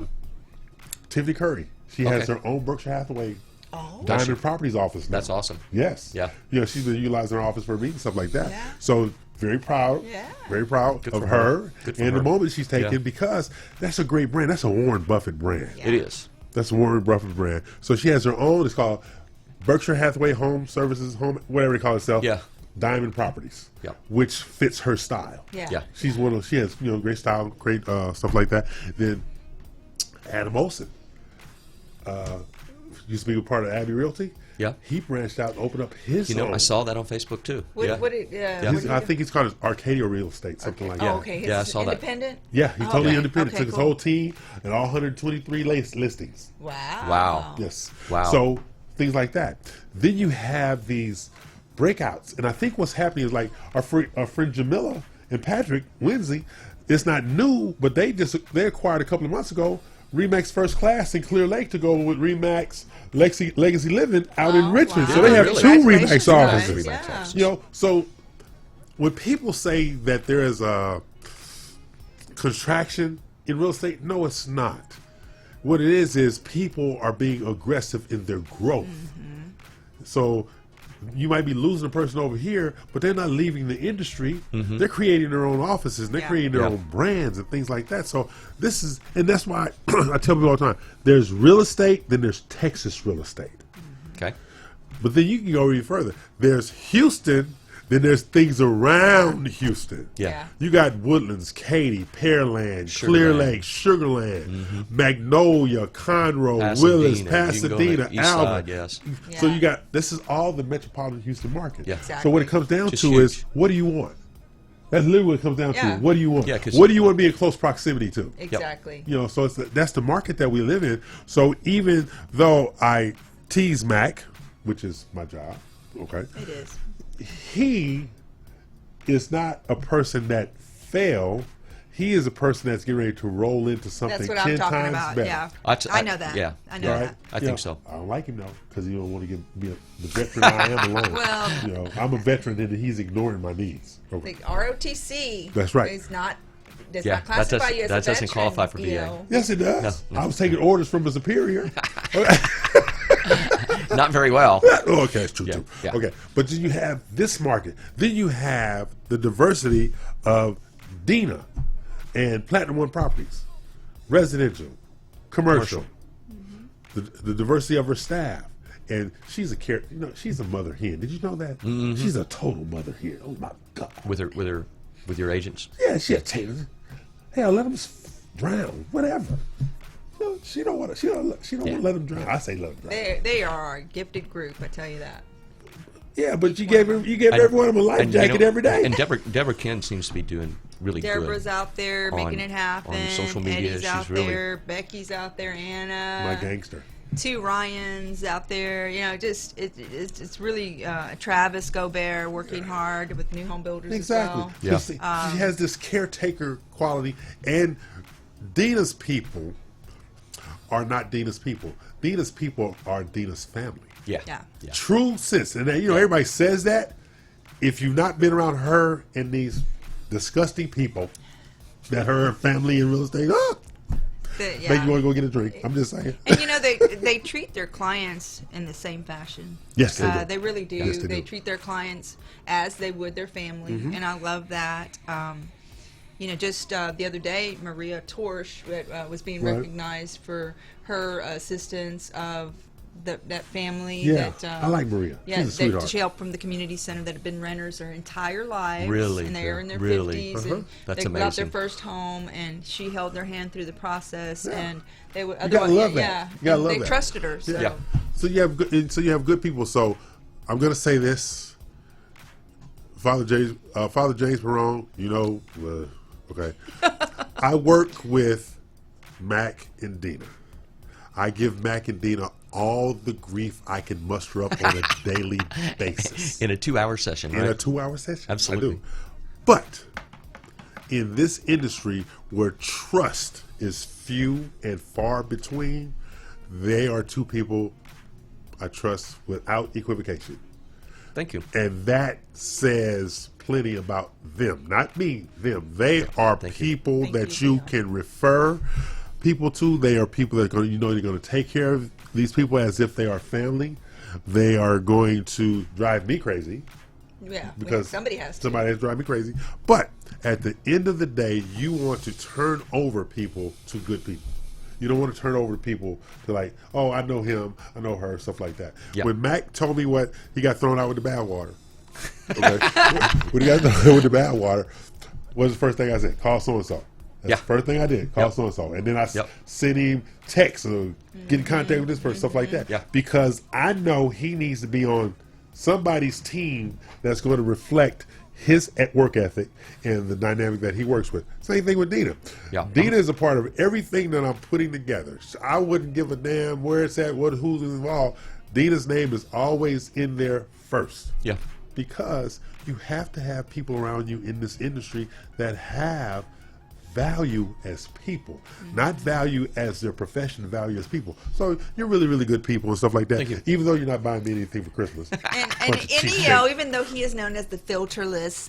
Tiffany Curry. She has Okay. her own Berkshire Hathaway Oh. Diamond Properties office now. That's awesome. Yes. Yeah. You know, she's been utilizing her office for meetings, stuff like that. Yeah. So very proud. Yeah. Very proud Good of for her, her. Good for and the her. moment she's taken Yeah. because that's a great brand. That's a Warren Buffett brand. Yeah. It is. That's a Warren Buffett brand. So she has her own. It's called Berkshire Hathaway Home Services, Home whatever they call itself. Yeah. Diamond Properties. Yeah. Which fits her style. Yeah. Yeah. She's one of. She has great style, great stuff like that. Then Adam Olson used to be a part of Abbey Realty. Yeah. He branched out and opened up his. I own. saw that on Facebook too. What, Yeah. what it, Yeah. what I think he's called Arcadia Real Estate, something like Oh, that. okay. Yeah, I His saw that. independent? Yeah, he's totally Okay. independent. Okay, Took his cool. whole team and all 123 listings. Wow. Wow. Yes. Wow. So things like that. Then you have these breakouts, and I think what's happening is like our friend Jamila and Patrick Winsey. It's not new, but they acquired a couple of months ago Remax First Class in Clear Lake to go with Remax Legacy Living out in Richmond. wow. So they have Really? two Congratulations, Remax guys. offices. Yeah. You know, so when people say that there is a contraction in real estate, no, it's not. What it is people are being aggressive in their growth. So you might be losing a person over here, but they're not leaving the industry. They're creating their own offices, and they're Yeah. creating their Yeah. own brands and things like that. So this is, and that's why I tell people all the time, there's real estate, then there's Texas real estate. Okay. But then you can go even further. There's Houston, then there's things around Houston. Yeah. You got Woodlands, Katy, Pearland, Clear Sugarland. Lake, Sugarland, Magnolia, Conroe, Pasadena. Willis, You can go to Pasadena, East Alba. Side, yes. So Yeah. you got, this is all the metropolitan Houston market. Yeah. So what it comes down Just to huge. is, what do you want? That's literally what it comes down Yeah. to. What do you want? Yeah, 'cause- what do you want to be in close proximity to? Exactly. You know, so that's the market that we live in. So even though I tease Mac, which is my job, okay, It is. he is not a person that failed. He is a person that's getting ready to roll into something That's what 10 I'm talking times about. better. Yeah. I I know that. yeah. I know Right? that. I You think know, so. I don't like him though because he don't want to be the veteran I am alone. Well- you know, I'm a veteran and he's ignoring my needs. Okay. The ROTC That's right. is not, does Yeah, not classify that does- you as that a doesn't veteran, qualify for you VA. know. Yes, it does. No. I was taking orders from a superior. Not very well. Oh, okay, it's true, Yeah, too. yeah. Okay, but then you have this market. Then you have the diversity of Dina and Platinum One Properties, residential, commercial. The diversity of her staff, and she's she's a mother hen. Did you know that? She's a total mother hen. Oh my God! With your agents. Yeah, she a tailor. Hell, let them drown, whatever. She don't want to. She don't want to let them drown. I say let them drown. They are a gifted group, I tell you that. Yeah, but you gave every one of them a life And, you jacket know, every day. And Deborah Ken seems to be doing really Deborah's good. out there making it happen. On social media, Eddie's she's out really there. Becky's out there. Anna. My gangster. Two Ryans out there. You know, just it's really Travis Gobert working hard with new home builders Exactly. as well. Yeah. She has this caretaker quality, and Dina's people are not Dina's people. Dina's people are Dina's family. Yeah. Yeah. True sense, and everybody says that. If you've not been around her and these disgusting people that her family in real estate, make you want to go get a drink. I'm just saying. And you know they treat their clients in the same fashion. Yes, they do. They really do. Yes, they They do. treat their clients as they would their family, and I love that. You know, just the other day, Maria Torsch was being Right. recognized for her assistance of that family. Yeah, that, I like Maria. Yeah, She's a sweetheart. she helped from the community center that have been renters their entire lives. Really? And they're in their Really? 50s. And That's they got their amazing. first home, and she held their hand through the process. And they would. You gotta love that. Yeah, You gotta and love they that. trusted her. So. Yeah. So you have good. So you have good people. So I'm gonna say this. Father James Perone. You know. Okay. I work with Mac and Dina. I give Mac and Dina all the grief I can muster up on a daily basis. In a 2-hour session, right? In a 2-hour session. Absolutely. I do. But in this industry where trust is few and far between, they are two people I trust without equivocation. Thank you. And that says plenty about them. Not me, them. They are people that you can refer people to. They are people that are going to, they're going to take care of these people as if they are family. They are going to drive me crazy. Yeah, because somebody has to. Somebody has to drive me crazy. But at the end of the day, you want to turn over people to good people. You don't want to turn over people to like, oh, I know him, I know her, stuff like that. Yep. When Mac told me what he got thrown out with the bathwater, okay, when he got thrown out with the bathwater, what was the first thing I said? Call so and so. That's the first thing I did. Call so and so, and then I sent him texts or get in contact with this person, stuff like that. Yeah. Because I know he needs to be on somebody's team that's going to reflect his work ethic and the dynamic that he works with. Same thing with Dina. Yeah. Dina is a part of everything that I'm putting together. I wouldn't give a damn where it's at, who's involved. Dina's name is always in there first. Yeah. Because you have to have people around you in this industry that have value as people, not value as their profession, value as people. So you're really, really good people and stuff like that. Thank you. Even though you're not buying me anything for Christmas. And NEO, even though he is known as the filterless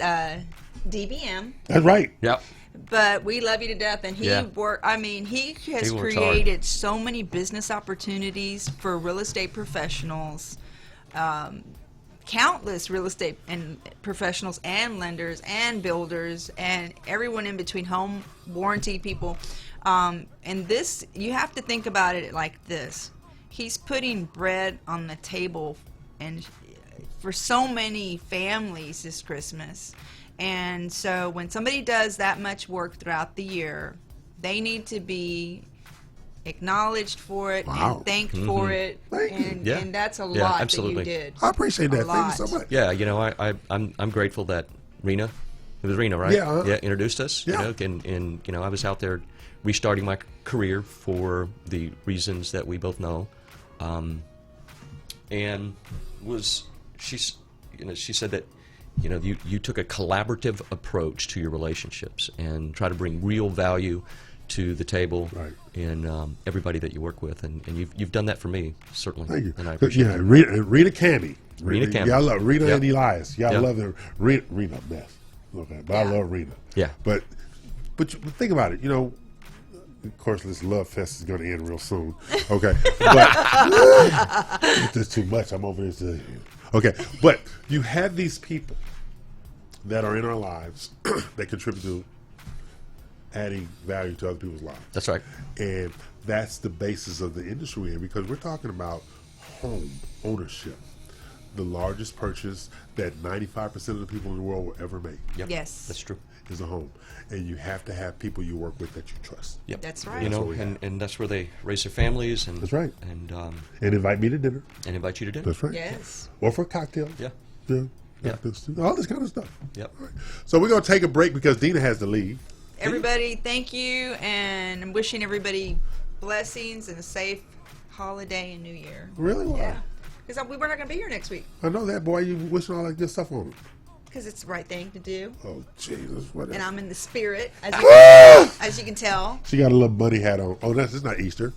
DBM. That's right. Yep. But we love you to death, and he he has He works created so many business opportunities for real estate professionals, countless real estate and professionals and lenders and builders and everyone in between, home warranty people. And this, you have to think about it like this: he's putting bread on the table, and for so many families this Christmas. And so when somebody does that much work throughout the year, they need to be acknowledged for it and thanked for it. And that's a lot absolutely. that you did. I appreciate that. Thank you so much. Yeah, I'm grateful that Rena, it was Rena, right? Yeah. Yeah, introduced us. Yeah. And I was out there restarting my career for the reasons that we both know, and she said that you took a collaborative approach to your relationships and try to bring real value to the table in everybody that you work with, and you've done that for me, certainly. Thank you. And I appreciate it. Rita Candy. Rita Candy. Y'all love Rita Yep. and Elias. Y'all Yep. love them. Rita best. Okay, but I love Rita. Yeah. But think about it. Of course, this love fest is going to end real soon. Okay, but if there's too much, I'm over here. Okay, but you have these people that are in our lives that contribute to adding value to other people's lives. That's right. And that's the basis of the industry we're in, because we're talking about home ownership, the largest purchase that 95% of the people in the world will ever make. Yep. Yes. That's true. Is a home. And you have to have people you work with that you trust. Yep. That's right. That's what we have. And that's where they raise their families, and That's right. and invite me to dinner. invite you to dinner. That's right. Yes. Or for cocktails. Yeah. Yeah. Yeah. All this kind of stuff. Yep. All right. So we're going to take a break because Dina has to leave. Everybody, thank you, and I'm wishing everybody blessings and a safe holiday and New Year. Really? Why? Yeah. Because we're not going to be here next week. I know that, boy. You wishing all that good stuff on him. Because it's the right thing to do. Oh, Jesus. What And else? I'm in the spirit, as you can tell. She got a little bunny hat on. Oh, it's not Easter.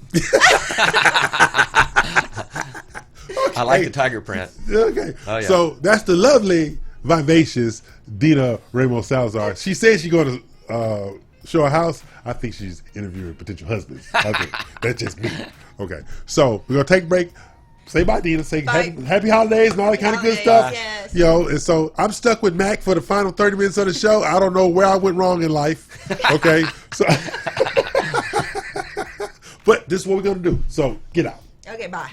I like the tiger print. Okay. Oh, yeah. So that's the lovely, vivacious Dina Ramos Salazar. She says she's going to show her house. I think she's interviewing potential husbands. I think that's just me. Okay. So we're going to take a break. Say bye, Dina. Say happy holidays and all that kind of good stuff. Yes. And so I'm stuck with Mac for the final 30 minutes of the show. I don't know where I went wrong in life. Okay. So, but this is what we're going to do. So get out. Okay, bye.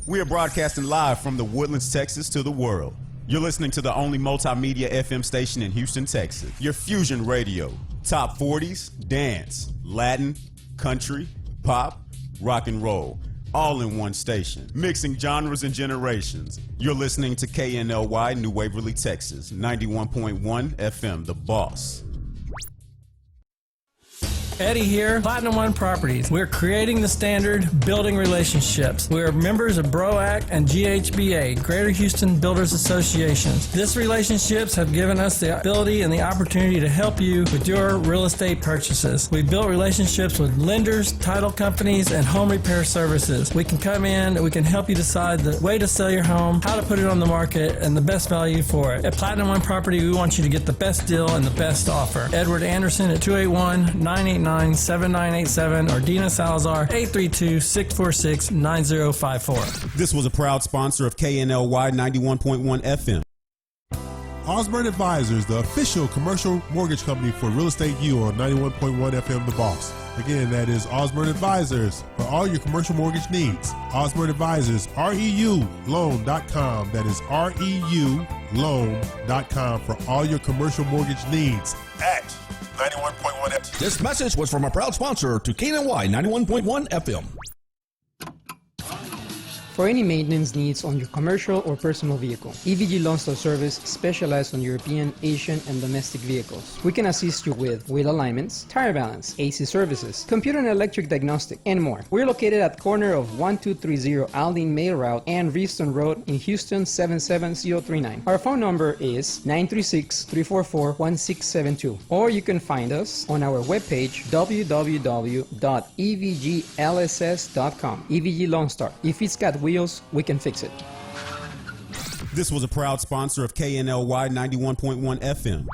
We are broadcasting live from the Woodlands, Texas to the world. You're listening to the only multimedia FM station in Houston, Texas. Your fusion radio. Top 40s, dance, Latin, country, pop, rock and roll. All in one station. Mixing genres and generations. You're listening to KNLY New Waverly, Texas. 91.1 FM, The Boss. Eddie here, Platinum One Properties. We're creating the standard, building relationships. We're members of BROAC and GHBA, Greater Houston Builders Associations. These relationships have given us the ability and the opportunity to help you with your real estate purchases. We've built relationships with lenders, title companies, and home repair services. We can come in, we can help you decide the way to sell your home, how to put it on the market, and the best value for it. At Platinum One Property, we want you to get the best deal and the best offer. Edward Anderson at 281-989-7987 or Dina Salazar 832-646-9054. This was a proud sponsor of KNLY 91.1 FM. Osborne Advisors, the official commercial mortgage company for Real Estate U on 91.1 FM The Boss. Again, that is Osborne Advisors for all your commercial mortgage needs. Osborne Advisors, REULoan.com. That is REULoan.com for all your commercial mortgage needs at 91.1 FM. This message was from a proud sponsor to KNLY 91.1 FM. For any maintenance needs on your commercial or personal vehicle, EVG Loan Store Service specializes on European, Asian, and domestic vehicles. We can assist you with wheel alignments, tire balance, AC services, computer and electric diagnostic, and more. We're located at corner of 1230 Aldine Mail Route and Reeston Road in Houston 77039. Our phone number is 936-344-1672, or you can find us on our webpage www.evglss.com. EVG Loan Star. If it's got wheels, we can fix it. This was a proud sponsor of KNLY 91.1 FM.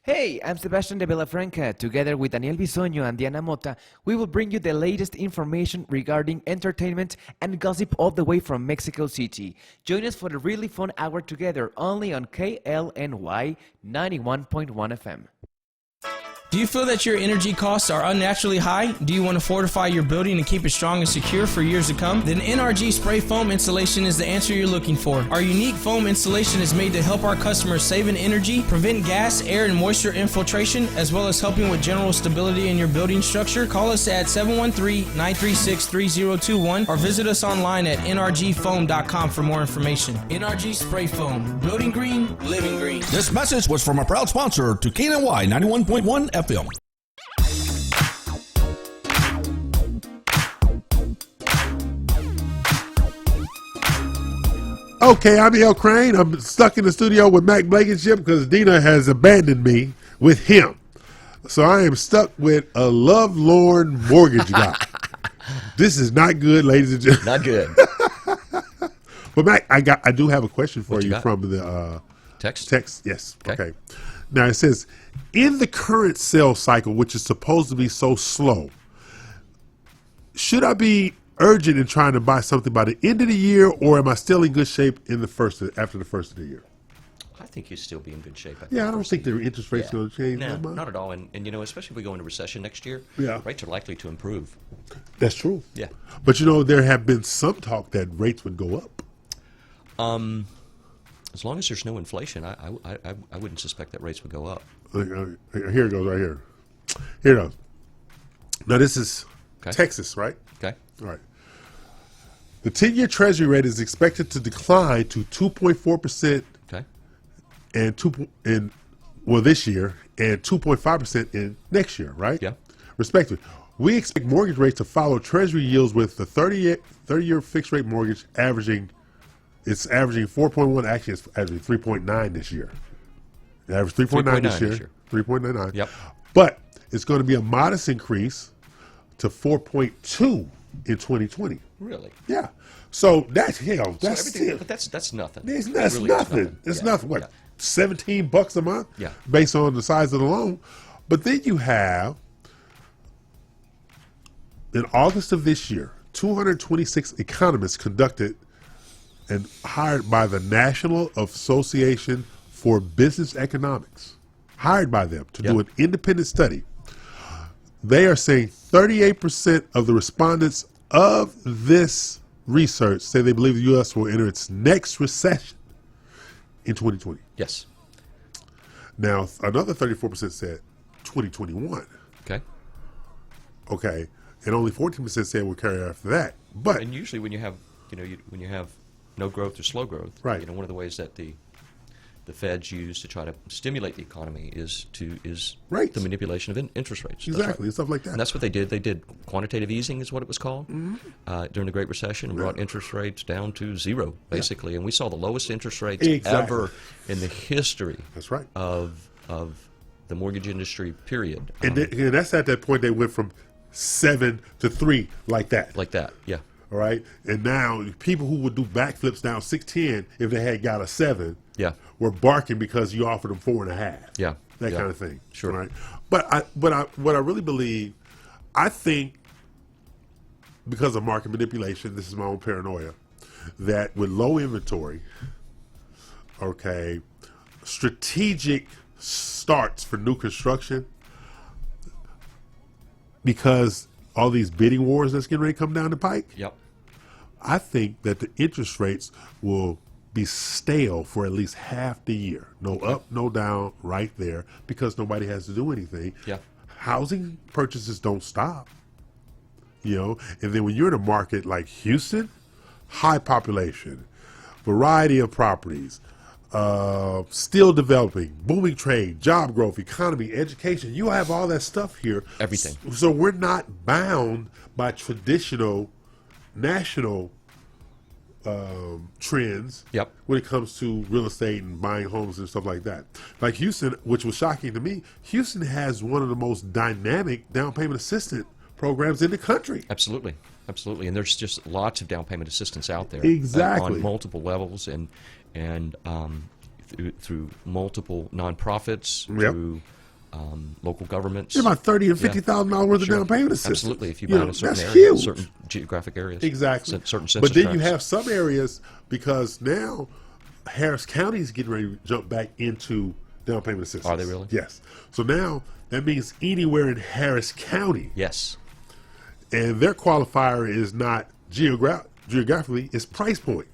Hey, I'm Sebastian de Villafranca. Together with Daniel Bisoño and Diana Mota, we will bring you the latest information regarding entertainment and gossip all the way from Mexico City. Join us for a really fun hour together only on KLNY 91.1 FM. Do you feel that your energy costs are unnaturally high? Do you want to fortify your building and keep it strong and secure for years to come? Then NRG Spray Foam Insulation is the answer you're looking for. Our unique foam insulation is made to help our customers save in energy, prevent gas, air, and moisture infiltration, as well as helping with general stability in your building structure. Call us at 713-936-3021 or visit us online at nrgfoam.com for more information. NRG Spray Foam. Building green, living green. This message was from a proud sponsor to KNLY 91.1 FM. Okay, I'm El Crane. I'm stuck in the studio with Mac Blankenship because Dina has abandoned me with him. So I am stuck with a lovelorn mortgage guy. This is not good, ladies and gentlemen. Not good. But Mac, I do have a question for you from the text. Yes. Okay. Now it says, in the current sales cycle, which is supposed to be so slow, should I be urgent in trying to buy something by the end of the year, or am I still in good shape after the first of the year? I think you'll still be in good shape. Yeah, I don't think their interest rates going to change. No, not at all. And you know, especially if we go into recession next year, rates are likely to improve. That's true. Yeah. But you know, there have been some talk that rates would go up. As long as there's no inflation, I wouldn't suspect that rates would go up. Here it goes right here. Here it goes. Now this is Texas, right? Okay. All right. The 10-year Treasury rate is expected to decline to 2.4%. Okay. This year, and 2.5% in next year, right? Yeah. Respectively. We expect mortgage rates to follow Treasury yields, with the 30-year fixed rate mortgage averaging 4.1. Actually, it's averaging 3.9 this year. It averaged 3.9 this year. 3.99. Yep. But it's going to be a modest increase to 4.2 in 2020. Really? Yeah. So that's that's everything, but that's nothing. That's really nothing. It's nothing. What, $17 a month? Yeah. Based on the size of the loan. But then you have, in August of this year, 226 economists conducted and hired by the National Association for Business Economics, hired by them to do an independent study. They are saying 38% of the respondents of this research say they believe the U.S. will enter its next recession in 2020. Yes. Now, another 34% said 2021. Okay. Okay. And only 14% said we'll carry after that. But and usually when you have, when you have no growth or slow growth, right. One of the ways that the Feds use to try to stimulate the economy is right. the manipulation of interest rates. Exactly, right. Stuff like that. And that's what they did. They did quantitative easing, is what it was called, during the Great Recession, and brought interest rates down to zero, basically. And we saw the lowest interest rates ever in the history. That's right. Of the mortgage industry, period. And that's at that point they went from 7 to 3 like that. Like that, yeah. All right. And now people who would do backflips down 610 if they had got a 7. Yeah. Were barking because you offered them 4.5. Yeah. That kind of thing. Sure. Right. But what I really believe, I think because of market manipulation, this is my own paranoia, that with low inventory, okay, strategic starts for new construction, because all these bidding wars that's getting ready to come down the pike. Yep. I think that the interest rates will be stale for at least half the year. No up, no down, right there, because nobody has to do anything. Yeah. Housing purchases don't stop. And then when you're in a market like Houston, high population, variety of properties, still developing, booming trade, job growth, economy, education, you have all that stuff here. Everything. So we're not bound by traditional national trends when it comes to real estate and buying homes and stuff like that. Like Houston, which was shocking to me, Houston has one of the most dynamic down payment assistance programs in the country. Absolutely. Absolutely. And there's just lots of down payment assistance out there. Exactly. On multiple levels and through multiple nonprofits, through local governments. It's about $30,000 and $50,000 worth of down payment assistance. Absolutely, if you buy in a certain that's area, huge. certain geographic areas. Exactly. Certain census but then tracts. you have some areas, because now Harris County is getting ready to jump back into down payment assistance. Are they really? Yes. So now that means anywhere in Harris County. Yes. And their qualifier is not geographically, it's price point.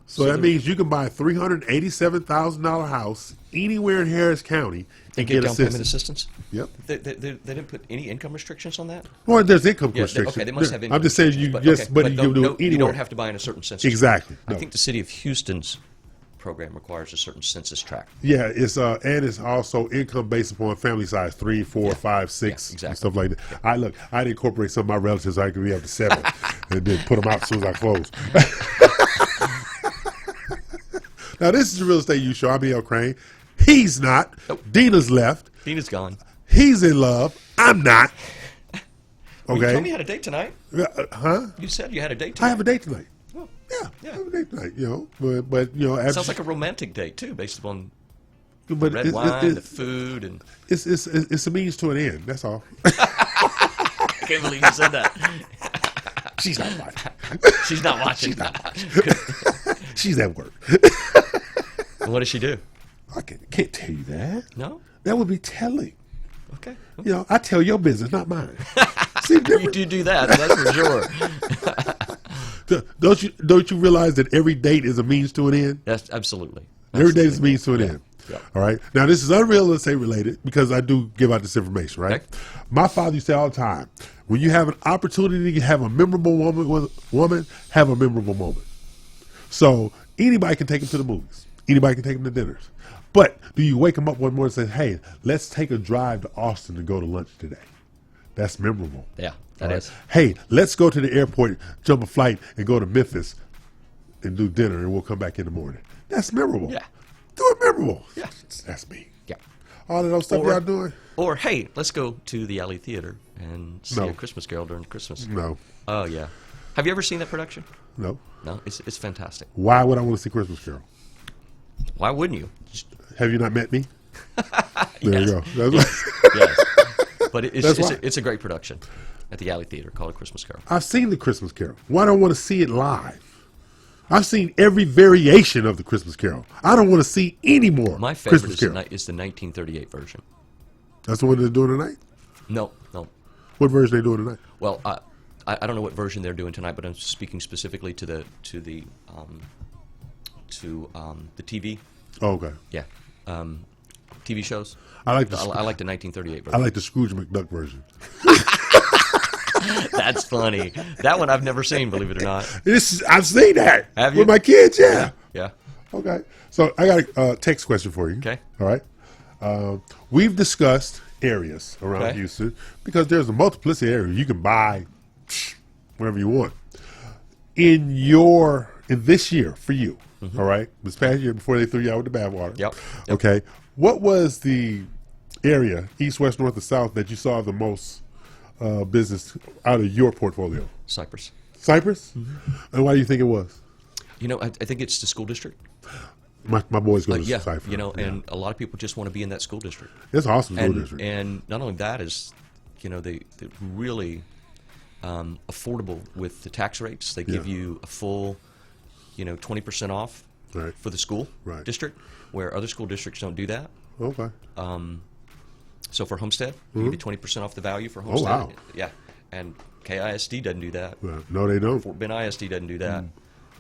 So that means you can buy a $387,000 house anywhere in Harris County and get down payment assistance. Yep. They didn't put any income restrictions on that? Well, there's income restrictions. Okay, they must have income I'm just saying you restrictions, but you can do it anywhere. You don't have to buy in a certain census Exactly. tract. I think the city of Houston's program requires a certain census tract. Yeah, it's and it's also income based upon family size, 3, 4, 5, 6, exactly. and stuff like that. I'd incorporate some of my relatives so I could be up to 7 and then put them out as soon as I close. Now, this is the Real Estate U Show. I'm E.L. Crane. He's not. Nope. Dina's left. Dina's gone. He's in love. I'm not. Okay. Well, you told me you had a date tonight. Huh? You said you had a date tonight. I have a date tonight. Oh, Yeah, yeah. I have a date tonight. But after Sounds like a romantic date too, based upon but red wine, the food, and it's a means to an end. That's all. I can't believe you said that. She's not watching. She's not watching. She's not watching. She's at work. What does she do? I can't tell you that. No? That would be telling. Okay. I tell your business, not mine. See the You do that, that's for sure. Don't you realize that every date is a means to an end? That's absolutely. Every date is a means to an end. Yeah. All right. Now, this is unreal estate related because I do give out this information, right? Okay. My father used to say all the time, when you have an opportunity to have a memorable woman, have a memorable moment. So anybody can take them to the movies. Anybody can take them to dinners. But do you wake them up one morning and say, hey, let's take a drive to Austin to go to lunch today? That's memorable. Yeah, that is. Hey, let's go to the airport, jump a flight, and go to Memphis and do dinner, and we'll come back in the morning. That's memorable. Yeah. Do it memorable. Yeah. That's me. Yeah. all of those stuff y'all doing? Or, hey, let's go to the Alley Theater and see a Christmas Carol during Christmas. No. Oh, yeah. Have you ever seen that production? No. No? It's fantastic. Why would I want to see Christmas Carol? Why wouldn't you? Have you not met me? There you go. Yes. But it's a great production at the Alley Theater called A Christmas Carol. I've seen the Christmas Carol. Why do I want to see it live? I've seen every variation of the Christmas Carol. I don't want to see any more. My favorite Christmas Carol. is the 1938 version. That's the one they're doing tonight? No. What version are they doing tonight? Well, I don't know what version they're doing tonight, but I'm speaking specifically to the TV. Oh, okay. Yeah. TV shows. I like the 1938 version. I like the Scrooge McDuck version. That's funny. That one I've never seen, believe it or not. I've seen that. Have you? With my kids, yeah. Yeah. Okay. So I got a text question for you. Okay. All right. We've discussed areas around Houston because there's a multiplicity of areas. You can buy whatever you want. In this year, for you, all right, this past year before they threw you out with the bathwater. Yep. Okay. What was the area, east, west, north, or south, that you saw the most business out of your portfolio? Cypress. Cypress? And why do you think it was? You know, I think it's the school district. My boys go to Cypress. You know, and a lot of people just want to be in that school district. It's an awesome school district. And not only that is, you know, they're really affordable with the tax rates. They give you a full, 20% off for the school district, where other school districts don't do that. Okay. So for Homestead, we give you 20% off the value for Homestead. Oh, wow. Yeah. And KISD doesn't do that. No, they don't. Fort Bend ISD doesn't do that.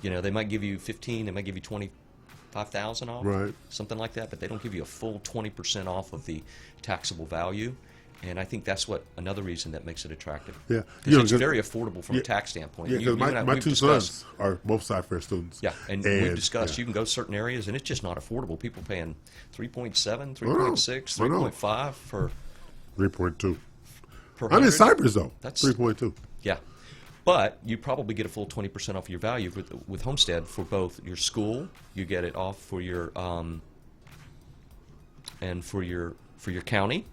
You know, they might give you 15, they might give you 25,000 off, something like that, but they don't give you a full 20% off of the taxable value. And I think that's another reason that makes it attractive. Yeah, because it's very affordable from a tax standpoint. Yeah, because my two sons are both Cypress students. Yeah, and we've discussed you can go to certain areas and it's just not affordable. People paying 3.7, 3.6, 3.5 for 3.2. I'm in Cypress though. That's 3.2. Yeah, but you probably get a full 20% off your value with Homestead for both your school. You get it off for your and for your county.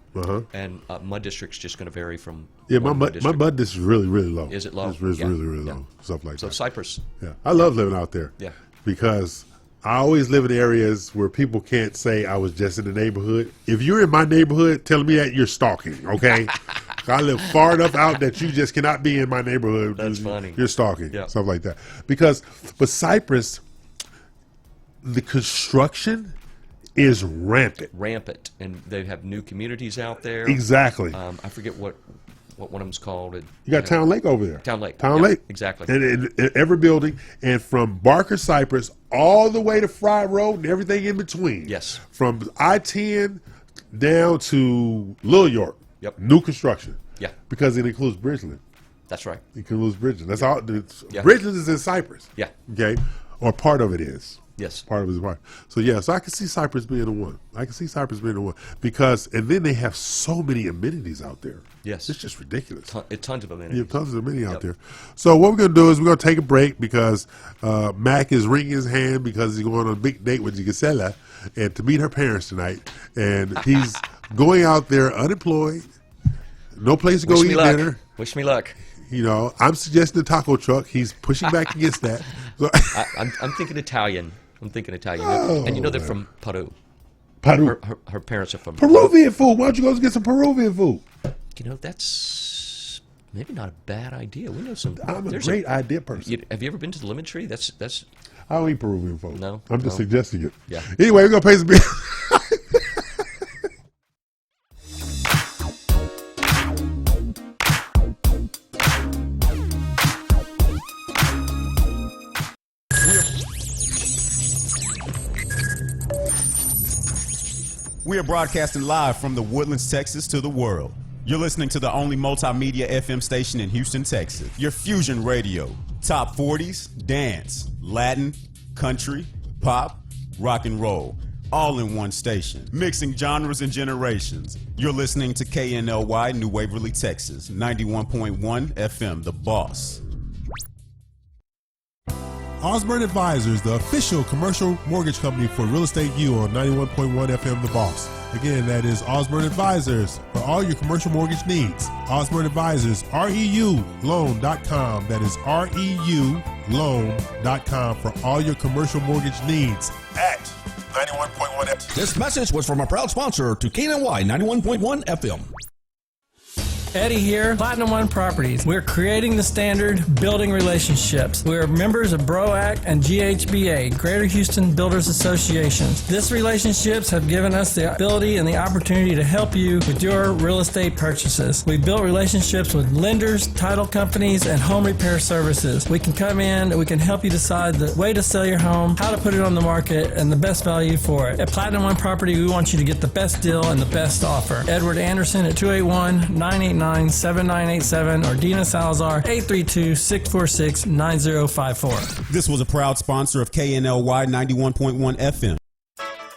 And my district's just going to vary from my mud district is really, really low. Is it low? It's really, really low. Stuff like that. So Cypress. Yeah, I love living out there. Yeah, because I always live in areas where people can't say I was just in the neighborhood. If you're in my neighborhood, telling me that you're stalking, okay? I live far enough out that you just cannot be in my neighborhood. That's funny. You're stalking, stuff like that. But Cypress, the construction is rampant, and they have new communities out there. Exactly. I forget what one of them's called. You got Town Lake over there. Town Lake. Exactly. And in every building, and from Barker Cypress all the way to Fry Road and everything in between. Yes. From I-10 down to Little York. Yep. New construction. Yeah. Because it includes Bridgeland. That's right. It includes Bridgeland. That's all. Bridgeland is in Cypress. Yeah. Okay. Or part of it is. Yes. Part of it is part. So so I can see Cypress being the one. Because, and then they have so many amenities out there. Yes. It's just ridiculous. Tons of amenities. You have tons of amenities out there. So what we're going to do is we're going to take a break because Mac is wringing his hand because he's going on a big date with Gisela and to meet her parents tonight. And he's going out there unemployed, no place to go eat dinner. Wish me luck. I'm suggesting the taco truck. He's pushing back against that. So I'm thinking Italian. Oh, and they're from Peru. Peru. Her parents are from Peruvian food. Why don't you go get some Peruvian food? That's maybe not a bad idea. We know some. I'm a great idea person. Have you ever been to the Lemon Tree? That's. I don't eat Peruvian food. No, I'm just suggesting it. Yeah. Anyway, we're gonna pay some bills. We are broadcasting live from the Woodlands, Texas to the world. You're listening to the only multimedia FM station in Houston, Texas. Your fusion radio. Top 40s, dance, Latin, country, pop, rock and roll. All in one station. Mixing genres and generations. You're listening to KNLY New Waverly, Texas. 91.1 FM, The Boss. Osborne Advisors, the official commercial mortgage company for Real Estate U on 91.1 FM The Boss. Again, that is Osborne Advisors for all your commercial mortgage needs. Osborne Advisors, REULoan.com. That is REULoan.com for all your commercial mortgage needs at 91.1 FM. This message was from a proud sponsor to KNLY 91.1 FM. Eddie here, Platinum One Properties. We're creating the standard, building relationships. We're members of BROAC and GHBA, Greater Houston Builders Associations. These relationships have given us the ability and the opportunity to help you with your real estate purchases. We've built relationships with lenders, title companies, and home repair services. We can come in and we can help you decide the way to sell your home, how to put it on the market, and the best value for it. At Platinum One Property, we want you to get the best deal and the best offer. Edward Anderson at 281-989-7987 or Dina Salazar 832-646-9054. This was a proud sponsor of KNLY 91.1 FM.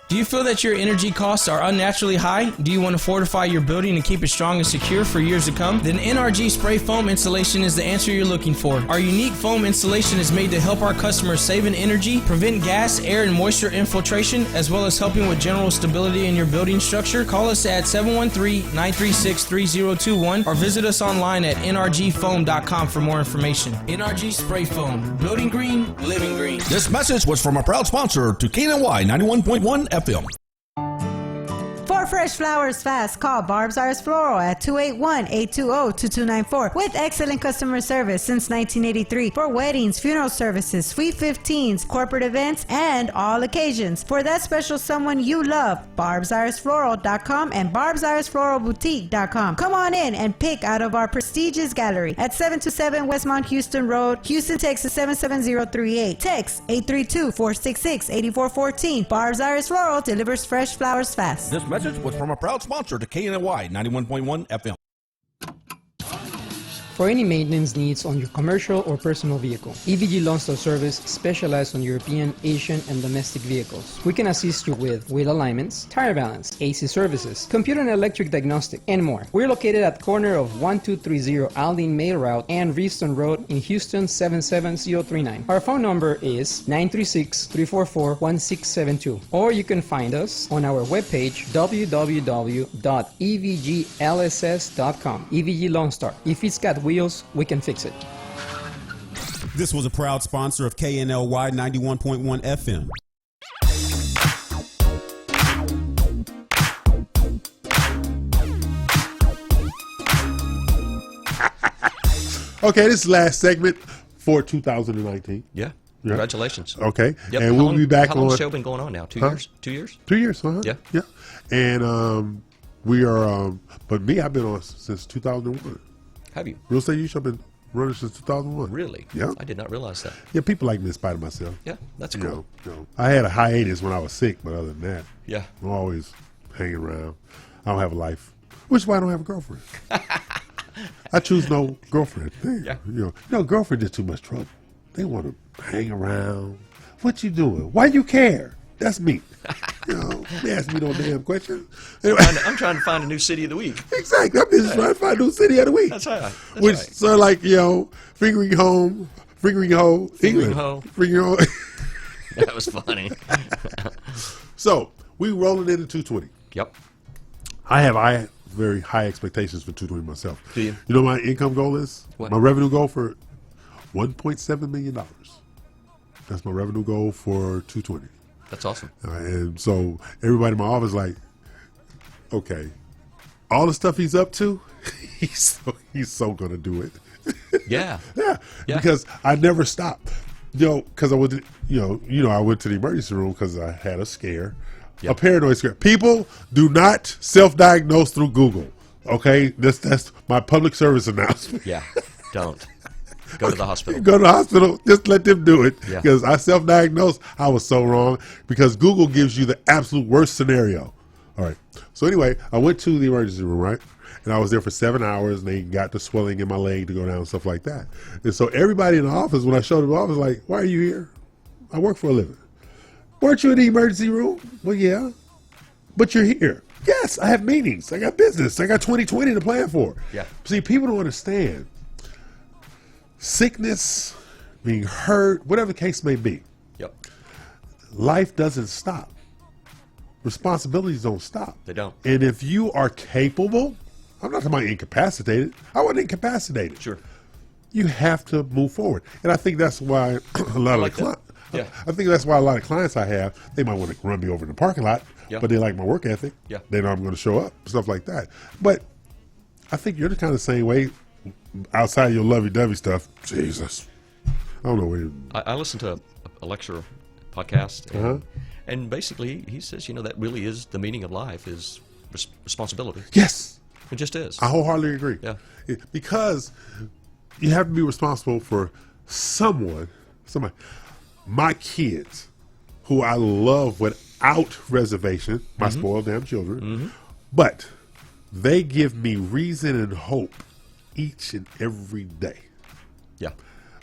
Do you feel that your energy costs are unnaturally high? Do you want to fortify your building and keep it strong and secure for years to come? Then NRG Spray Foam Insulation is the answer you're looking for. Our unique foam insulation is made to help our customers save in energy, prevent gas, air, and moisture infiltration, as well as helping with general stability in your building structure. Call us at 713-936-3021 or visit us online at nrgfoam.com for more information. NRG Spray Foam. Building green, living green. This message was from a proud sponsor to KNLY 91.1 FM. For fresh flowers fast, call Barb's Iris Floral at 281-820-2294 with excellent customer service since 1983 for weddings, funeral services, sweet 15s, corporate events, and all occasions. For that special someone you love, barbsirisfloral.com and barbsirisfloralboutique.com. Come on in and pick out of our prestigious gallery at 727 Westmont Houston Road, Houston, Texas 77038. Text 832-466-8414. Barb's Iris Floral delivers fresh flowers fast. This message was from a proud sponsor to KNLY 91.1 FM. For any maintenance needs on your commercial or personal vehicle, EVG Loan Store Service specializes on European, Asian, and domestic vehicles. We can assist you with wheel alignments, tire balance, AC services, computer and electric diagnostic, and more. We're located at corner of 1230 Aldine Mail Route and Reeston Road in Houston 77039. Our phone number is 936-344-1672, or you can find us on our webpage www.evglss.com. EVG Loan Star. If it's got wheels, we can fix it. This was a proud sponsor of KNLY 91.1 FM. Okay, this is the last segment for 2019. Yeah. Congratulations. Okay. Yep. And we'll be back on. How long has the show been going on now? 2 years? 2 years? 2 years, huh? Yeah. Yeah. And we are, but me, I've been on since 2001. Have you? Real Estate Youth, I've been running since 2001. Really? Yeah. I did not realize that. Yeah, people like me in spite of myself. Yeah, that's cool. I had a hiatus when I was sick, but other than that, yeah, I'm always hanging around. I don't have a life, which is why I don't have a girlfriend. I choose no girlfriend. Yeah. You know, girlfriend is too much trouble. They want to hang around. What you doing? Why you care? That's me. They ask me no damn questions. Anyway. I'm trying to find a new city of the week. Exactly. I'm just trying to find a new city of the week. That's right. Which sort of like, fingering home, fingering hoe, fingering hoe. Fingering hoe. That was funny. So, we rolling into 220. Yep. I have very high expectations for 220 myself. Do you? You know what my income goal is? What? My revenue goal for $1.7 million. That's my revenue goal for 220. That's awesome. And so everybody in my office like, okay, all the stuff he's up to, he's so gonna do it. Yeah. yeah. Because I never stop. Because I went to, I went to the emergency room because I had a scare, a paranoid scare. People do not self-diagnose through Google. Okay, that's my public service announcement. Yeah, don't. Go to the hospital. Go to the hospital. Just let them do it. Because Yeah. I self-diagnosed. I was so wrong because Google gives you the absolute worst scenario. All right. So anyway, I went to the emergency room, right? And I was there for 7 hours, and they got the swelling in my leg to go down and stuff like that. And so everybody in the office, when I showed up in the office, like, why are you here? I work for a living. Weren't you in the emergency room? Well, yeah. But you're here. Yes, I have meetings. I got business. I got 2020 to plan for. Yeah. See, people don't understand. Sickness, being heard, whatever the case may be. Yep. Life doesn't stop. Responsibilities don't stop. They don't. And if you are capable, I'm not talking about incapacitated. I wasn't incapacitated. Sure. You have to move forward. And I think that's why a lot of clients, I think that's why a lot of clients I have, they might want to run me over in the parking lot, but they like my work ethic. Yeah. They know I'm going to show up, stuff like that. But I think you're the kind of same way outside your lovey-dovey stuff. Jesus. I don't know where you... I listened to a lecture podcast, and basically he says, that really is the meaning of life is responsibility. Yes. It just is. I wholeheartedly agree. Yeah. Because you have to be responsible for somebody. My kids, who I love without reservation, my spoiled damn children, but they give me reason and hope each and every day. Yeah.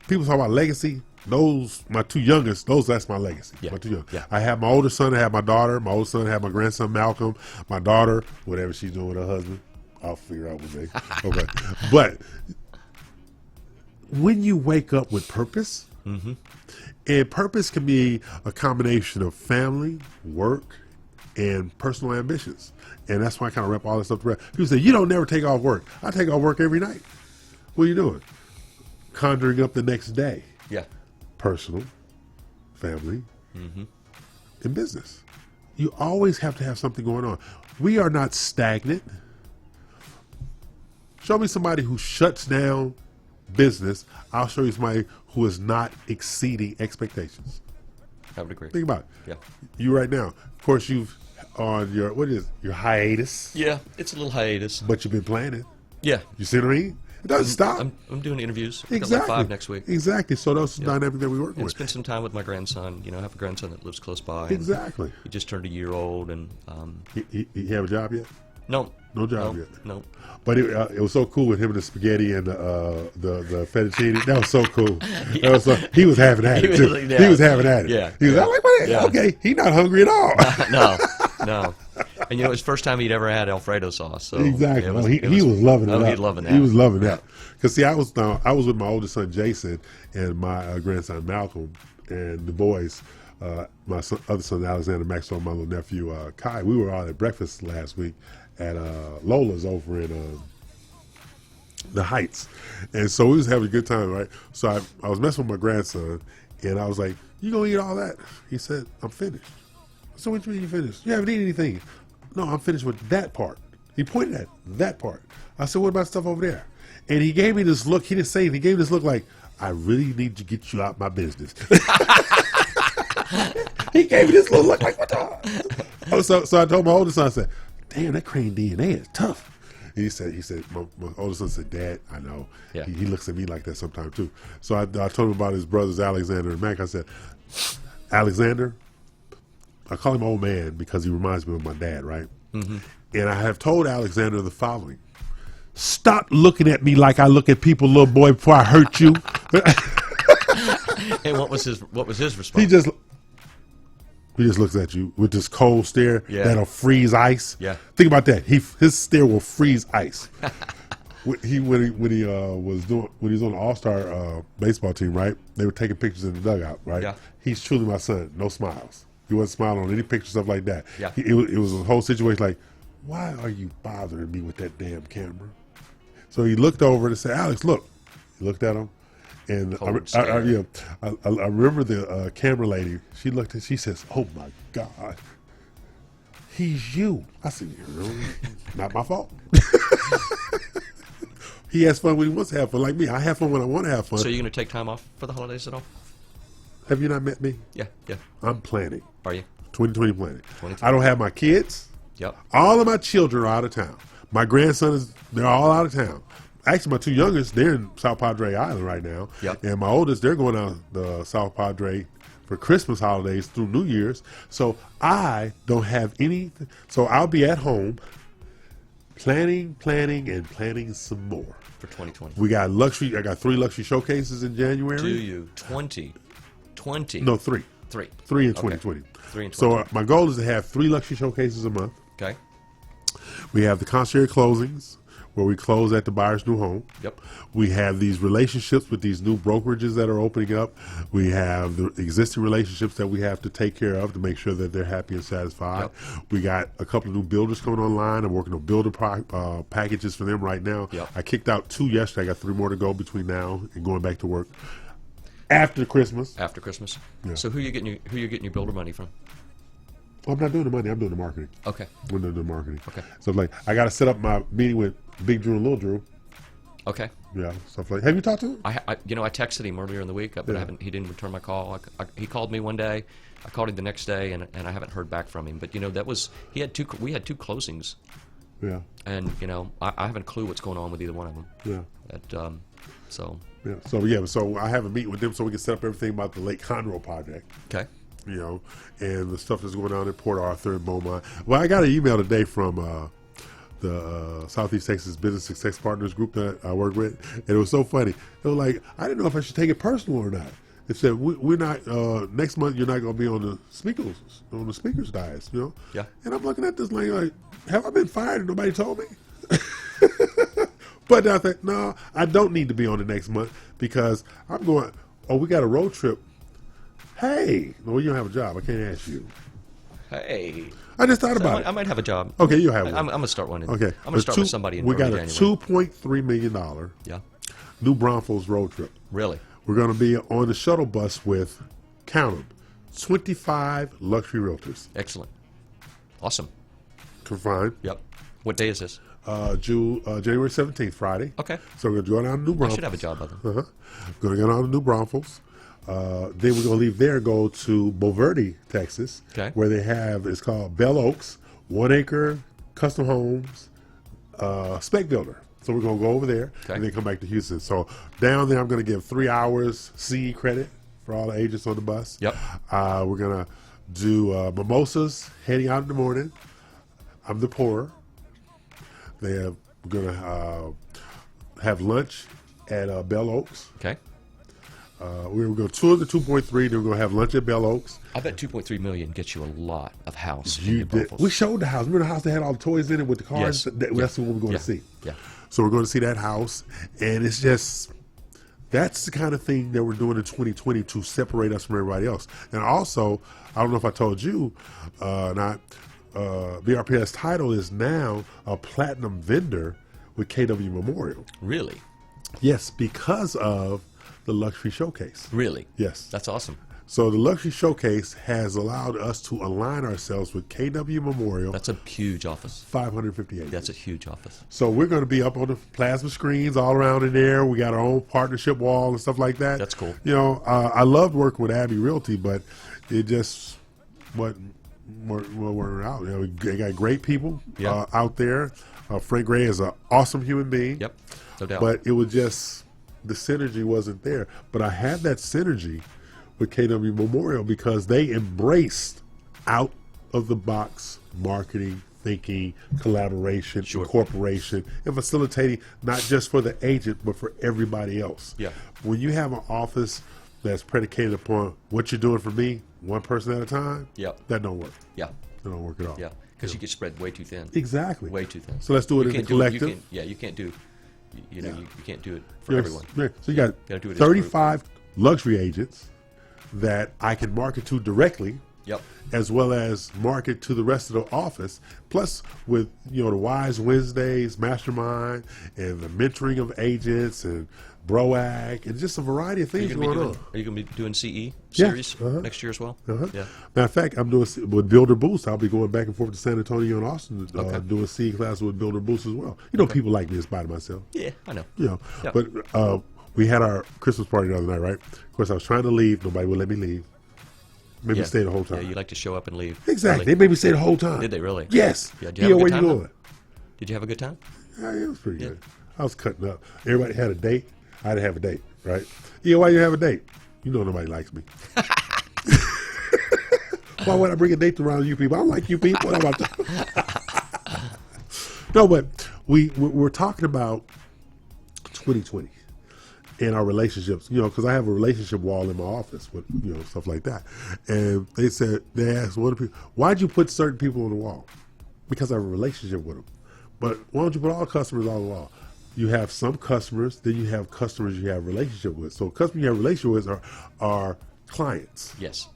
People talk about legacy. Those, my two youngest, that's my legacy. Yeah. My two young. Yeah. I have my older son, I have my daughter. My older son, I have my grandson, Malcolm. My daughter, whatever she's doing with her husband, I'll figure out what they. Okay. But when you wake up with purpose, and purpose can be a combination of family, work, and personal ambitions. And that's why I kind of wrap all this up together. People say, you don't never take off work. I take off work every night. What are you doing? Conjuring up the next day. Yeah. Personal, family, and business. You always have to have something going on. We are not stagnant. Show me somebody who shuts down business. I'll show you somebody who is not exceeding expectations. I would agree. Think about it. Yeah. You right now, of course, you've on your your hiatus. Yeah, it's a little hiatus. But you've been planning. Yeah. You see what I mean? It doesn't stop. I'm doing interviews. I've got Exactly. like 5 next week. Exactly. So that's the dynamic that we work And with. spend some time with my grandson. I have a grandson that lives close by. Exactly. He just turned a year old, and He have a job yet? no job yet. No. But it was so cool with him and the spaghetti and the fettuccine. That was so cool. That was he was having at it too. He was having at it. Yeah. He was like, what? Yeah. Okay, he's not hungry at all. No. And it was the first time he'd ever had Alfredo sauce. So Exactly. He He was loving it. Oh, up. he's loving that. He was loving that. Because see, I was with my oldest son Jason and my grandson Malcolm and the boys. My other son Alexander Maxwell, my little nephew Kai. We were all at breakfast last week at Lola's over in the Heights, and so we was having a good time, right? So I was messing with my grandson, and I was like, "You gonna eat all that?" He said, "I'm finished." So what do you mean you finished? You haven't eaten anything. No, I'm finished with that part. He pointed at that part. I said, what about stuff over there? And he gave me this look. He didn't say anything. He gave me this look like, I really need to get you out my business. He gave me this little look like, what the? So I told my oldest son, I said, damn, that crane DNA is tough. He said, my oldest son said, Dad, I know. Yeah. He looks at me like that sometimes too. So I told him about his brothers, Alexander and Mac. I said, Alexander, I call him old man because he reminds me of my dad, right? And I have told Alexander the following: stop looking at me like I look at people, little boy, before I hurt you. And what was his response? He just looks at you with this cold stare that'll freeze ice. Yeah. Think about that. His stare will freeze ice. when he was on the All-Star baseball team, right? They were taking pictures in the dugout, right? Yeah. He's truly my son. No smiles. He wasn't smiling on any picture, stuff like that. Yeah. It was a whole situation like, why are you bothering me with that damn camera? So he looked over and said, Alex, look. He looked at him. And I remember the camera lady, she looked at, she says, oh my God, he's you. I said, not my fault. He has fun when he wants to have fun, like me. I have fun when I want to have fun. So you're going to take time off for the holidays at all? Have you not met me? Yeah. I'm planning. Are you? 2020 planning. 2020. I don't have my kids. Yep. All of my children are out of town. My grandson they're all out of town. Actually, my two youngest, they're in South Padre Island right now. Yep. And my oldest, they're going out the South Padre for Christmas holidays through New Year's. So I don't have any. So I'll be at home planning, and planning some more. For 2020. We got luxury. I got 3 luxury showcases in January. Do you? 20? No, 3. 3. 3 in Okay. 2020. 3 in 2020. So my goal is to have 3 luxury showcases a month. Okay. We have the concierge closings. where we close at the buyer's new home. Yep. We have these relationships with these new brokerages that are opening up. We have the existing relationships that we have to take care of to make sure that they're happy and satisfied. Yep. We got a couple of new builders coming online. I'm working on builder packages for them right now. Yep. I kicked out 2 yesterday. I got 3 more to go between now and going back to work after Christmas. After Christmas. Yeah. So who you getting your builder money from? Oh, I'm not doing the money. I'm doing the marketing. Okay. We're doing the marketing. Okay. So like, I got to set up my meeting with Big Drew and Little Drew. Okay. Yeah, stuff like. Have you talked to him? I texted him earlier in the week, but Yeah. He didn't return my call. He called me one day. I called him the next day, and I haven't heard back from him. But we had two closings. Yeah. And I haven't a clue what's going on with either one of them. Yeah. So. Yeah. So I have a meeting with them so we can set up everything about the Lake Conroe project. Okay. And the stuff that's going on in Port Arthur and Beaumont. Well, I got an email today from the Southeast Texas Business Success Partners group that I work with, and it was so funny. It was like, I didn't know if I should take it personal or not. It said, we're not, next month you're not going to be on the speakers dais, Yeah. And I'm looking at this like, have I been fired and nobody told me? But I think, no, I don't need to be on the next month because I'm going, we got a road trip. Hey, no, you don't have a job. I can't ask you. Hey. I just thought about it. I might have a job. Okay, you'll have one. I'm going to start one. Okay. I'm going to start with somebody in We got early a January. $2.3 million New Braunfels road trip. Really? We're going to be on the shuttle bus with, count them, 25 luxury realtors. Excellent. Awesome. Confined. Yep. What day is this? January 17th, Friday. Okay. So we're going to go down to New Braunfels. I should have a job by then. Going to go down to New Braunfels. Then we're going to leave there and go to Boverde, Texas, Okay. where they have, it's called Bell Oaks, 1 acre, custom homes, spec builder. So we're going to go over there and then come back to Houston. So down there, I'm going to give 3 hours CE credit for all the agents on the bus. Yep. We're going to do mimosas heading out in the morning. I'm the pourer. We're going to have lunch at Bell Oaks. Okay. We were going to tour the 2.3, then we're going to have lunch at Bell Oaks. I bet 2.3 million gets you a lot of house. We showed the house. Remember the house that had all the toys in it with the cars? Yes. That's what we're going to see. Yeah. So we're going to see that house, and it's just, that's the kind of thing that we're doing in 2020 to separate us from everybody else. And also, I don't know if I told you, BRPS Title is now a platinum vendor with KW Memorial. Really? Yes, because of the Luxury Showcase. Really? Yes. That's awesome. So the Luxury Showcase has allowed us to align ourselves with KW Memorial. That's a huge office. 558. That's a huge office. So we're going to be up on the plasma screens all around in there. We got our own partnership wall and stuff like that. That's cool. I loved working with Abbey Realty, but it just wasn't working out. We got great people out there. Frank Gray is an awesome human being. Yep, no doubt. But it was just, the synergy wasn't there. But I had that synergy with KW Memorial because they embraced out of the box marketing, thinking, collaboration, incorporation, and facilitating not just for the agent but for everybody else. Yeah. When you have an office that's predicated upon what you're doing for me, one person at a time, that don't work. Yeah. That don't work at all. Yeah, because you get spread way too thin. Exactly. Way too thin. So let's do it in the collective. You can't do. You can't do it for everyone. So you got do it 35 luxury agents that I can market to directly, as well as market to the rest of the office. Plus, with the Wise Wednesdays, Mastermind, and the mentoring of agents and BROAC, and just a variety of things going on. Are you going to be doing CE series next year as well? Yeah. Matter of fact, I'm doing with Builder Boost. I'll be going back and forth to San Antonio and Austin to do a CE class with Builder Boost as well. People like me in spite of myself. Yeah, I know. But we had our Christmas party the other night, right? Of course, I was trying to leave. Nobody would let me leave. Made me stay the whole time. Yeah, you like to show up and leave. Exactly. They made me stay the whole time. Did they really? Yes. Yeah, did you have a where good time, you going? Did you have a good time? Yeah, it was pretty good. I was cutting up. Everybody had a date. I didn't have a date, right? Why you have a date? Nobody likes me. Why would I bring a date around you people? I don't like you people. What about that? No, but we're talking about 2020 and our relationships, because I have a relationship wall in my office with, stuff like that. And they asked, why'd you put certain people on the wall? Because I have a relationship with them. But why don't you put all customers on the wall? You have some customers, then you have customers you have relationship with. So customers you have relationship with are clients. Yes.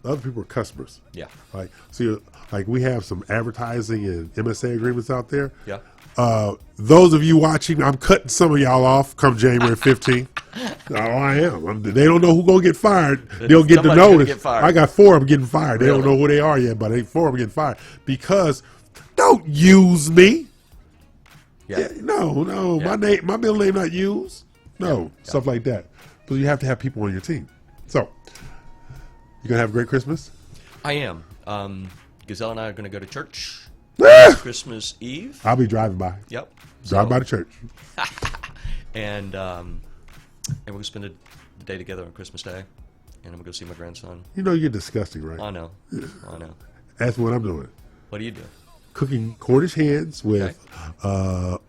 The other people are customers. Yeah. Like, see, like we have some advertising and MSA agreements out there. Yeah. Those of you watching, I'm cutting some of y'all off come January 15th. Oh, I am. They don't know who's going to get fired. They'll get the notice. I got 4 of them getting fired. They don't know who they are yet, but 4 of them getting fired. Because don't use me. Yeah. No. Yeah. My middle name not used. No. Stuff like that. But you have to have people on your team. So, you going to have a great Christmas? I am. Gazelle and I are going to go to church Christmas Eve. I'll be driving by. Yep. Drive by the church. And we're going to spend the day together on Christmas Day. And I'm going to go see my grandson. You know you're disgusting, right? I know. I know. That's what I'm doing. What are you doing? Cooking Cornish hens with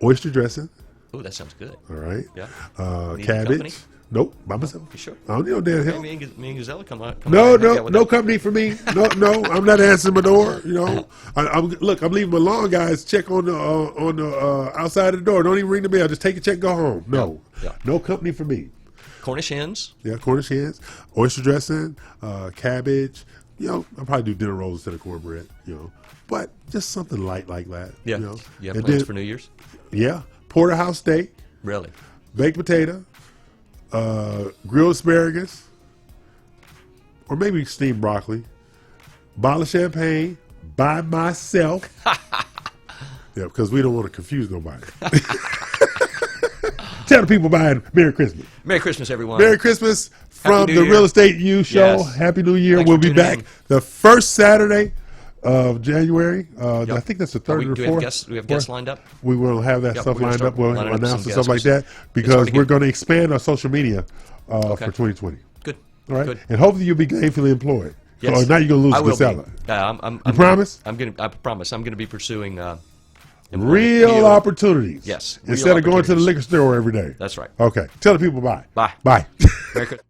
oyster dressing. Oh, that sounds good. All right. Yeah. Cabbage. Nope, by myself. You sure? I don't need no damn help. Me and Gazella come out. No company for me. No, I'm not answering my door. You know, I'm leaving my lawn guys check on the outside of the door. Don't even ring the bell. Just take a check, go home. No company for me. Cornish hens. Yeah, Cornish hens, oyster dressing, cabbage. You know, I'll probably do dinner rolls instead of cornbread. You know, but just something light like that. Yeah. You know? You have plans for New Year's? Yeah, porterhouse steak. Really? Baked potato. Grilled asparagus, or maybe steamed broccoli, bottle of champagne by myself. Yeah, because we don't want to confuse nobody. Tell the people buying Merry Christmas. Merry Christmas, everyone. Merry Christmas from the Real Estate U Show. Yes. Happy New Year. Thanks We'll be back in. the first Saturday of January. I think that's the 3rd or 4th. Do we have guests lined up? We will have that stuff lined up. We'll announce and stuff like that It's because we're going to expand our social media for 2020. Good. All right. Good. And hopefully you'll be gainfully employed. Yes. So now you're going to lose the seller. You promise? I promise. I'm going to be pursuing real opportunities. Yes. Instead of going to the liquor store every day. That's right. Okay. Tell the people bye. Bye. Bye. Merry Christmas.